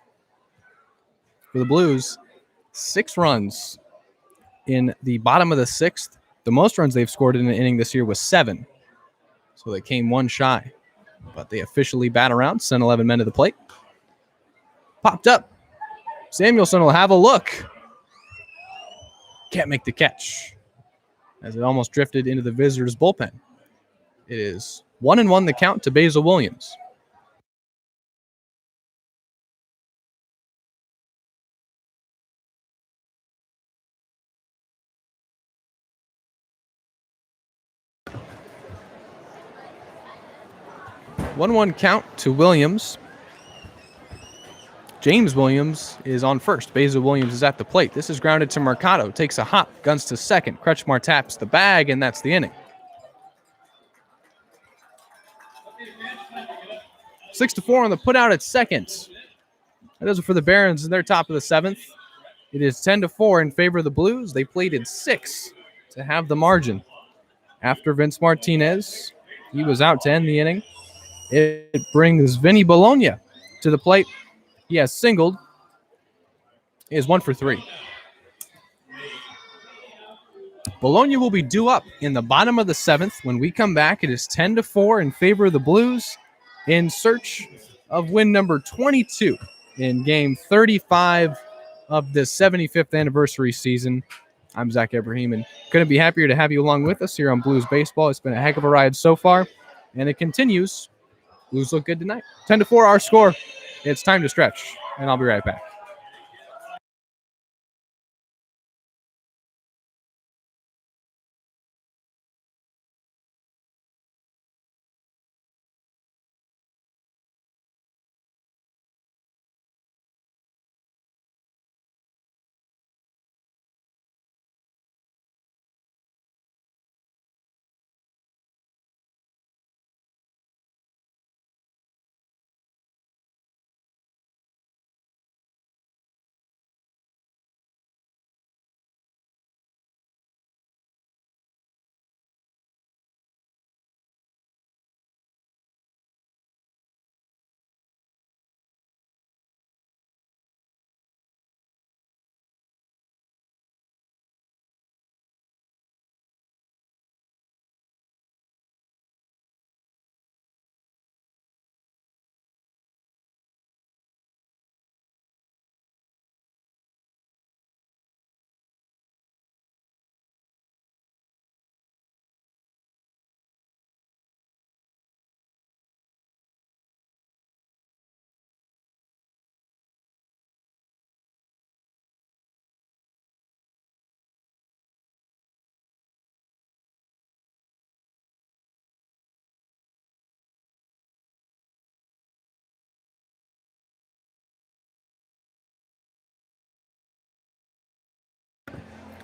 For the Blues, 6 runs in the bottom of the 6th. The most runs they've scored in an inning this year was 7. So they came 1 shy. But they officially bat around, send 11 men to the plate. Popped up. Samuelson will have a look. Can't make the catch, as it almost drifted into the visitors' bullpen. It is 1-1 the count to Basil Williams. One count to Williams. James Williams is on first. Basil Williams is at the plate. This is grounded to Mercado. Takes a hop. Guns to second. Kretschmar taps the bag, and that's the inning. 6-4 on the putout at second. That does it for the Barons in their top of the 7th. It is 10-4 in favor of the Blues. They plated 6 to have the margin. After Vince Martinez, he was out to end the inning. It brings Vinny Bologna to the plate. He has singled. He is 1 for 3. Bologna will be due up in the bottom of the 7th. When we come back, it is 10-4 in favor of the Blues in search of win number 22 in game 35 of the 75th anniversary season. I'm Zach Ibrahim, and couldn't be happier to have you along with us here on Blues Baseball. It's been a heck of a ride so far, and it continues. Blues look good tonight. 10-4 our score. It's time to stretch, and I'll be right back.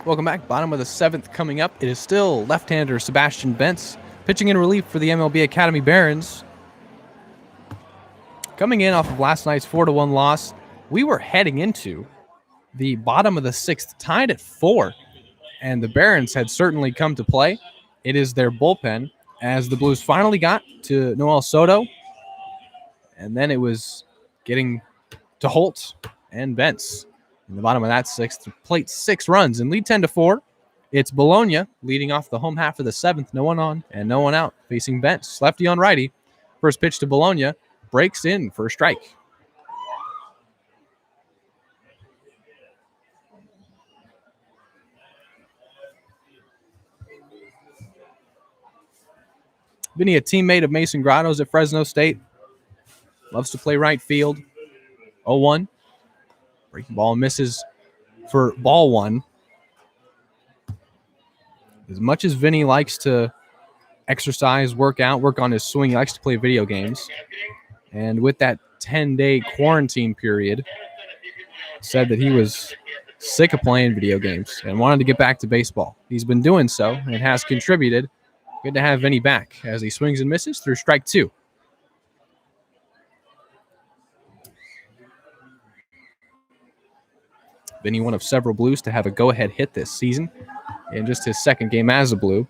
Welcome back. Bottom of the 7th coming up. It is still left-hander Sebastian Bentz pitching in relief for the MLB Academy Barons. Coming in off of last night's 4-1 loss, we were heading into the bottom of the 6th, tied at 4, and the Barons had certainly come to play. It is their bullpen, as the Blues finally got to Noel Soto, and then it was getting to Holt and Bentz. In the bottom of that 6th, plate 6 runs and lead 10-4. It's Bologna leading off the home half of the 7th. No one on and no one out, facing Bentz. Lefty on righty. First pitch to Bologna. Breaks in for a strike. Vinny, a teammate of Mason Grotto's at Fresno State. Loves to play right field. 0-1. Breaking ball misses for ball one. As much as Vinny likes to exercise, work out, work on his swing, he likes to play video games. And with that 10-day quarantine period, said that he was sick of playing video games and wanted to get back to baseball. He's been doing so and has contributed. Good to have Vinny back as he swings and misses through strike two. Vinny, one of several Blues to have a go-ahead hit this season in just his second game as a Blue.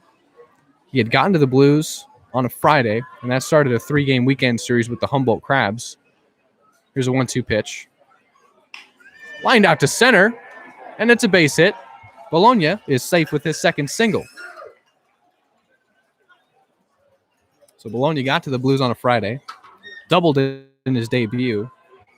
He had gotten to the Blues on a Friday, and that started a 3-game weekend series with the Humboldt Crabs. Here's a 1-2 pitch. Lined out to center, and it's a base hit. Bologna is safe with his second single. So Bologna got to the Blues on a Friday, doubled it in his debut,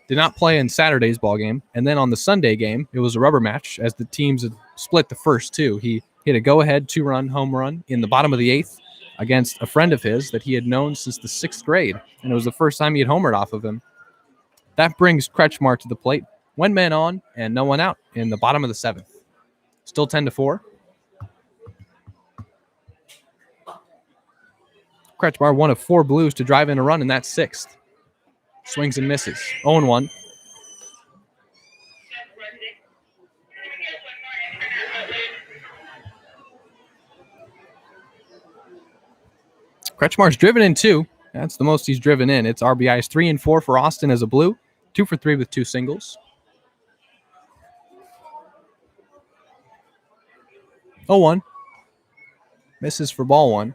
did not play in Saturday's ball game, and then on the Sunday game, it was a rubber match as the teams had split the first two. He hit a go-ahead 2-run home run in the bottom of the 8th against a friend of his that he had known since the 6th grade, and it was the first time he had homered off of him. That brings Kretschmar to the plate. One man on and no one out in the bottom of the 7th. Still 10-4. Kretschmar, one of 4 Blues to drive in a run in that 6th. Swings and misses. 0-1. Kretschmar's driven in 2. That's the most he's driven in. It's RBIs 3 and 4 for Austin as a Blue. 2 for 3 with 2 singles. 0-1. Misses for ball one.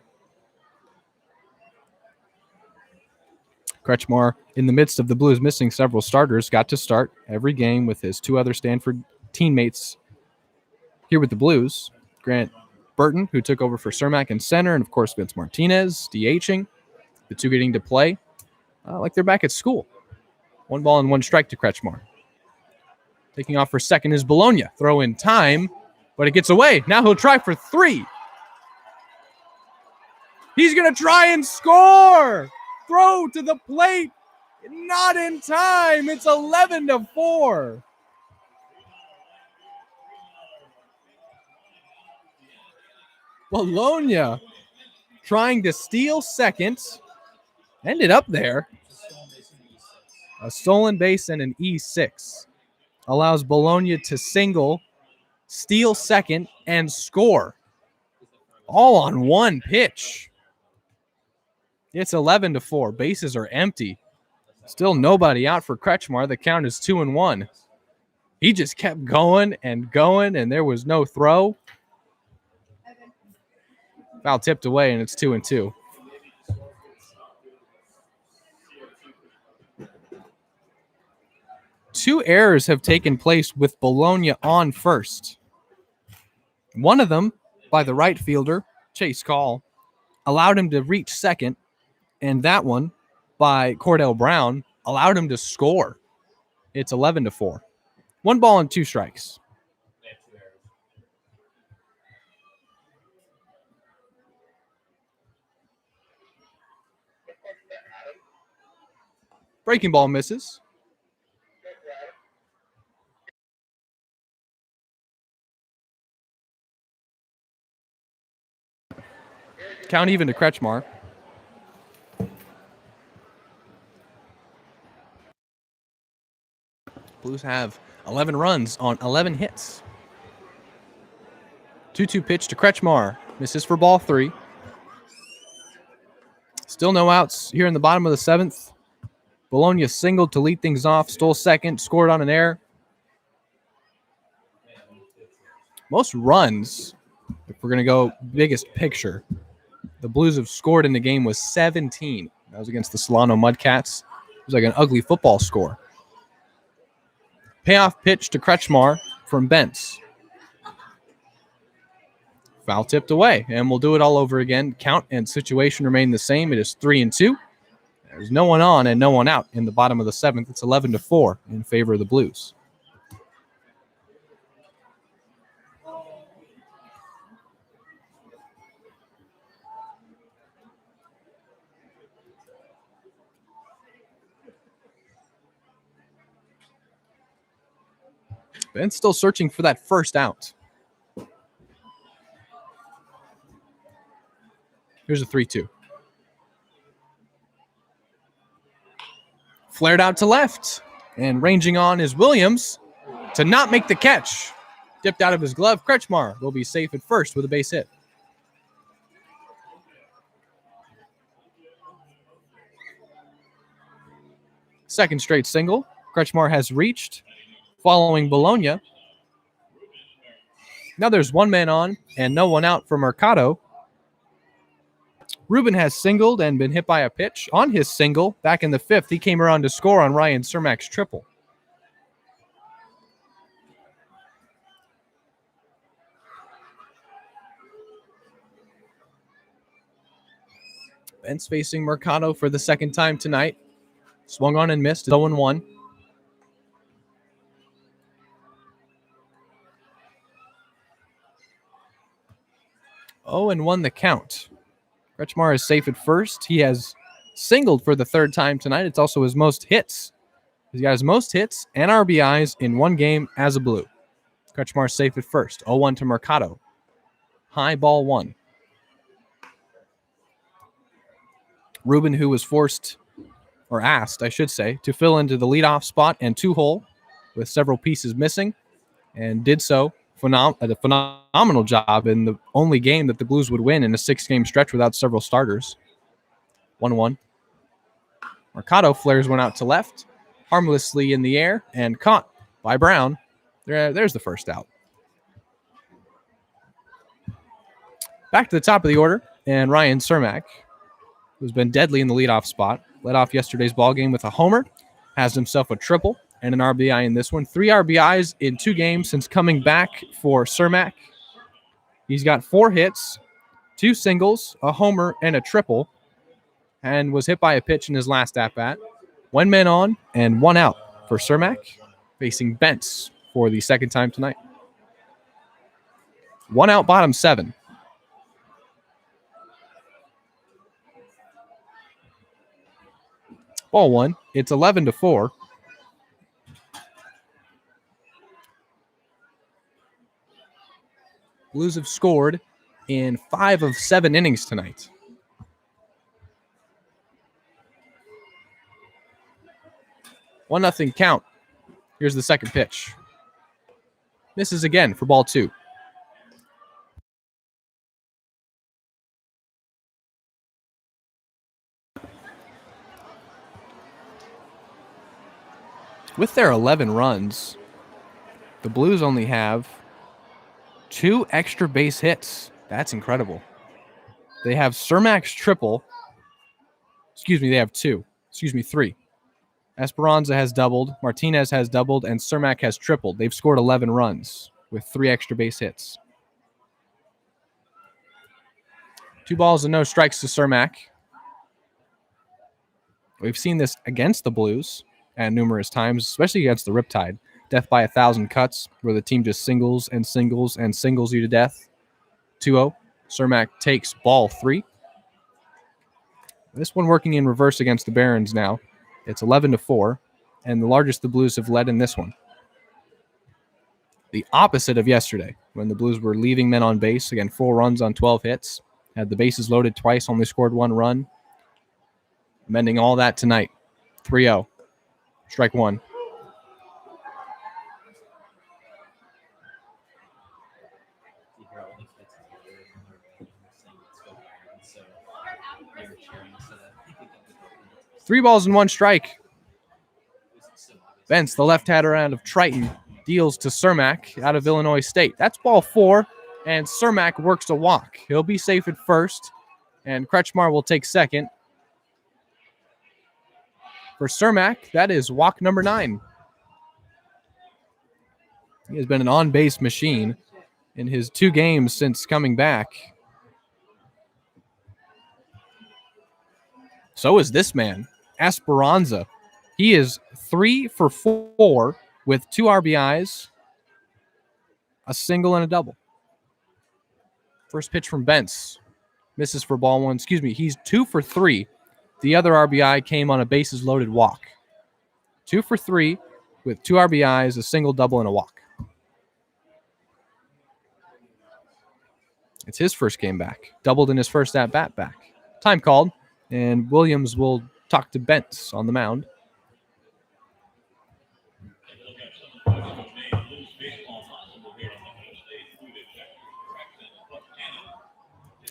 Kretschmar, in the midst of the Blues missing several starters, got to start every game with his 2 other Stanford teammates here with the Blues. Grant Burton, who took over for Cermak in center, and of course Vince Martinez, DHing. The 2 getting to play like they're back at school. 1 ball and 1 strike to Kretschmar. Taking off for second is Bologna. Throw in time, but it gets away. Now he'll try for 3. He's going to try and score. Throw to the plate. Not in time. It's 11-4. Bologna trying to steal second. Ended up there. A stolen base and an E6 allows Bologna to single, steal second, and score. All on one pitch. It's 11-4. Bases are empty. Still nobody out for Kretschmar. The count is 2-1. He just kept going, and there was no throw. Foul tipped away, and it's 2-2. Two errors have taken place with Bologna on first. One of them, by the right fielder, Chase Call, allowed him to reach second, and that one, by Cordell Brown, allowed him to score. It's 11-4. 1 ball and 2 strikes. Breaking ball misses. Count even to Kretschmar. Blues have 11 runs on 11 hits. 2-2 pitch to Kretschmar. Misses for ball 3. Still no outs here in the bottom of the 7th. Bologna singled to lead things off, stole second, scored on an error. Most runs, if we're going to go biggest picture, the Blues have scored in the game was 17. That was against the Solano Mudcats. It was like an ugly football score. Payoff pitch to Kretschmar from Bentz. Foul tipped away, and we'll do it all over again. Count and situation remain the same. It is 3-2. There's no one on and no one out in the bottom of the 7th. It's 11-4 in favor of the Blues. Ben's still searching for that first out. Here's a 3-2. Flared out to left. And ranging on is Williams to not make the catch. Dipped out of his glove. Kretschmar will be safe at first with a base hit. Second straight single. Kretschmar has reached. Following Bologna. Now there's one man on and no one out for Mercado. Ruben has singled and been hit by a pitch. On his single, back in the fifth, he came around to score on Ryan Cermak's triple. Ben's facing Mercado for the second time tonight. Swung on and missed. 0-1. Oh, and 1 the count. Kretschmar is safe at first. He has singled for the third time tonight. It's also his most hits. He's got his most hits and RBIs in one game as a Blue. Kretschmar safe at first. 0-1 to Mercado. High ball 1. Ruben, who was forced, or asked, I should say, to fill into the leadoff spot and 2-hole with several pieces missing, and did so a phenomenal job in the only game that the Blues would win in a 6-game stretch without several starters. 1-1. Mercado flares one out to left, harmlessly in the air, and caught by Brown. There's the first out. Back to the top of the order, and Ryan Cermak, who's been deadly in the leadoff spot, led off yesterday's ballgame with a homer, has himself a triple and an RBI in this one. 3 RBIs in 2 games since coming back for Cermak. He's got 4 hits, 2 singles, a homer, and a triple, and was hit by a pitch in his last at-bat. 1 man on and 1 out for Cermak, facing Bentz for the second time tonight. 1 out, bottom 7. Ball 1. It's 11-4. Blues have scored in 5 of 7 innings tonight. One nothing count. Here's the second pitch. Misses again for ball 2. With their 11 runs, the Blues only have 2 extra base hits. That's incredible. They have Cermak's triple. They have 2. 3. Esperanza has doubled, Martinez has doubled, and Cermak has tripled. They've scored 11 runs with 3 extra base hits. 2 balls and no strikes to Cermak. We've seen this against the Blues at numerous times, especially against the Riptide. Death by 1,000 cuts, where the team just singles and singles and singles you to death. 2-0. Cermak takes ball 3. This one working in reverse against the Barons now. It's 11-4, and the largest the Blues have led in this one. The opposite of yesterday, when the Blues were leaving men on base. Again, 4 runs on 12 hits. Had the bases loaded twice, only scored 1 run. Amending all that tonight. 3-0. Strike 1. Three balls and 1 strike. Bentz, the left-hander out of Triton, deals to Cermak out of Illinois State. That's ball 4, and Cermak works a walk. He'll be safe at first, and Kretschmar will take second. For Cermak, that is walk number 9. He has been an on-base machine in his 2 games since coming back. So is this man, Esperanza. He is 3 for 4 with 2 RBIs, a single, and a double. First pitch from Bentz. Misses for ball 1. He's 2 for 3. The other RBI came on a bases-loaded walk. 2 for 3 with 2 RBIs, a single, double, and a walk. It's his first game back. Doubled in his first at-bat back. Time called, and Williams will talk to Bentz on the mound.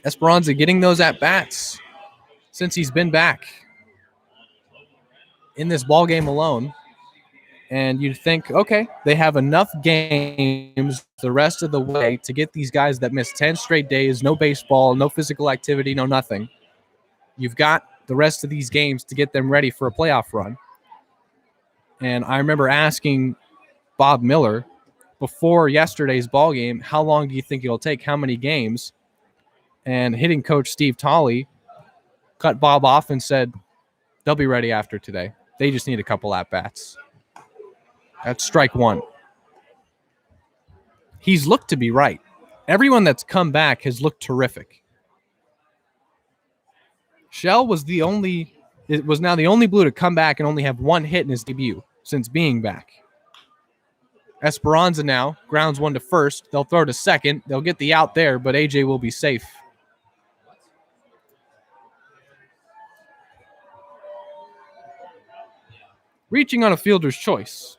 Esperanza getting those at-bats since he's been back in this ball game alone. And you'd think, okay, they have enough games the rest of the way to get these guys that missed 10 straight days, no baseball, no physical activity, no nothing. You've got the rest of these games to get them ready for a playoff run. And I remember asking Bob Miller before yesterday's ball game, how long do you think it'll take? How many games? And hitting coach Steve Tolley cut Bob off and said, they'll be ready after today. They just need a couple at-bats. That's strike one. He's looked to be right. Everyone that's come back has looked terrific. Shell was now the only Blue to come back and only have one hit in his debut since being back. Esperanza now grounds one to first. They'll throw to second. They'll get the out there, but AJ will be safe. Reaching on a fielder's choice.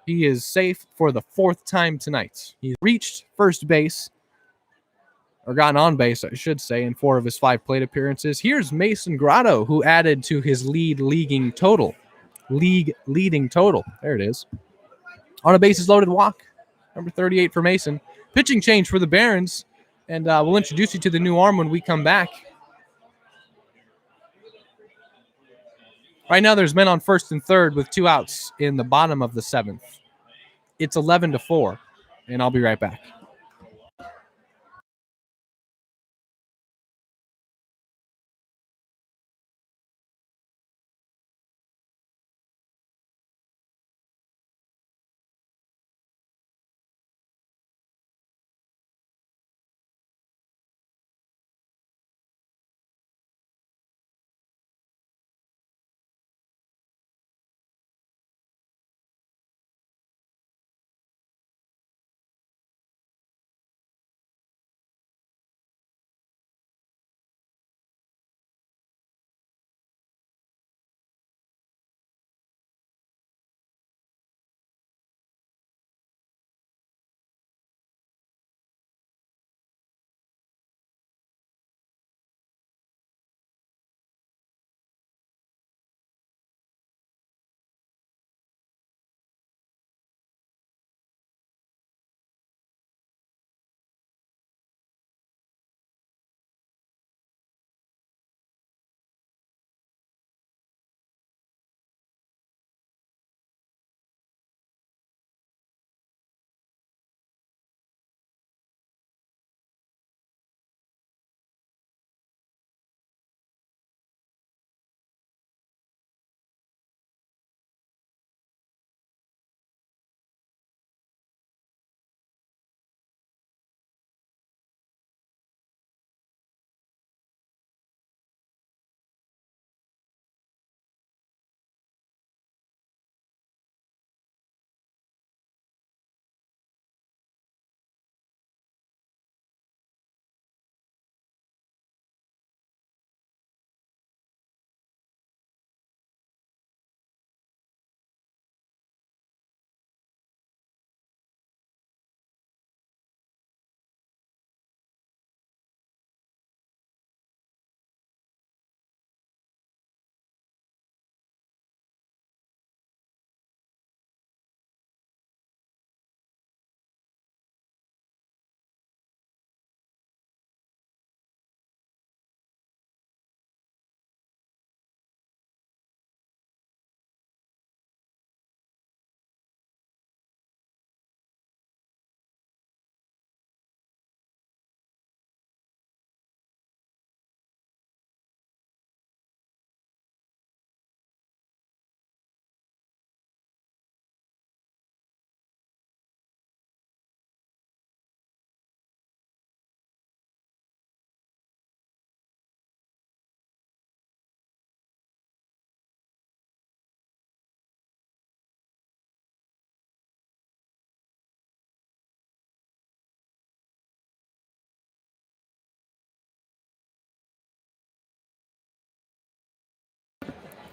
He is safe for the fourth time tonight. He's reached first base, or gotten on base, I should say, in 4 of his 5 plate appearances. Here's Mason Grotto, who added to his league-leading total. There it is. On a bases-loaded walk. Number 38 for Mason. Pitching change for the Barons, and we'll introduce you to the new arm when we come back. Right now, there's men on first and third with 2 outs in the bottom of the 7th. It's 11-4, and I'll be right back.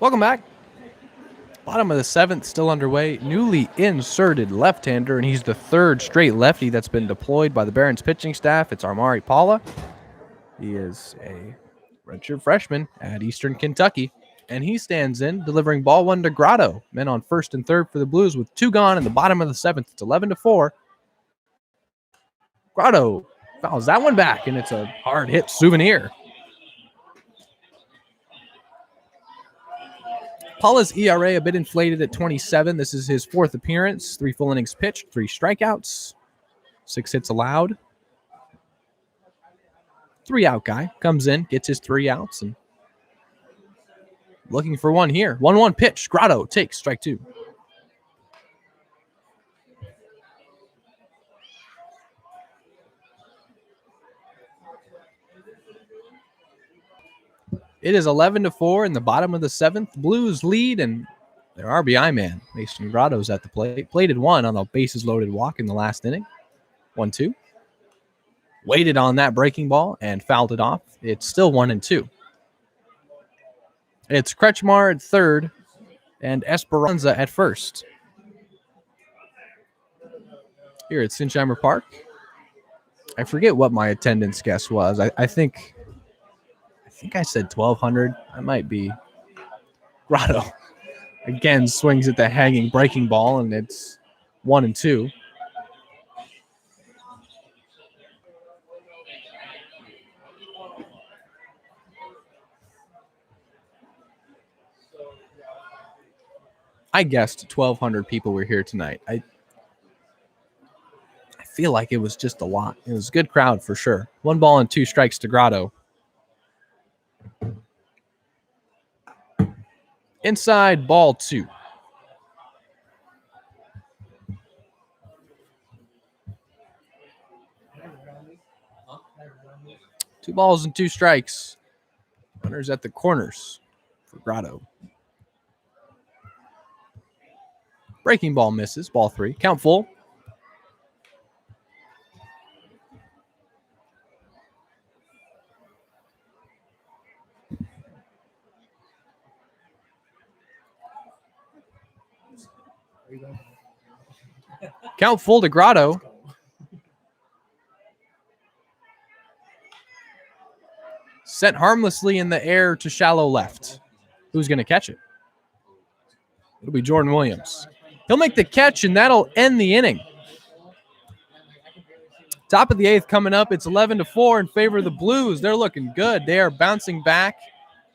Welcome back. Bottom of the 7th, still underway. Newly inserted left-hander, and he's the 3rd straight lefty that's been deployed by the Barons pitching staff. It's Armari Paula. He is a redshirt freshman at Eastern Kentucky, and he stands in, delivering ball 1 to Grotto. Men on 1st and 3rd for the Blues with 2 gone in the bottom of the 7th. It's 11-4. Grotto fouls that one back, and it's a hard-hit souvenir. Paula's ERA a bit inflated at 27. This is his 4th appearance. 3 full innings pitched, 3 strikeouts, 6 hits allowed. 3-out guy comes in, gets his 3 outs, and looking for one here. 1-1 pitch. Grotto takes strike 2. It is 11-4 in the bottom of the 7th. Blues lead, and their RBI man, Mason Grotto's at the plate. Plated 1 on a bases-loaded walk in the last inning. 1-2. Waited on that breaking ball and fouled it off. It's still 1-2. It's Kretschmar at 3rd and Esperanza at 1st. Here at Sinsheimer Park. I forget what my attendance guess was. I think I said 1,200. I might be. Grotto again swings at the hanging breaking ball, and it's 1-2. I guessed 1,200 people were here tonight. I feel like it was just a lot. It was a good crowd for sure. 1 ball and 2 strikes to Grotto. Inside, ball 2. Two balls and 2 strikes. Runners at the corners for Grotto. Breaking ball misses. Ball 3. Count full. Count full to Grotto. Sent harmlessly in the air to shallow left. Who's going to catch it? It'll be Jordan Williams. He'll make the catch, and that'll end the inning. Top of the 8th coming up. It's 11-4 in favor of the Blues. They're looking good. They are bouncing back.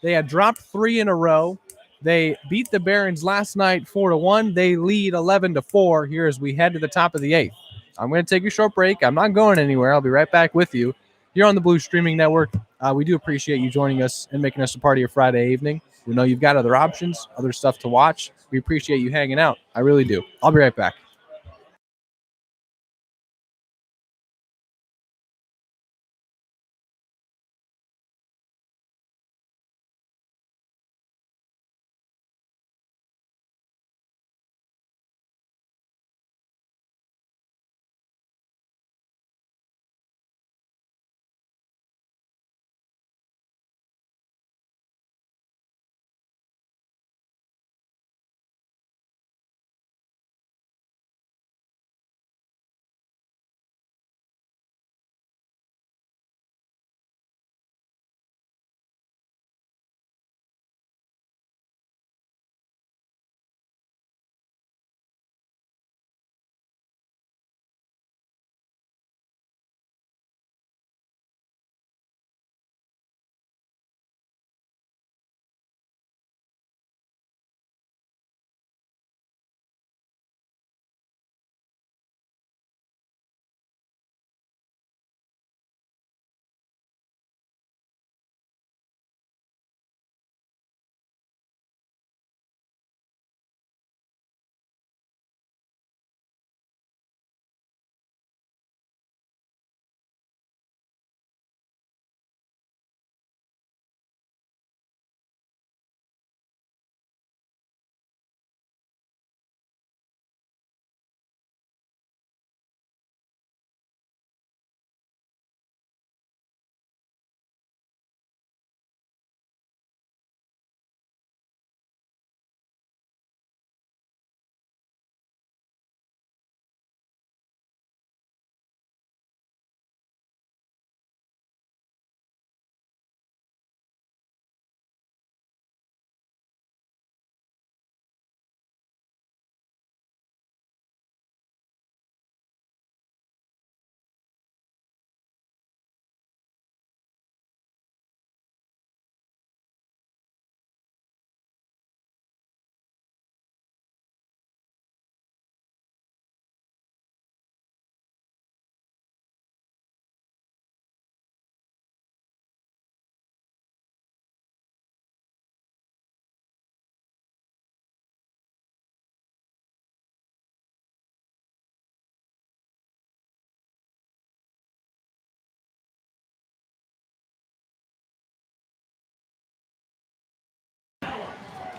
They had dropped 3 in a row. They beat the Barons last night 4-1. They lead 11-4 here as we head to the top of the 8th. I'm going to take a short break. I'm not going anywhere. I'll be right back with you here on the Blues Streaming Network. We do appreciate you joining us and making us a part of your Friday evening. We know you've got other options, other stuff to watch. We appreciate you hanging out. I really do. I'll be right back.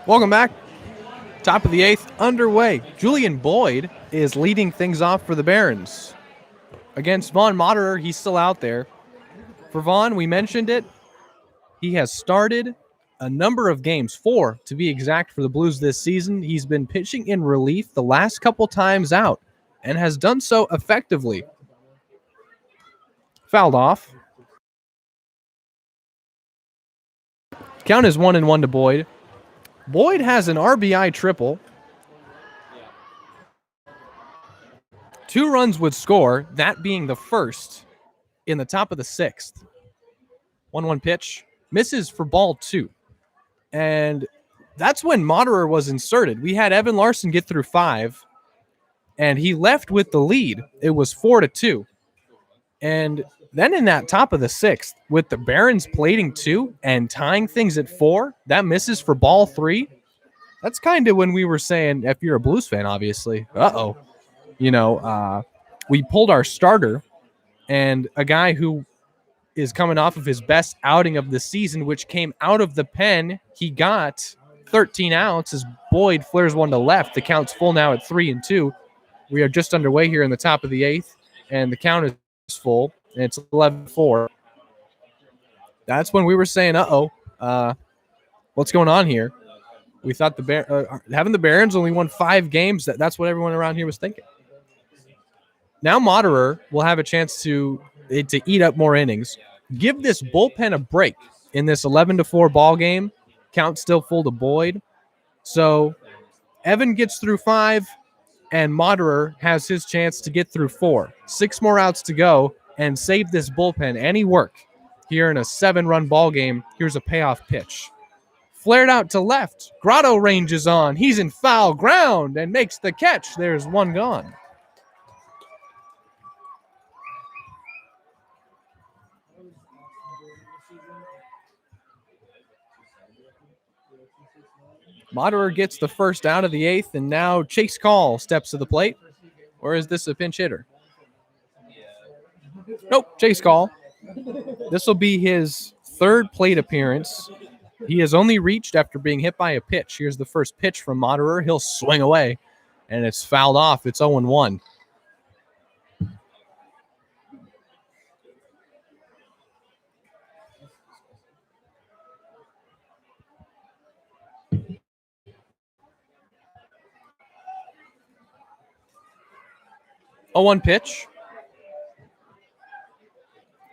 Welcome back. Top of the 8th underway. Julian Boyd is leading things off for the Barons. Against Vaughn Moderer, he's still out there. For Vaughn, we mentioned it. He has started a number of games, 4 to be exact, for the Blues this season. He's been pitching in relief the last couple times out and has done so effectively. Fouled off. Count is 1-1 to Boyd. Boyd has an RBI triple. 2 runs would score, that being the first in the top of the 6th. 1-1 pitch. Misses for ball 2. And that's when Moderer was inserted. We had Evan Larson get through 5, and he left with the lead. It was 4-2. And then in that top of the 6th, with the Barons plating 2 and tying things at 4, that misses for ball 3. That's kind of when we were saying, if you're a Blues fan, obviously, we pulled our starter, and a guy who is coming off of his best outing of the season, which came out of the pen. He got 13 outs as Boyd flares one to left. The count's full now at 3-2. We are just underway here in the top of the 8th, and the count is full, and it's 11-4. That's when we were saying, what's going on here? We thought having the Barons only won 5 games. That's what everyone around here was thinking. Now Moderer will have a chance to eat up more innings. Give this bullpen a break in this 11-4 ball game. Count still full to Boyd. So Evan gets through 5, and Moderer has his chance to get through 4. 6 more outs to go and save this bullpen any work here in a 7-run ball game. Here's a payoff pitch. Flared out to left. Grotto ranges on. He's in foul ground and makes the catch. There's one gone. Moderer gets the first out of the 8th, and now Chase Call steps to the plate. Or is this a pinch hitter? Nope, Chase Call. This will be his 3rd plate appearance. He has only reached after being hit by a pitch. Here's the first pitch from Moderer. He'll swing away, and it's fouled off. It's 0-1. A 1 pitch.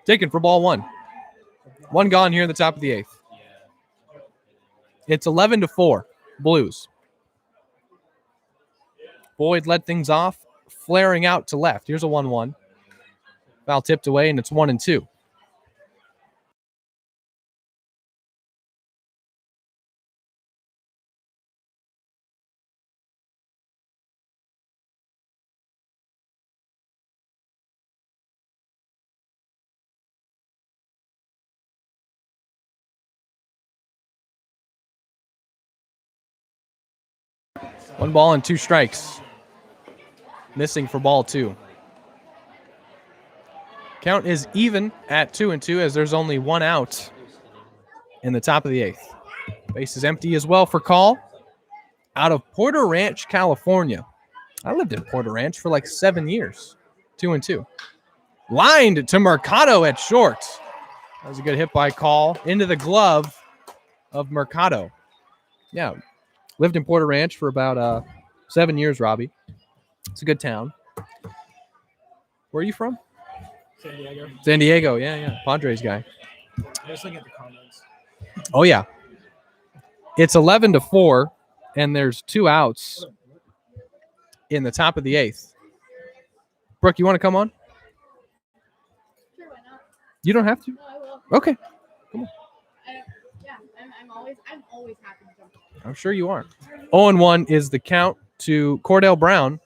Taken for ball 1. 1 gone here in the top of the 8th. It's 11-4, Blues. Boyd led things off, flaring out to left. Here's a 1-1. Foul tipped away, and it's 1-2. One ball and 2 strikes. Missing for ball 2. Count is even at 2-2 as there's only 1 out in the top of the 8th. Base is empty as well for Call. Out of Porter Ranch, California. I lived in Porter Ranch for like 7 years. 2-2. Lined to Mercado at short. That was a good hit by Call into the glove of Mercado. Yeah. Lived in Porter Ranch for about 7 years, Robbie. It's a good town. Where are you from? San Diego. San Diego, yeah. Padres guy. I was looking at the comments. Oh, yeah. It's 11-4, and there's 2 outs in the top of the 8th. Brooke, you want to come on? Sure, why not? You don't have to? No, I will. Okay. I'm always happy to jump. I'm sure you are. 0-1 is the count to Cordell Brown.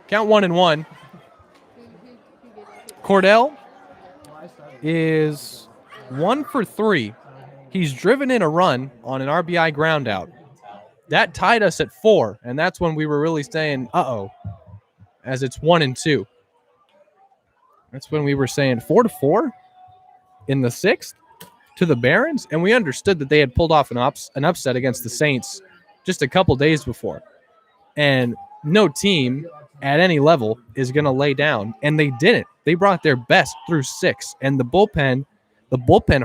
Count 1-1. Cordell is 1 for 3. He's driven in a run on an RBI ground out. That tied us at 4, and that's when we were really saying, uh-oh, as it's 1-2. That's when we were saying 4-4 in the 6th to the Barons, and we understood that they had pulled off an upset against the Saints just a couple days before. And no team at any level is going to lay down, and they didn't. They brought their best through 6, and the bullpen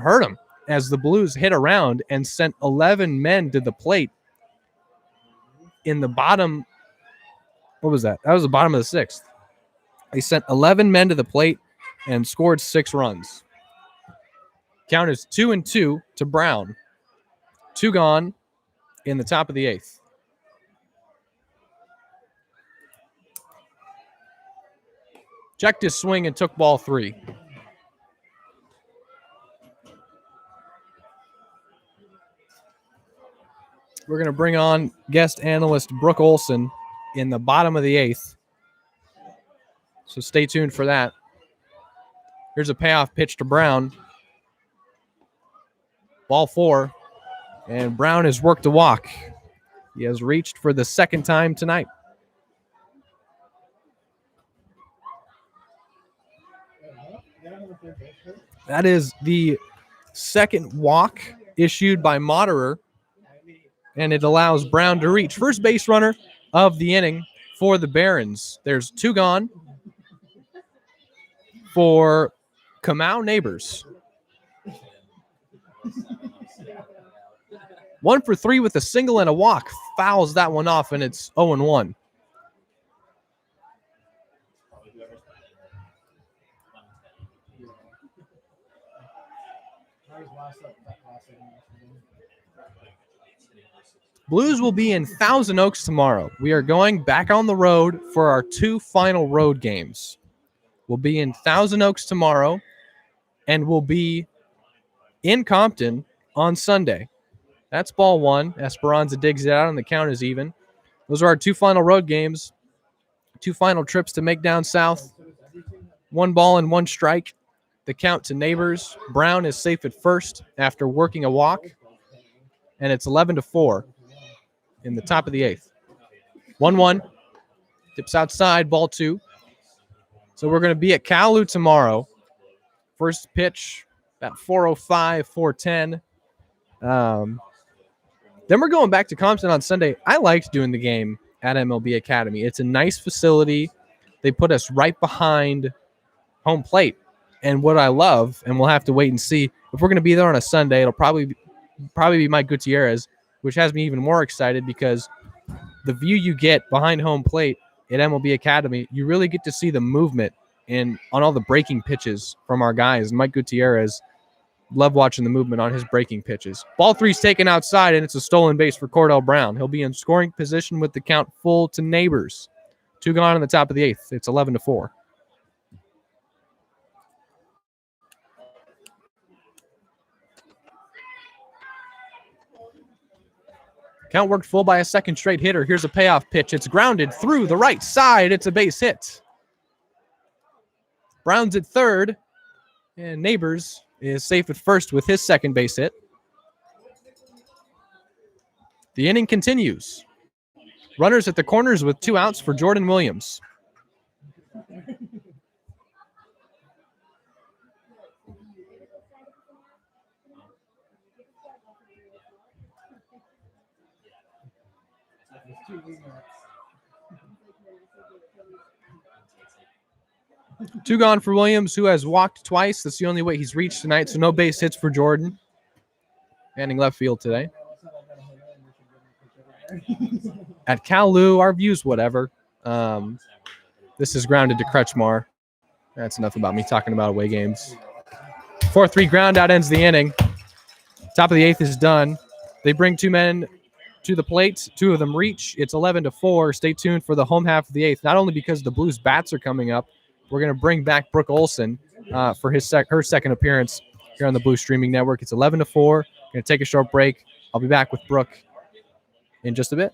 hurt them as the Blues hit around and sent 11 men to the plate in the bottom. What was that? That was the bottom of the 6th. They sent 11 men to the plate and scored 6 runs. Count is 2-2 to Brown. 2 gone in the top of the 8th. Checked his swing and took ball 3. We're going to bring on guest analyst Brooke Olson in the bottom of the 8th. So stay tuned for that. Here's a payoff pitch to Brown. Ball 4. And Brown has worked a walk. He has reached for the 2nd time tonight. That is the 2nd walk issued by Moderer, and it allows Brown to reach first base runner of the inning for the Barons. There's 2 gone for Kamau Neighbors. 1 for 3 with a single and a walk. Fouls that one off, and it's 0-1. Blues will be in Thousand Oaks tomorrow. We are going back on the road for our 2 final road games. We'll be in Thousand Oaks tomorrow, and we'll be in Compton on Sunday. That's ball 1. Esperanza digs it out, and the count is even. Those are our 2 final road games. 2 final trips to make down south. 1 ball and 1 strike. The count to Neighbors. Brown is safe at first after working a walk, and it's 11-4 in the top of the 8th. 1-1. Tips outside, ball 2. So we're going to be at Kowloon tomorrow. First pitch, about 4:05, 4:10. Then we're going back to Compton on Sunday. I liked doing the game at MLB Academy. It's a nice facility. They put us right behind home plate. And what I love, and we'll have to wait and see, if we're going to be there on a Sunday, it'll probably be Mike Gutierrez, which has me even more excited because the view you get behind home plate at MLB Academy, you really get to see the movement on all the breaking pitches from our guys. Mike Gutierrez, love watching the movement on his breaking pitches. Ball 3's taken outside, and it's a stolen base for Cordell Brown. He'll be in scoring position with the count full to Neighbors. 2 gone in the top of the 8th. It's 11-4. Count worked full by a second straight hitter. Here's a payoff pitch. It's grounded through the right side. It's a base hit. Brown's at third, and Neighbors is safe at first with his second base hit. The inning continues. Runners at the corners with 2 outs for Jordan Williams. Two gone for Williams, who has walked twice. That's the only way he's reached tonight, so no base hits for Jordan. Handing left field today. At Kowloon, our view's whatever. This is grounded to Kretschmar. That's enough about me talking about away games. 4-3 ground out ends the inning. Top of the 8th is done. They bring 2 men to the plate. 2 of them reach. It's 11-4. Stay tuned for the home half of the 8th, not only because the Blues bats are coming up. We're going to bring back Brooke Olson for her second appearance here on the Blue Streaming Network. It's 11-4. Going to take a short break. I'll be back with Brooke in just a bit.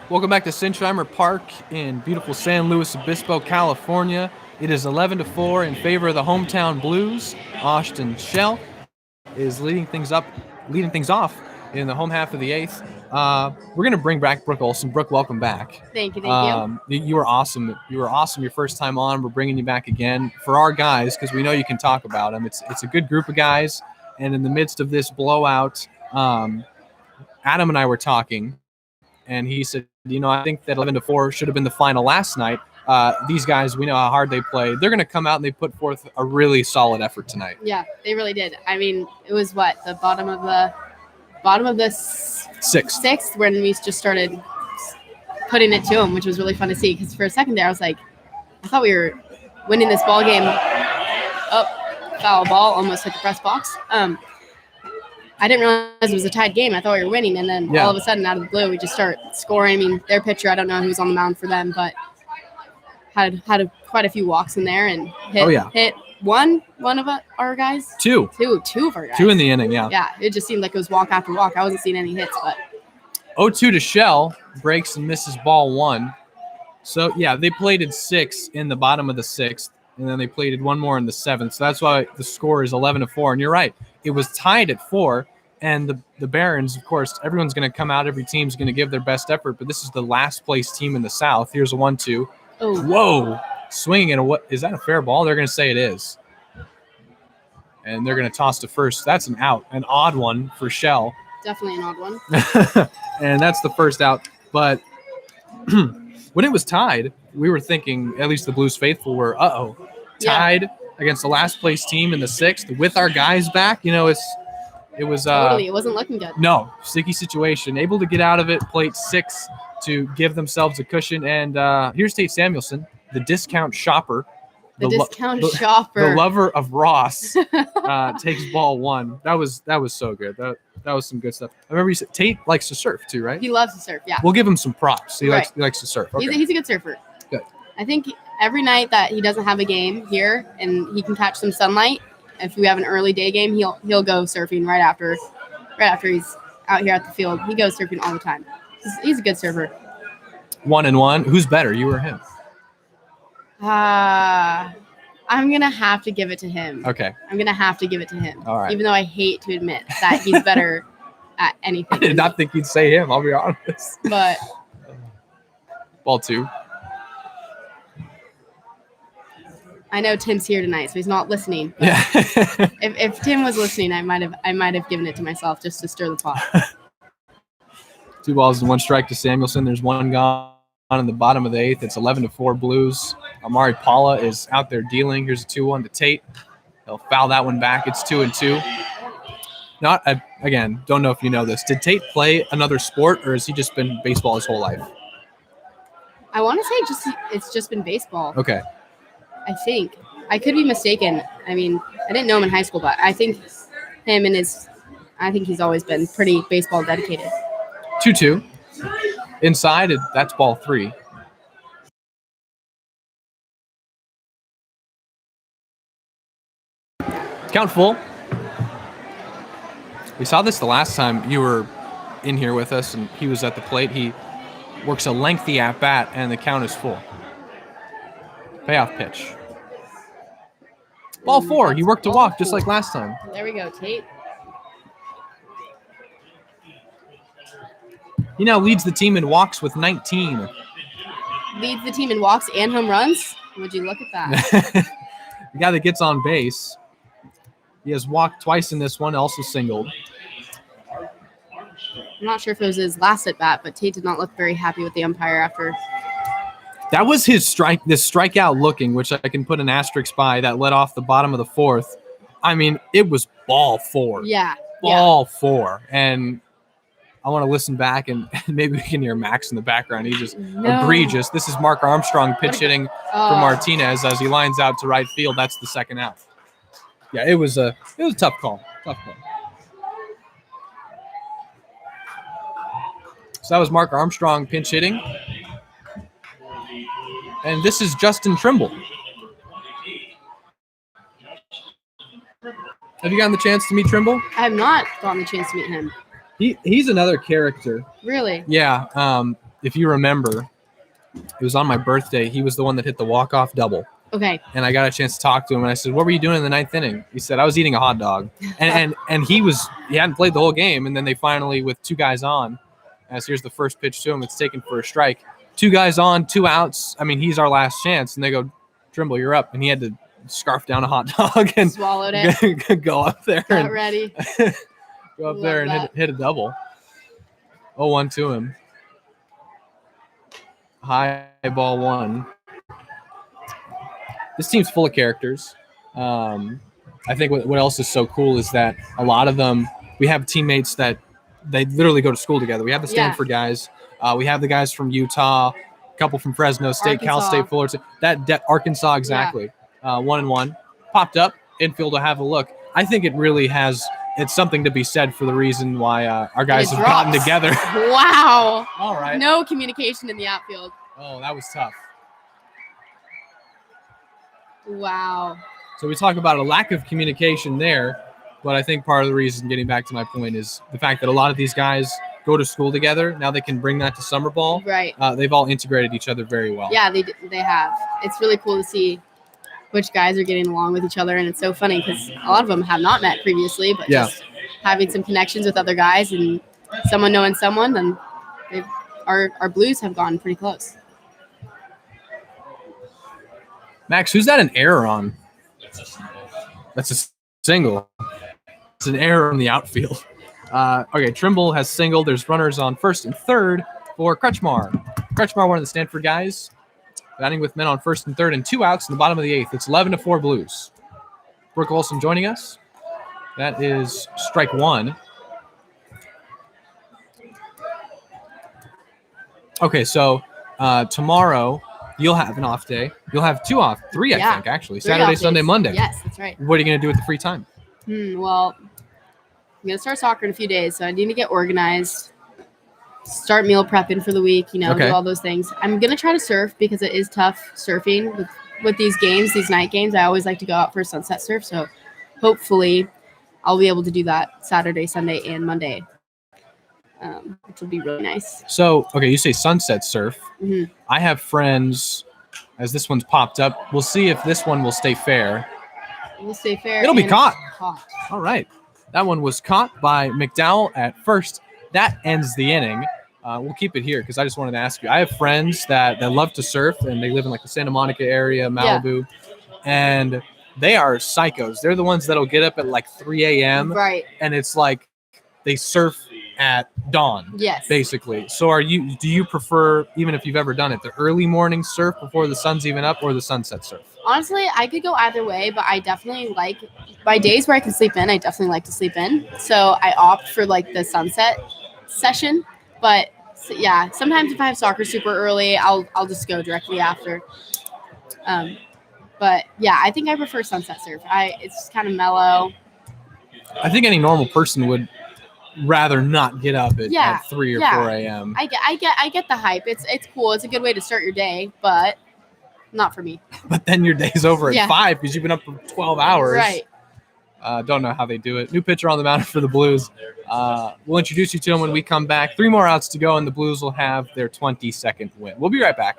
Welcome back to Sinsheimer Park in beautiful San Luis Obispo, California. It is 11-4 in favor of the hometown Blues. Austin Shell is leading things off in the home half of the eighth. We're going to bring back Brooke Olson. Brooke, welcome back. Thank you. You were awesome. You were awesome your first time on. We're bringing you back again for our guys because we know you can talk about them. It's a good group of guys, and in the midst of this blowout, Adam and I were talking, and he said, I think that 11-4 should have been the final last night. These guys, we know how hard they play. They're going to come out and they put forth a really solid effort tonight. Yeah, they really did. I mean, it was the bottom of the sixth when we just started putting it to them, which was really fun to see. Because for a second there, I was like, I thought we were winning this ball game. Oh, foul ball, almost hit the press box. I didn't realize it was a tied game. I thought we were winning, and then all of a sudden, out of the blue, we just start scoring. I mean, their pitcher, I don't know who's on the mound for them, but had quite a few walks in there and hit one of our guys. Two of our guys. Two in the inning, yeah. Yeah, it just seemed like it was walk after walk. I wasn't seeing any hits, but 0-2 to Shell, breaks and misses ball one. So, yeah, they plated 6 in the bottom of the 6th, and then they plated one more in the 7th. So that's why the score is 11-4. And you're right, it was tied at 4. And the Barons, of course, everyone's going to come out. Every team's going to give their best effort. But this is the last place team in the South. Here's a 1-2. Oh. Whoa. Swinging at what is that a fair ball? They're going to say it is. And they're going to toss to first. That's an out. An odd one for Shell. Definitely an odd one. And that's the first out. But when it was tied, we were thinking, at least the Blues faithful were, tied against the last place team in the 6th with our guys back. It was totally. It wasn't looking good. No, sticky situation. Able to get out of it, plate 6 to give themselves a cushion. And here's Tate Samuelson, the discount shopper. The shopper. The lover of Ross takes ball 1. That was so good. That was some good stuff. I remember you said Tate likes to surf too, right? He loves to surf, yeah. We'll give him some props. He likes to surf. Okay. He's a good surfer. Good. I think every night that he doesn't have a game here and he can catch some sunlight, if we have an early day game, he'll go surfing right after he's out here at the field. He goes surfing all the time. He's a good surfer. 1-1. Who's better, you or him? I'm going to have to give it to him. Okay. I'm going to have to give it to him. All right. Even though I hate to admit that he's better at anything. I did not think you'd say him, I'll be honest. But ball 2. I know Tim's here tonight, so he's not listening. Yeah. if Tim was listening, I might have given it to myself just to stir the pot. 2 balls and 1 strike to Samuelson. There's 1 gone in the bottom of the 8th. It's 11-4 Blues. Amari Paula is out there dealing. Here's a 2-1 to Tate. He'll foul that one back. It's 2-2. Again, don't know if you know this. Did Tate play another sport, or has he just been baseball his whole life? I want to say it's just been baseball. Okay. I think. I could be mistaken. I mean, I didn't know him in high school, but I think I think he's always been pretty baseball dedicated. 2-2. Inside, that's ball 3. Count full. We saw this the last time you were in here with us, and he was at the plate. He works a lengthy at-bat, and the count is full. Payoff pitch. Ball 4. He worked a walk just like last time. There we go, Tate. He now leads the team in walks with 19. Leads the team in walks and home runs? Would you look at that? The guy that gets on base. He has walked twice in this one, also singled. I'm not sure if it was his last at bat, but Tate did not look very happy with the umpire after. That was his strikeout looking, which I can put an asterisk by, that led off the bottom of the 4th. I mean, it was ball 4. Yeah. Ball 4. And I want to listen back, and maybe we can hear Max in the background. He's just egregious. This is Mark Armstrong pitch hitting for Martinez as he lines out to right field. That's the second out. Yeah, it was a tough call. Tough call. So that was Mark Armstrong pinch hitting. And this is Justin Trimble. Have you gotten the chance to meet Trimble? I have not gotten the chance to meet him. He's another character. Really? Yeah. if you remember, it was on my birthday. He was the one that hit the walk-off double. Okay. And I got a chance to talk to him, and I said, "What were you doing in the ninth inning?" He said, "I was eating a hot dog." And he hadn't played the whole game, and then they finally, with 2 guys on, as here's the first pitch to him, it's taken for a strike. 2 guys on, 2 outs. I mean, he's our last chance, and they go, "Trimble, you're up," and he had to scarf down a hot dog and Swallowed it. go up there Got and ready. go up Love there and that. hit a double. 0-1 to him. High ball 1. This team's full of characters. I think what else is so cool is that a lot of them, we have teammates that they literally go to school together. We have the Stanford guys. We have the guys from Utah, a couple from Fresno State, Cal Arkansas. State, Fullerton. Arkansas, exactly. 1-1. Popped up. Infield to have a look. I think it's something to be said for the reason why our guys have gotten together. Wow. All right. No communication in the outfield. Oh, that was tough. Wow. So we talk about a lack of communication there, but I think part of the reason, getting back to my point, is the fact that a lot of these guys go to school together. Now they can bring that to summer ball. Right. They've all integrated each other very well. Yeah, they have. It's really cool to see which guys are getting along with each other, and it's so funny because a lot of them have not met previously, but just having some connections with other guys and someone knowing someone, then our Blues have gone pretty close. Max, who's that an error on? That's a single. It's an error in the outfield. Okay, Trimble has singled. There's runners on first and third for Kretschmar. Kretschmar, one of the Stanford guys, batting with men on first and third and 2 outs in the bottom of the 8th. It's 11-4 Blues. Brooke Olson joining us. That is strike 1. Okay, so tomorrow you'll have an off day. You'll have 3, I think, actually. 3 Saturday, off Sunday, days. Monday. Yes, that's right. What are you going to do with the free time? Well, I'm going to start soccer in a few days, so I need to get organized, start meal prepping for the week, do all those things. I'm going to try to surf because it is tough surfing with these games, these night games. I always like to go out for a sunset surf, so hopefully I'll be able to do that Saturday, Sunday, and Monday, which will be really nice. So, okay, you say sunset surf. Mm-hmm. I have friends, as this one's popped up. We'll see if this one will stay fair. We'll stay fair. It'll be caught. Caught. All right. That one was caught by McDowell at first. That ends the inning. We'll keep it here because I just wanted to ask you. I have friends that love to surf, and they live in like the Santa Monica area, Malibu, and they are psychos. They're the ones that'll get up at like 3 a.m. Right. And it's like they surf at dawn. Yes. Basically. So do you prefer, even if you've ever done it, the early morning surf before the sun's even up or the sunset surf? Honestly, I could go either way, but I definitely like my days where I can sleep in. I definitely like to sleep in. So I opt for like the sunset session. But yeah, sometimes if I have soccer super early, I'll just go directly after. But yeah, I think I prefer sunset surf. It's kind of mellow. I think any normal person would rather not get up at 3 or 4 a.m. I get the hype. It's cool. It's a good way to start your day, but not for me. But then your day's over at 5 because you've been up for 12 hours. Right. Don't know how they do it. New pitcher on the mound for the Blues. We'll introduce you to him when we come back. 3 more outs to go, and the Blues will have their 22nd win. We'll be right back.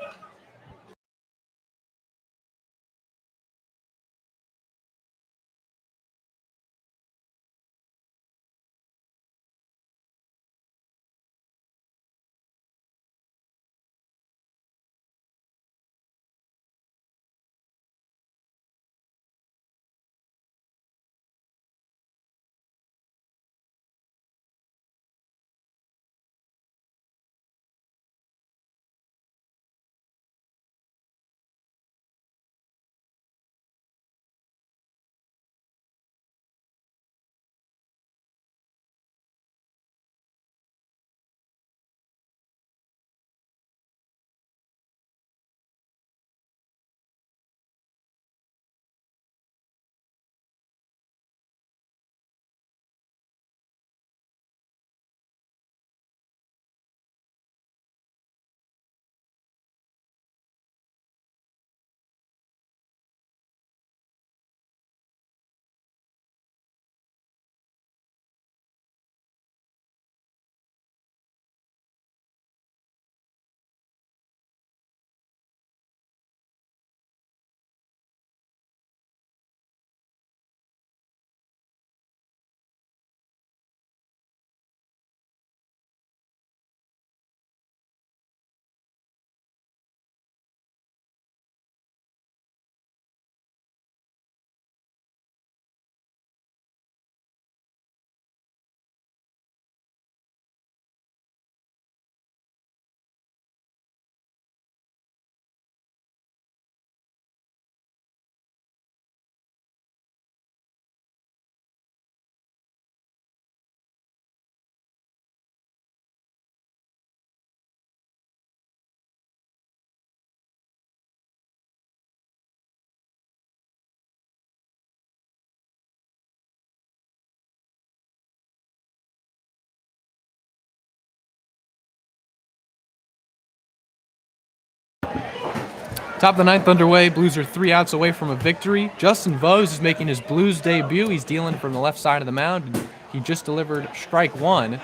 Top of the ninth underway. Blues are 3 outs away from a victory. Justin Vose is making his Blues debut. He's dealing from the left side of the mound. And he just delivered strike 1.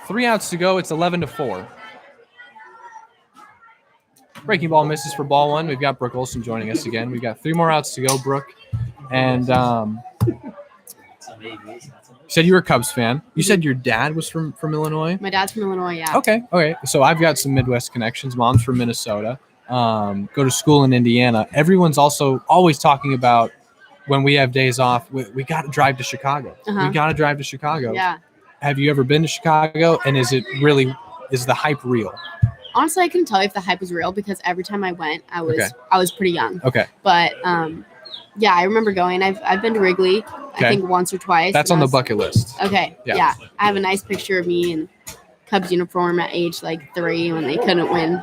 3 outs to go. It's 11-4. Breaking ball misses for ball 1. We've got Brooke Olson joining us again. We've got 3 more outs to go, Brooke. And you said you were a Cubs fan. You said your dad was from Illinois? My dad's from Illinois, yeah. Okay. So I've got some Midwest connections. Mom's from Minnesota. Go to school in Indiana. Everyone's also always talking about when we have days off, we got to drive to Chicago. We got to drive to Chicago. Yeah. Have you ever been to Chicago? And is the hype real? Honestly, I couldn't tell you if the hype was real because every time I went, I was pretty young. Okay. But yeah, I remember going. I've been to Wrigley, I think once or twice. That's on the bucket list. Okay. Yeah. Yeah. I have a nice picture of me in Cubs uniform at age 3 when they couldn't win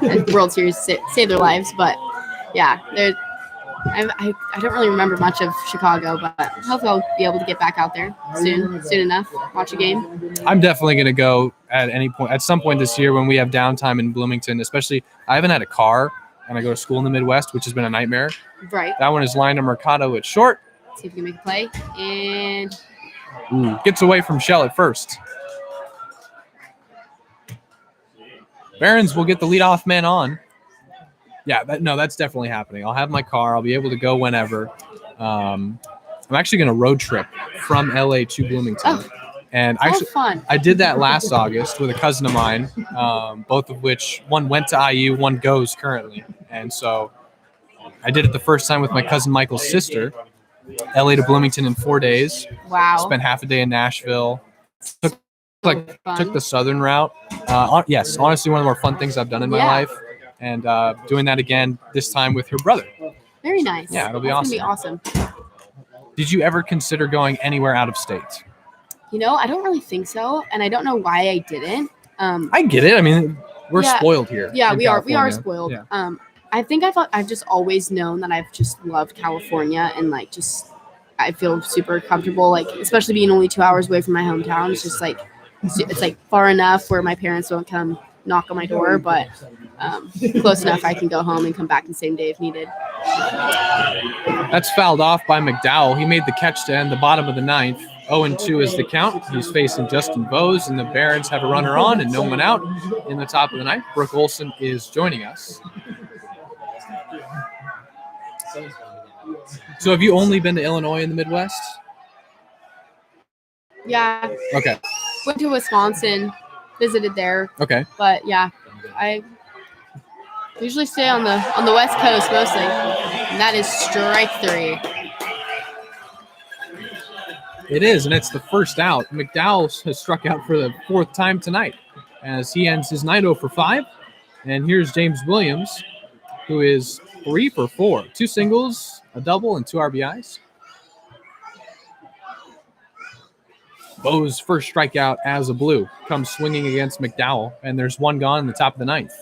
a World Series, save their lives. But yeah, I don't really remember much of Chicago, but hopefully I'll be able to get back out there soon enough, watch a game. I'm definitely going to go at some point this year when we have downtime in Bloomington, especially I haven't had a car and I go to school in the Midwest, which has been a nightmare. Right. That one is lined to Mercado at short. See if we can make a play. And Gets away from Shell at first. Barons will get the leadoff man on. Yeah, that's definitely happening. I'll have my car. I'll be able to go whenever. I'm actually going to road trip from LA to Bloomington. And actually, fun. I did that last August with a cousin of mine, both of which one went to IU, one goes currently. And so I did it the first time with my cousin Michael's sister, LA to Bloomington in 4 days. Wow. Spent half a day in Nashville. Took the southern route. Yes, honestly, one of the more fun things I've done in my life. And doing that again, this time with her brother. Very nice. Yeah, it'll be That's awesome. Gonna be awesome. Did you ever consider going anywhere out of state? I don't really think so, and I don't know why I didn't. I get it. I mean, we're spoiled here. Yeah, we are. We are California. spoiled. Yeah. I think I've just always known that I've just loved California, and I feel super comfortable. Especially being only 2 hours away from my hometown, it's just it's far enough where my parents won't come knock on my door, but close enough I can go home and come back the same day if needed. That's fouled off by McDowell. He made the catch to end the bottom of the ninth. 0-2 is the count. He's facing Justin Vose, and the Barons have a runner on and no one out in the top of the ninth. Brooke Olson is joining us. So have you only been to Illinois in the Midwest? Yeah. Okay. Went to Wisconsin, visited there. Okay. But yeah, I usually stay on the West Coast mostly. And that is strike 3. It is, and it's the first out. McDowell has struck out for the 4th time tonight as he ends his night 0 for 5. And here's James Williams, who is 3 for 4. 2 singles, a double, and 2 RBIs. Bo's first strikeout as a Blue comes swinging against McDowell, and there's one gone in the top of the ninth.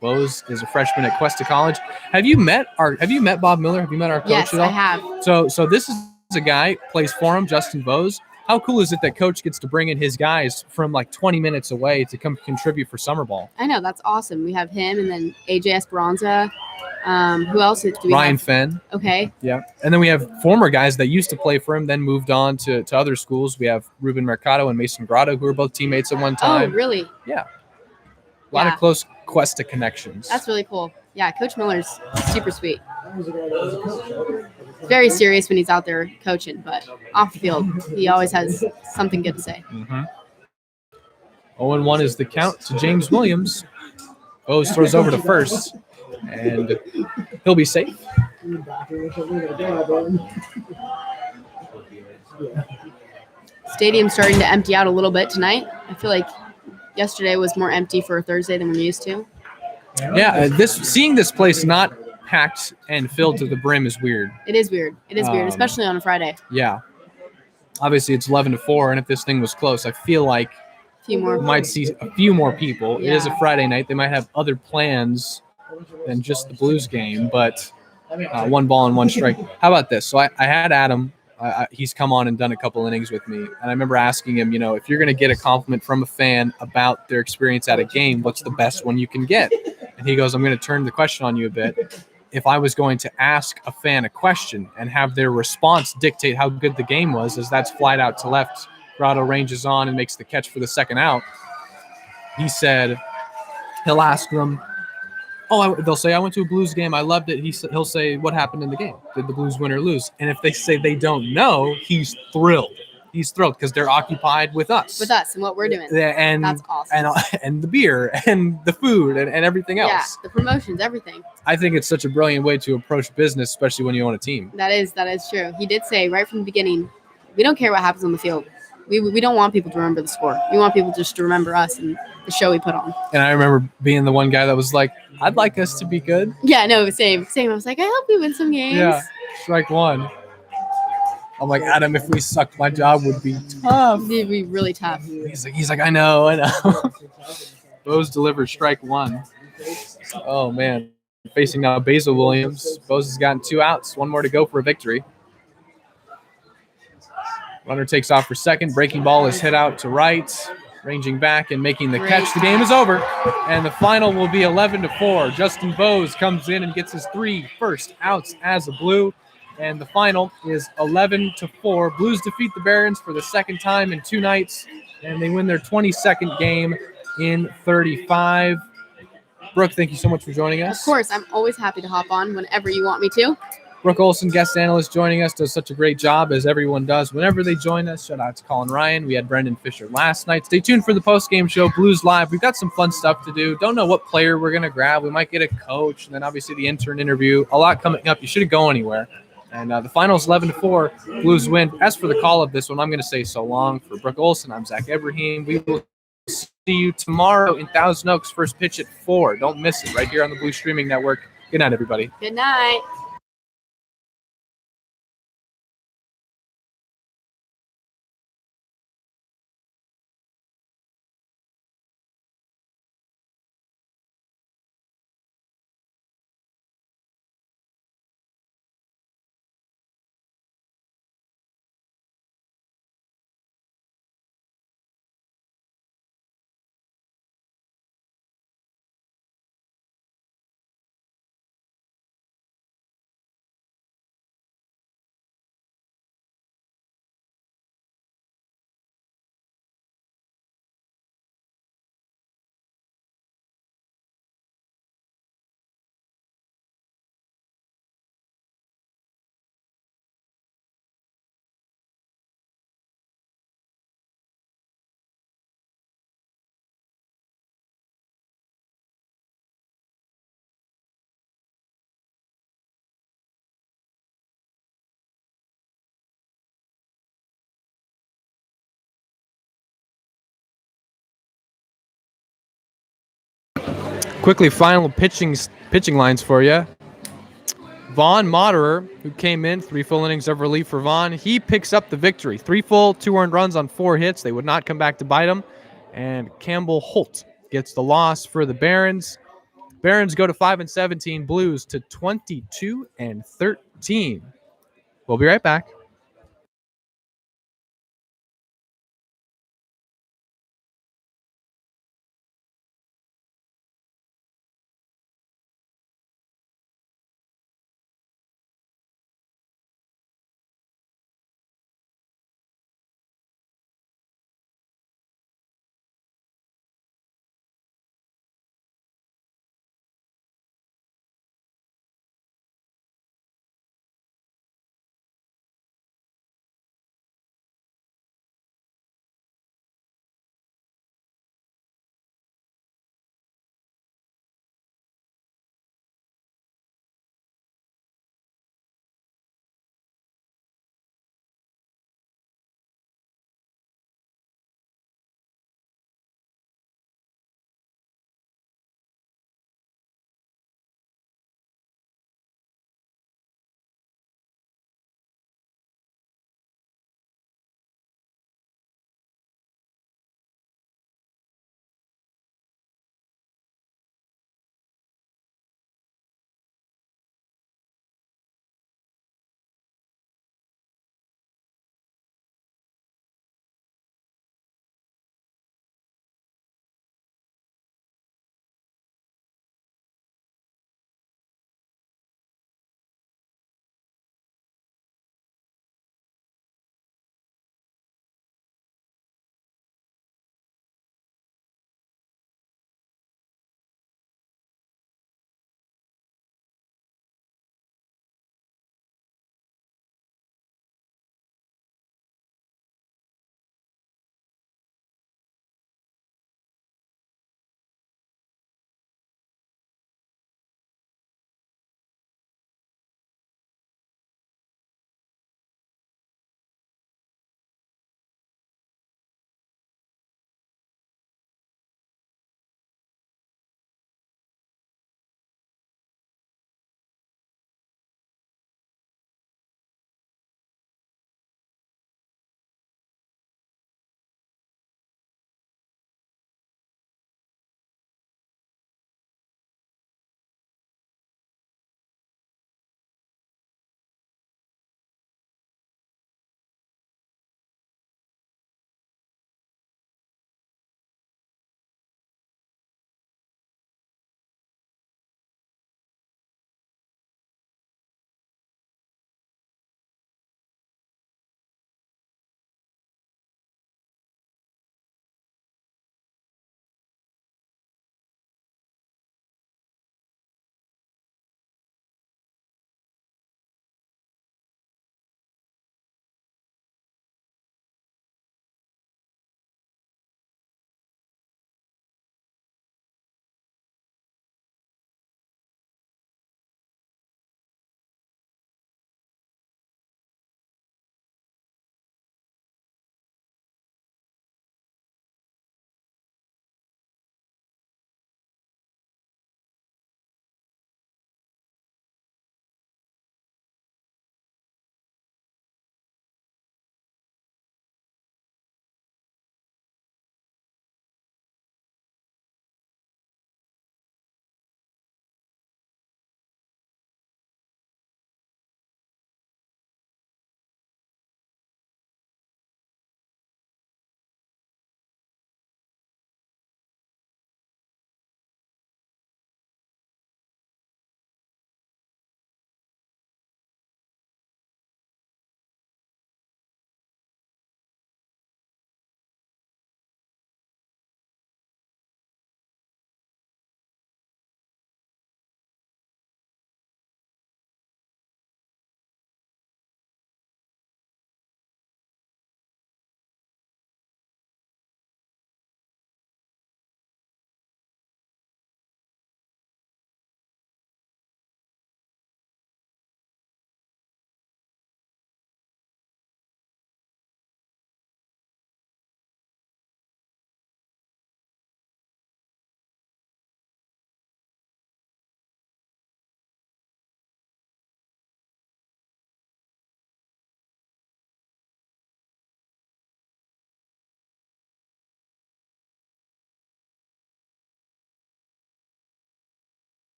Bose is a freshman at Cuesta College. Have you met Bob Miller? Have you met our coach yes, at all? I have. So this is a guy plays for him, Justin Bose. How cool is it that coach gets to bring in his guys from 20 minutes away to come contribute for summer ball? I know, that's awesome. We have him and then AJ Esperanza. Who else do we Ryan have? Fenn. Okay. Yeah. And then we have former guys that used to play for him, then moved on to other schools. We have Ruben Mercado and Mason Grotto, who were both teammates at one time. Oh, really? Yeah. A lot of close Cuesta connections. That's really cool. Yeah, Coach Miller's super sweet. Very serious when he's out there coaching, but off the field, he always has something good to say. 0-1 is the count to James Williams. Bose throws over to first, and he'll be safe. Stadium's starting to empty out a little bit tonight. I feel like yesterday was more empty for a Thursday than we're used to. Yeah, seeing this place not packed and filled to the brim is weird. It is weird. It is weird, especially on a Friday. Yeah. Obviously, it's 11-4, and if this thing was close, I feel like A few more. we might see a few more people. Yeah. It is a Friday night. They might have other plans than just the Blues game, but 1 ball and 1 strike. How about this? So I had Adam He's come on and done a couple innings with me. And I remember asking him, if you're going to get a compliment from a fan about their experience at a game, what's the best one you can get? And he goes, I'm going to turn the question on you a bit. If I was going to ask a fan a question and have their response dictate how good the game was, as that's flight out to left, Grotto ranges on and makes the catch for the second out. He said he'll ask them, they'll say, I went to a Blues game. I loved it. He'll say, what happened in the game? Did the Blues win or lose? And if they say they don't know, he's thrilled. He's thrilled because they're occupied with us. With us and what we're doing. And, that's awesome. And the beer and the food and everything else. Yeah, the promotions, everything. I think it's such a brilliant way to approach business, especially when you own a team. That is true. He did say right from the beginning, we don't care what happens on the field. We don't want people to remember the score. We want people just to remember us and the show we put on. And I remember being the one guy that was like, I'd like us to be good. Yeah, no, same. I was like, I hope we win some games. Yeah, strike one. I'm like, Adam, if we sucked, my job would be tough. It'd be really tough. He's like, I know. Bose delivered strike one. Oh, man. Facing now Basil Williams. Bose has gotten 2 outs. 1 more to go for a victory. Runner takes off for second. Breaking ball is hit out to right. Ranging back and making the catch. The game is over. And the final will be 11-4. Justin Bose comes in and gets his 3 first outs as a Blue. And the final is 11-4. Blues defeat the Barons for the second time in 2 nights. And they win their 22nd game in 35. Brooke, thank you so much for joining us. Of course, I'm always happy to hop on whenever you want me to. Brooke Olson, guest analyst, joining us, does such a great job, as everyone does whenever they join us. Shout out to Colin Ryan. We had Brendan Fisher last night. Stay tuned for the post-game show, Blues Live. We've got some fun stuff to do. Don't know what player we're going to grab. We might get a coach, and then obviously the intern interview. A lot coming up. You shouldn't go anywhere. And the final is 11-4. Blues win. As for the call of this one, I'm going to say so long. For Brooke Olson, I'm Zach Ebrahim. We will see you tomorrow in Thousand Oaks. First pitch at 4. Don't miss it right here on the Blue Streaming Network. Good night, everybody. Good night. Quickly, final pitching lines for you. Vaughn Moderer, who came in, 3 full innings of relief for Vaughn. He picks up the victory. 3 full, 2 earned runs on 4 hits. They would not come back to bite him. And Campbell Holt gets the loss for the Barons. Barons go to 5-17. Blues to 22-13. We'll be right back.